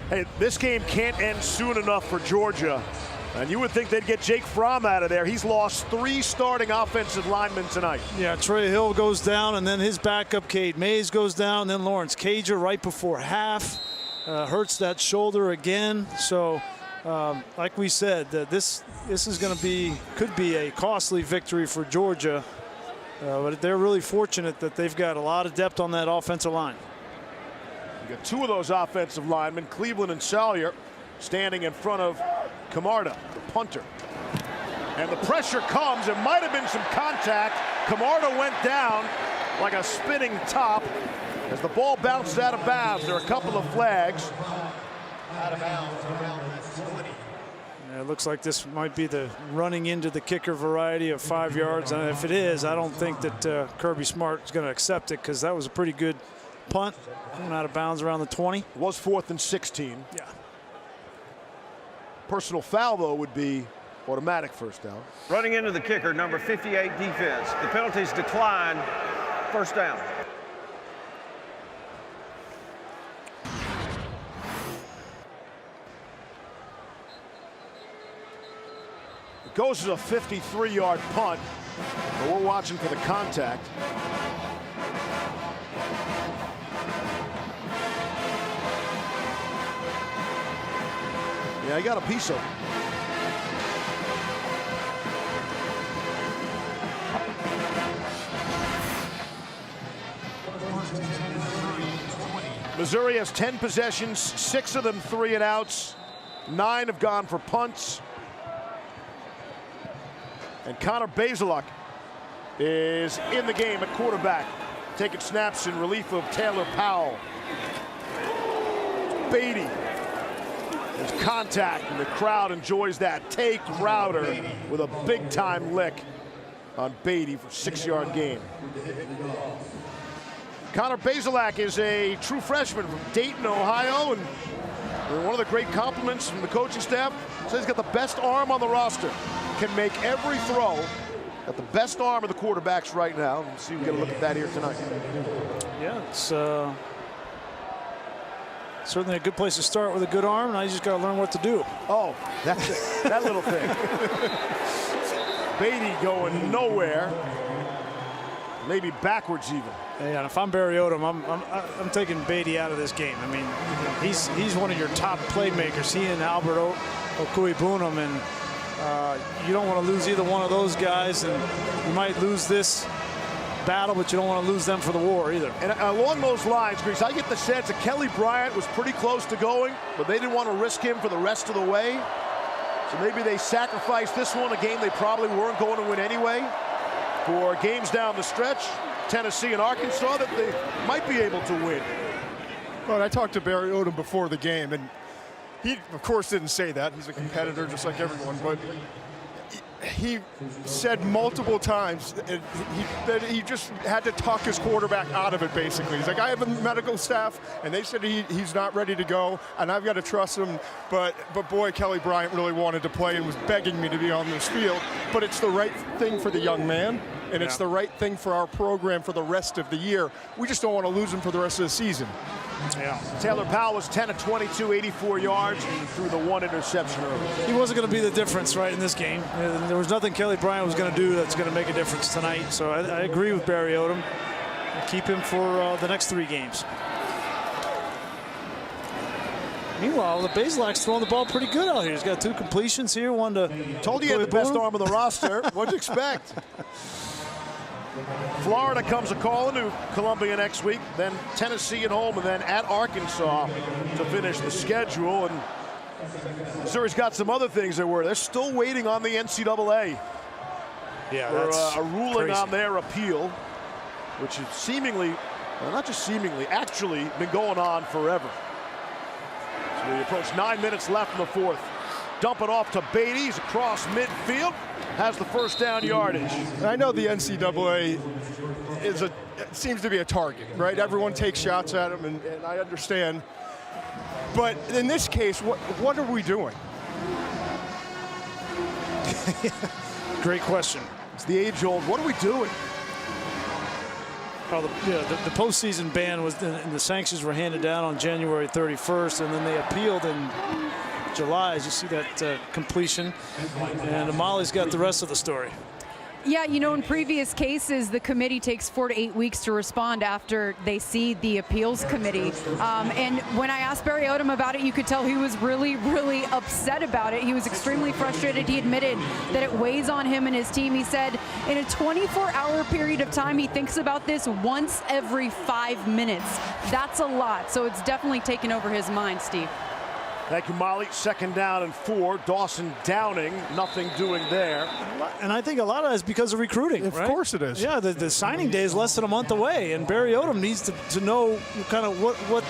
Hey, this game can't end soon enough for Georgia. And you would think they'd get Jake Fromm out of there. He's lost 3 starting offensive linemen tonight. Yeah, Trey Hill goes down, and then his backup, Cade Mays, goes down. And then Lawrence Cager right before half. Hurts that shoulder again. So, like we said, this is going to could be a costly victory for Georgia. But they're really fortunate that they've got a lot of depth on that offensive line. You got 2 of those offensive linemen, Cleveland and Salyer, standing in front of Camarda, the punter. And the pressure comes. It might have been some contact. Camarda went down like a spinning top as the ball bounces out of bounds. There are a couple of flags. Out of bounds around the 20. It looks like this might be the running into the kicker variety of 5 yards. And if it is, I don't think that Kirby Smart is going to accept it because that was a pretty good punt. Going out of bounds around the 20. It was 4th and 16. Yeah. Personal foul, though, would be automatic first down. Running into the kicker, number 58 defense. The penalties decline First down. It goes as a 53-yard punt, but we're watching for the contact. Yeah, I got a piece of it. Missouri has 10 possessions, 6 of them 3-and-outs. 9 have gone for punts. And Connor Bazelak is in the game at quarterback, taking snaps in relief of Taylor Powell. Beatty. There's contact, and the crowd enjoys that. Tay Crowder with a big-time lick on Beatty for a 6-yard gain. Connor Bazelak is a true freshman from Dayton, Ohio, and one of the great compliments from the coaching staff says he's got the best arm on the roster. Can make every throw. Got the best arm of the quarterbacks right now. We'll see if we get a look at that here tonight. Yeah, it's certainly a good place to start with a good arm. Now you just got to learn what to do. Oh, that's it. That little thing. Beatty going nowhere. Maybe backwards even. Yeah, and if I'm Barry Odom, I'm taking Beatty out of this game. I mean, he's one of your top playmakers. He and Albert Okuibunam, and you don't want to lose either one of those guys. And you might lose this battle, but you don't want to lose them for the war either. And along those lines, Grease, I get the sense that Kelly Bryant was pretty close to going, but they didn't want to risk him for the rest of the way. So maybe they sacrificed this one, a game they probably weren't going to win anyway, for games down the stretch, Tennessee and Arkansas, that they might be able to win. Well, I talked to Barry Odom before the game, and he, of course, didn't say that. He's a competitor just like everyone, but he said multiple times that he just had to talk his quarterback out of it, basically. He's like, I have a medical staff, and they said he's not ready to go, and I've got to trust him. But boy, Kelly Bryant really wanted to play and was begging me to be on this field. But it's the right thing for the young man, and it's the right thing for our program for the rest of the year. We just don't want to lose him for the rest of the season. Yeah. Taylor Powell was 10 of 22, 84 yards, and threw the 1 interception early. He wasn't going to be the difference, right, in this game. There was nothing Kelly Bryant was going to do that's going to make a difference tonight. So I agree with Barry Odom. Keep him for the next 3 games. Meanwhile, the Bazelak's throwing the ball pretty good out here. He's got 2 completions here. One to told you he had the best arm of the roster. What'd you expect? Florida comes a call into Columbia next week, then Tennessee at home, and then at Arkansas to finish the schedule. And Missouri's got some other things they're still waiting on the NCAA. Yeah, that's a ruling crazy on their appeal, which is seemingly, well, not just seemingly, actually been going on forever. So we approach 9 minutes left in the fourth. Dump it off to Beatty. He's across midfield. Has the first down yardage. I know the NCAA seems to be a target, right? Everyone takes shots at him, and I understand. But in this case, what are we doing? Great question. It's the age-old, what are we doing? Well, the postseason ban was, and the sanctions were handed down on January 31st, and then they appealed in July, as you see that completion, and Amali's got the rest of the story. Yeah, you know, in previous cases, the committee takes 4 to 8 weeks to respond after they see the appeals committee. And when I asked Barry Odom about it, you could tell he was really, really upset about it. He was extremely frustrated. He admitted that it weighs on him and his team. He said in a 24-hour period of time, he thinks about this once every 5 minutes. That's a lot. So it's definitely taken over his mind, Steve. Thank you, Molly. 2nd down and 4. Dawson Downing, nothing doing there. And I think a lot of that is because of recruiting, Of course it is. Yeah, the signing day is less than a month away, and Barry Odom needs to know kind of what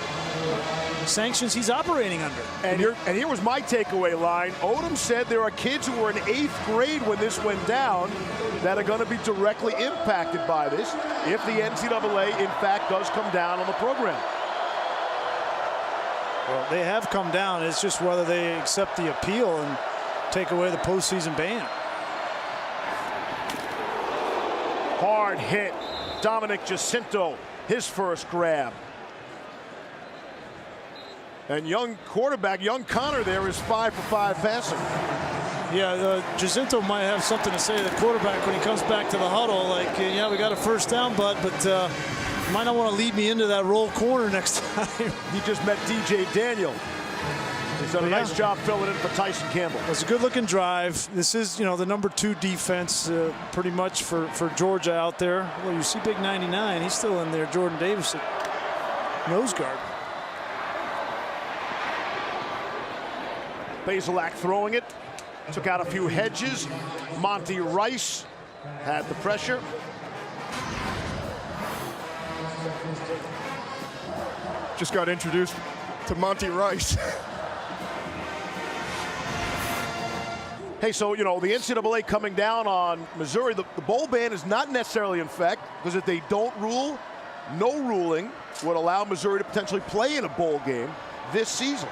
sanctions he's operating under. And here was my takeaway line. Odom said there are kids who were in 8th grade when this went down that are going to be directly impacted by this if the NCAA, in fact, does come down on the program. Well, they have come down. It's just whether they accept the appeal and take away the postseason ban. Hard hit Dominic Jacinto, his first grab. And young quarterback, young Connor there is 5 for 5 passing. Yeah, Jacinto might have something to say to the quarterback when he comes back to the huddle. Like, yeah, we got a first down, but you might not want to lead me into that roll corner next time. He just met DJ Daniel. He's done a nice job filling in for Tyson Campbell. It's a good-looking drive. This is, the #2 defense pretty much for Georgia out there. Well, you see big 99. He's still in there. Jordan Davis at nose guard. Bazelak throwing it. Took out a few hedges. Monty Rice had the pressure. Just got introduced to Monty Rice. Hey, so, the NCAA coming down on Missouri, the bowl ban is not necessarily in effect, because if they don't rule, no ruling would allow Missouri to potentially play in a bowl game this season.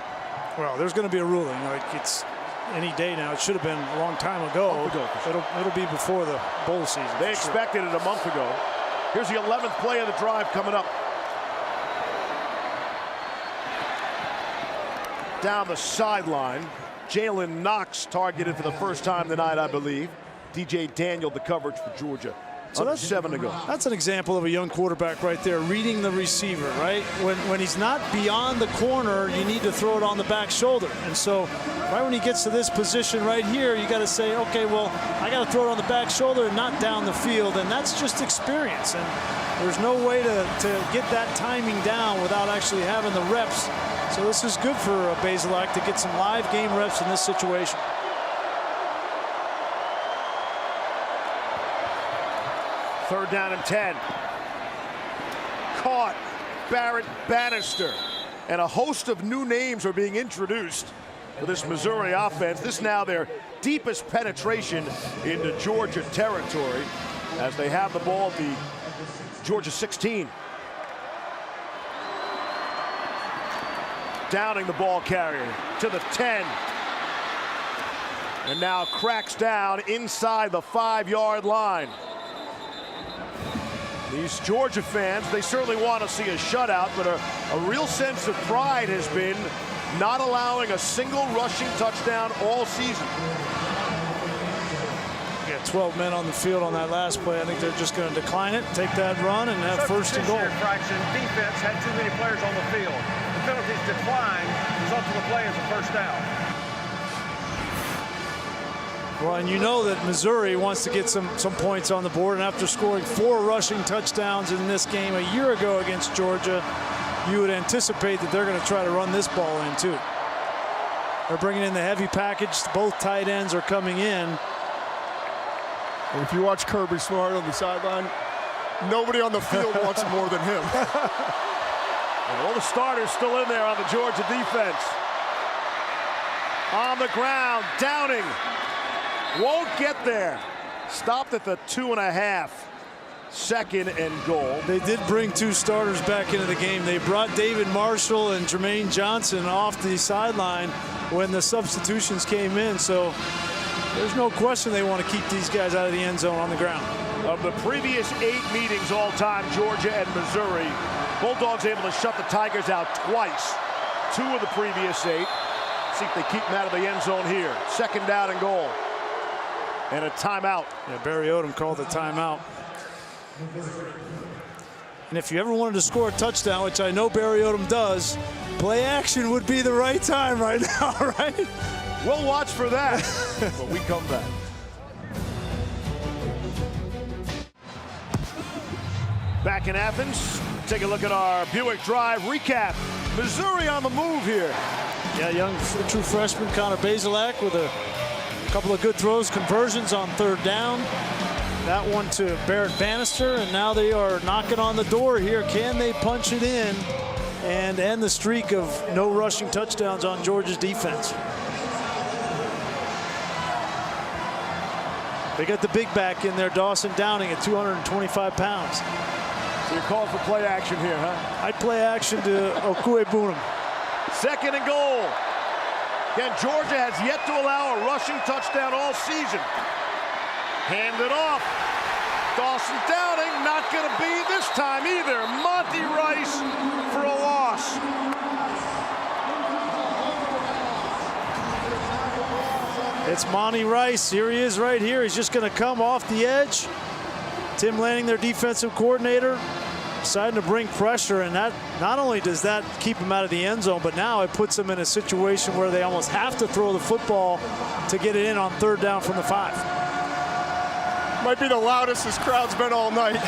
Well, there's going to be a ruling. Like, it's any day now. It should have been a long time ago. It'll be before the bowl season. They expected it a month ago. Here's the 11th play of the drive coming up. Down the sideline, Jalen Knox targeted for the first time tonight, I believe. DJ Daniel, the coverage for Georgia. So that's 7 to go. That's an example of a young quarterback right there, reading the receiver, right? When he's not beyond the corner, you need to throw it on the back shoulder. And so right when he gets to this position right here, you got to say, okay, well, I got to throw it on the back shoulder and not down the field. And that's just experience. And there's no way to get that timing down without actually having the reps. So this is good for Bazelak to get some live game reps in this situation. Third down and 10. Caught. Barrett Bannister. And a host of new names are being introduced for this Missouri offense. This now their deepest penetration into Georgia territory as they have the ball at the Georgia 16. Downing the ball carrier to the 10. And now cracks down inside the 5-yard line. These Georgia fans, they certainly want to see a shutout, but a real sense of pride has been not allowing a single rushing touchdown all season. Yeah, 12 men on the field on that last play. I think they're just going to decline it, take that run, and have first and goal. Fraction defense had too many players on the field. The penalties declined, result of the play is a first down. Well, and you know that Missouri wants to get some points on the board, and after scoring 4 rushing touchdowns in this game a year ago against Georgia, you would anticipate that they're going to try to run this ball in too. They're bringing in the heavy package. Both tight ends are coming in. And if you watch Kirby Smart on the sideline, nobody on the field wants it more than him. All the starters still in there on the Georgia defense. On the ground, Downing. Won't get there. Stopped at the 2.5. Second and goal. They did bring 2 starters back into the game. They brought David Marshall and Jermaine Johnson off the sideline when the substitutions came in. So there's no question they want to keep these guys out of the end zone on the ground. Of the previous 8 meetings all time, Georgia and Missouri, Bulldogs able to shut the Tigers out twice. 2 of the previous 8. See if they keep them out of the end zone here. Second down and goal. And a timeout. Yeah, Barry Odom called the timeout. And if you ever wanted to score a touchdown, which I know Barry Odom does, play action would be the right time right now, right? We'll watch for that when we come back. Back in Athens, take a look at our Buick Drive recap. Missouri on the move here. Yeah, young true freshman Connor Bazelak with a couple of good throws, conversions on third down. That one to Barrett Bannister, and now they are knocking on the door here. Can they punch it in and end the streak of no rushing touchdowns on Georgia's defense? They got the big back in there, Dawson Downing at 225 pounds. So you're calling for play action here, huh? I'd play action to Okuebunam. Second and goal. Again, Georgia has yet to allow a rushing touchdown all season. Hand it off. Dawson Downing, not going to be this time either. Monty Rice for a loss. It's Monty Rice. Here he is right here. He's just going to come off the edge. Tim Lanning, their defensive coordinator, deciding to bring pressure, and that not only does that keep him out of the end zone, but now it puts them in a situation where they almost have to throw the football to get it in on 3rd down from the 5. Might be the loudest this crowd's been all night.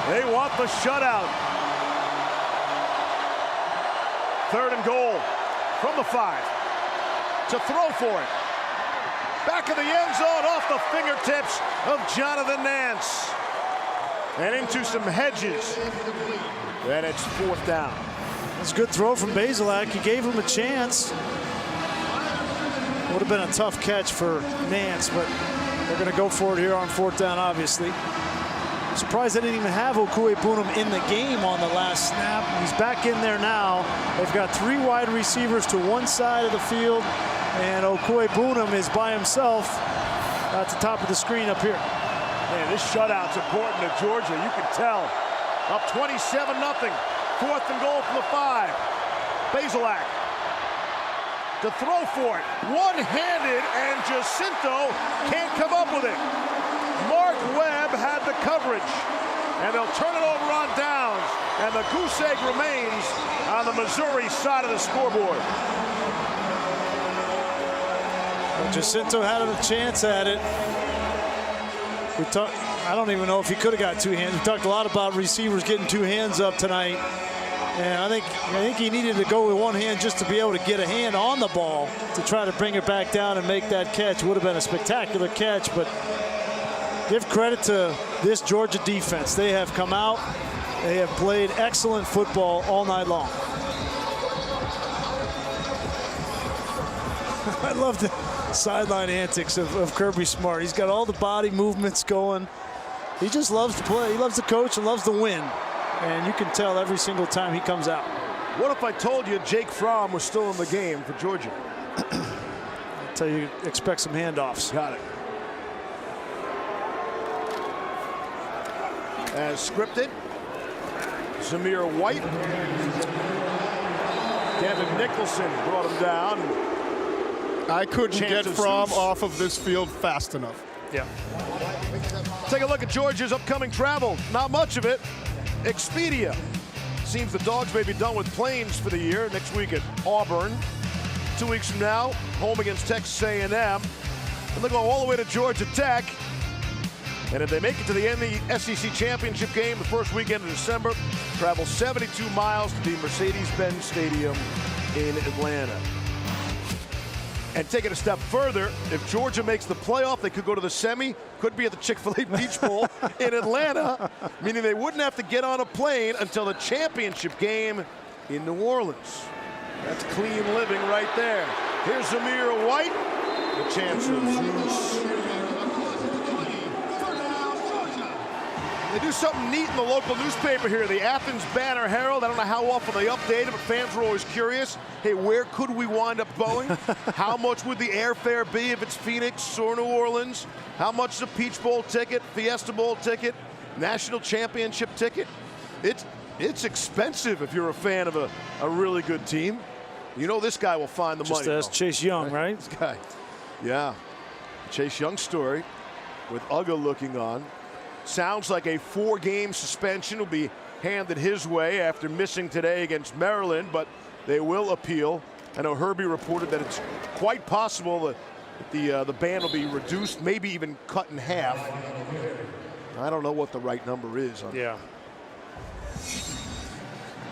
They want the shutout. 3rd and goal from the 5 to throw for it. Back of the end zone, off the fingertips of Jonathan Nance. And into some hedges. And it's 4th down. That's a good throw from Bazelak. He gave him a chance. Would have been a tough catch for Nance, but they're going to go for it here on 4th down, obviously. I'm surprised they didn't even have Okuegbunam in the game on the last snap. He's back in there now. They've got 3 wide receivers to one side of the field, and Okuegbunam is by himself at the top of the screen up here. Man, this shutout's important to Georgia. You can tell. Up 27-0. 4th and goal from the 5. Bazelak to throw for it. One-handed, and Jacinto can't come up with it. Mark Webb had the coverage. And they'll turn it over on downs. And the goose egg remains on the Missouri side of the scoreboard. Well, Jacinto had a chance at it. I don't even know if he could have got 2 hands. We talked a lot about receivers getting 2 hands up tonight. And I think he needed to go with 1 hand just to be able to get a hand on the ball to try to bring it back down and make that catch. Would have been a spectacular catch, but give credit to this Georgia defense. They have come out. They have played excellent football all night long. I love the sideline antics of Kirby Smart. He's got all the body movements going. He just loves to play. He loves to coach and loves to win. And you can tell every single time he comes out. What if I told you Jake Fromm was still in the game for Georgia? I'll tell you, expect some handoffs. Got it. As scripted, Zamir White. Devin Nicholson brought him down. I couldn't get Fromm off of this field fast enough. Yeah. Take a look at Georgia's upcoming travel. Not much of it. Expedia. Seems the Dogs may be done with planes for the year. Next week at Auburn. 2 weeks from now, home against Texas A&M. And they'll go all the way to Georgia Tech. And if they make it to the end of the SEC Championship game the first weekend of December, travel 72 miles to the Mercedes-Benz Stadium in Atlanta. And take it a step further, if Georgia makes the playoff, they could go to the semi, could be at the Chick-fil-A Beach Bowl in Atlanta, meaning they wouldn't have to get on a plane until the championship game in New Orleans. That's clean living right there. Here's Zamir White, the chances. They do something neat in the local newspaper here, the Athens Banner Herald. I don't know how often they update it, but fans are always curious. Hey, where could we wind up going? How much would the airfare be if it's Phoenix or New Orleans? How much is a Peach Bowl ticket, Fiesta Bowl ticket, National Championship ticket? It's expensive if you're a fan of a really good team. You know this guy will find the money. Just as Chase Young, right? This guy, yeah. Chase Young story with Uga looking on. Sounds like a 4-game suspension will be handed his way after missing today against Maryland, but they will appeal. I know Herbie reported that it's quite possible that the ban will be reduced, maybe even cut in half. I don't know what the right number is. Yeah.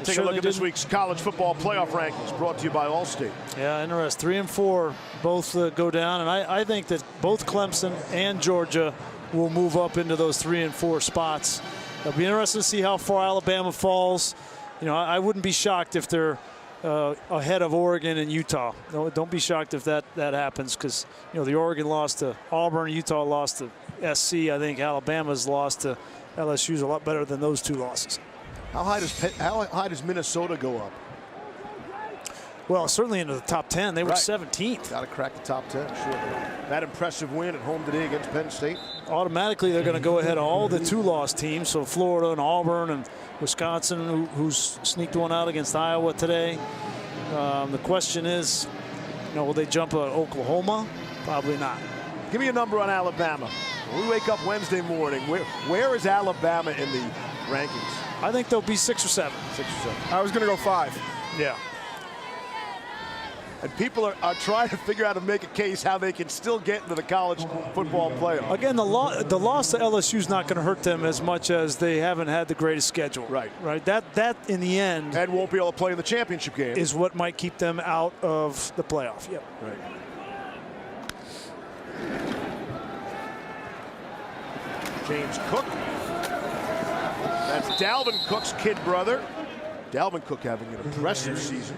Take a look at this week's college football playoff rankings brought to you by Allstate. Yeah, interesting. 3 and 4 both go down, and I think that both Clemson and Georgia will move up into those 3 and 4 spots. It'll be interesting to see how far Alabama falls. You know, I wouldn't be shocked if they're ahead of Oregon and Utah. No, don't be shocked if that happens, because you know the Oregon lost to Auburn, Utah lost to SC. I think Alabama's loss to LSU is a lot better than those 2 losses. How high does Minnesota go up? Well, certainly into the top 10. They were 17th. Got to crack the top 10, sure. That impressive win at home today against Penn State. Automatically, they're going to go ahead of all the 2-loss teams. So Florida and Auburn and Wisconsin, who's sneaked one out against Iowa today. The question is, will they jump Oklahoma? Probably not. Give me a number on Alabama. When we wake up Wednesday morning, where is Alabama in the rankings? I think they'll be 6 or 7. 6 or 7. I was going to go 5. Yeah. And people are trying to figure out to make a case how they can still get into the college football playoff. Again, the loss to LSU is not going to hurt them as much as they haven't had the greatest schedule. Right. That in the end, and won't be able to play in the championship game, is what might keep them out of the playoff. Yep. Right. James Cook. That's Dalvin Cook's kid brother. Dalvin Cook having an impressive season.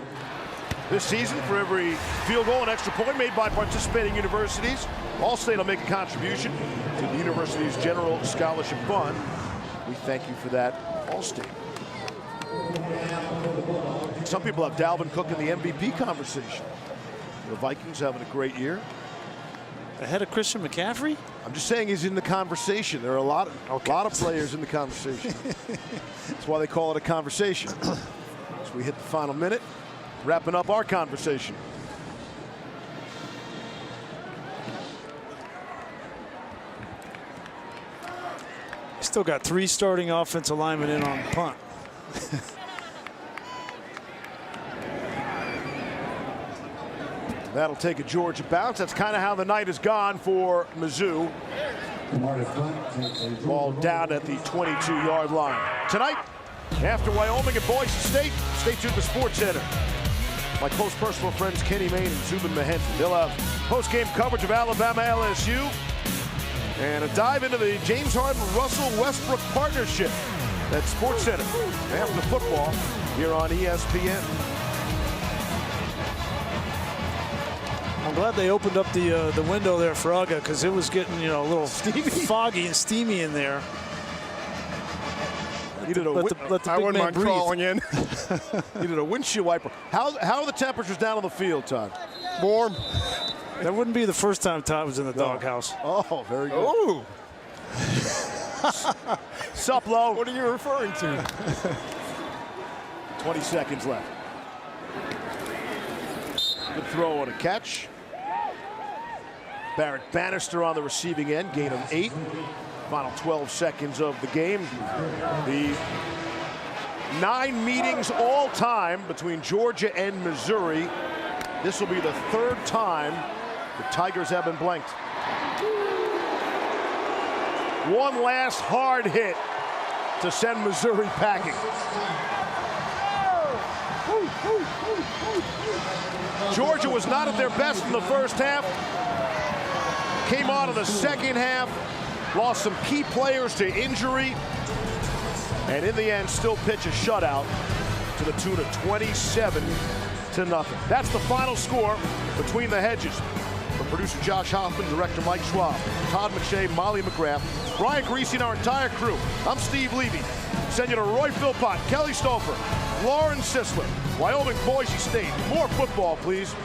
This season, for every field goal and extra point made by participating universities, All-State will make a contribution to the university's general scholarship fund. We thank you for that, All-State. Some people have Dalvin Cook in the MVP conversation. The Vikings having a great year. Ahead of Christian McCaffrey? I'm just saying he's in the conversation. There are a lot of players in the conversation. That's why they call it a conversation. As we hit the final minute, wrapping up our conversation. Still got 3 starting offensive linemen in on punt. That'll take a Georgia bounce. That's kind of how the night has gone for Mizzou. Ball down at the 22-yard line. Tonight, after Wyoming and Boise State, stay tuned to Sports Center. My close personal friends Kenny Mayne and Zubin Mehenti. They'll have post-game coverage of Alabama LSU and a dive into the James Harden-Russell Westbrook partnership at Sports Center after football here on ESPN. I'm glad they opened up the window there for Uga, because it was getting a little foggy and steamy in there. Needed a I wouldn't mind crawling in. Needed a windshield wiper. How are the temperatures down on the field, Todd? Warm. That wouldn't be the first time Todd was in the doghouse. Oh, very good. Ooh. Sup, Low? What are you referring to? 20 seconds left. Good throw and a catch. Barrett Bannister on the receiving end, gain of 8. Final 12 seconds of the game. The 9 meetings all time between Georgia and Missouri. This will be the 3rd time the Tigers have been blanked. One last hard hit to send Missouri packing. Georgia was not at their best in the first half. Came on in the second half. Lost some key players to injury. And in the end, still pitch a shutout to the tune of 27-0. That's the final score between the hedges. From producer Josh Hoffman, director Mike Schwab, Todd McShay, Molly McGrath, Brian Greasy, and our entire crew. I'm Steve Levy. Send you to Roy Philpott, Kelly Stouffer, Lauren Sisler, Wyoming, Boise State. More football, please.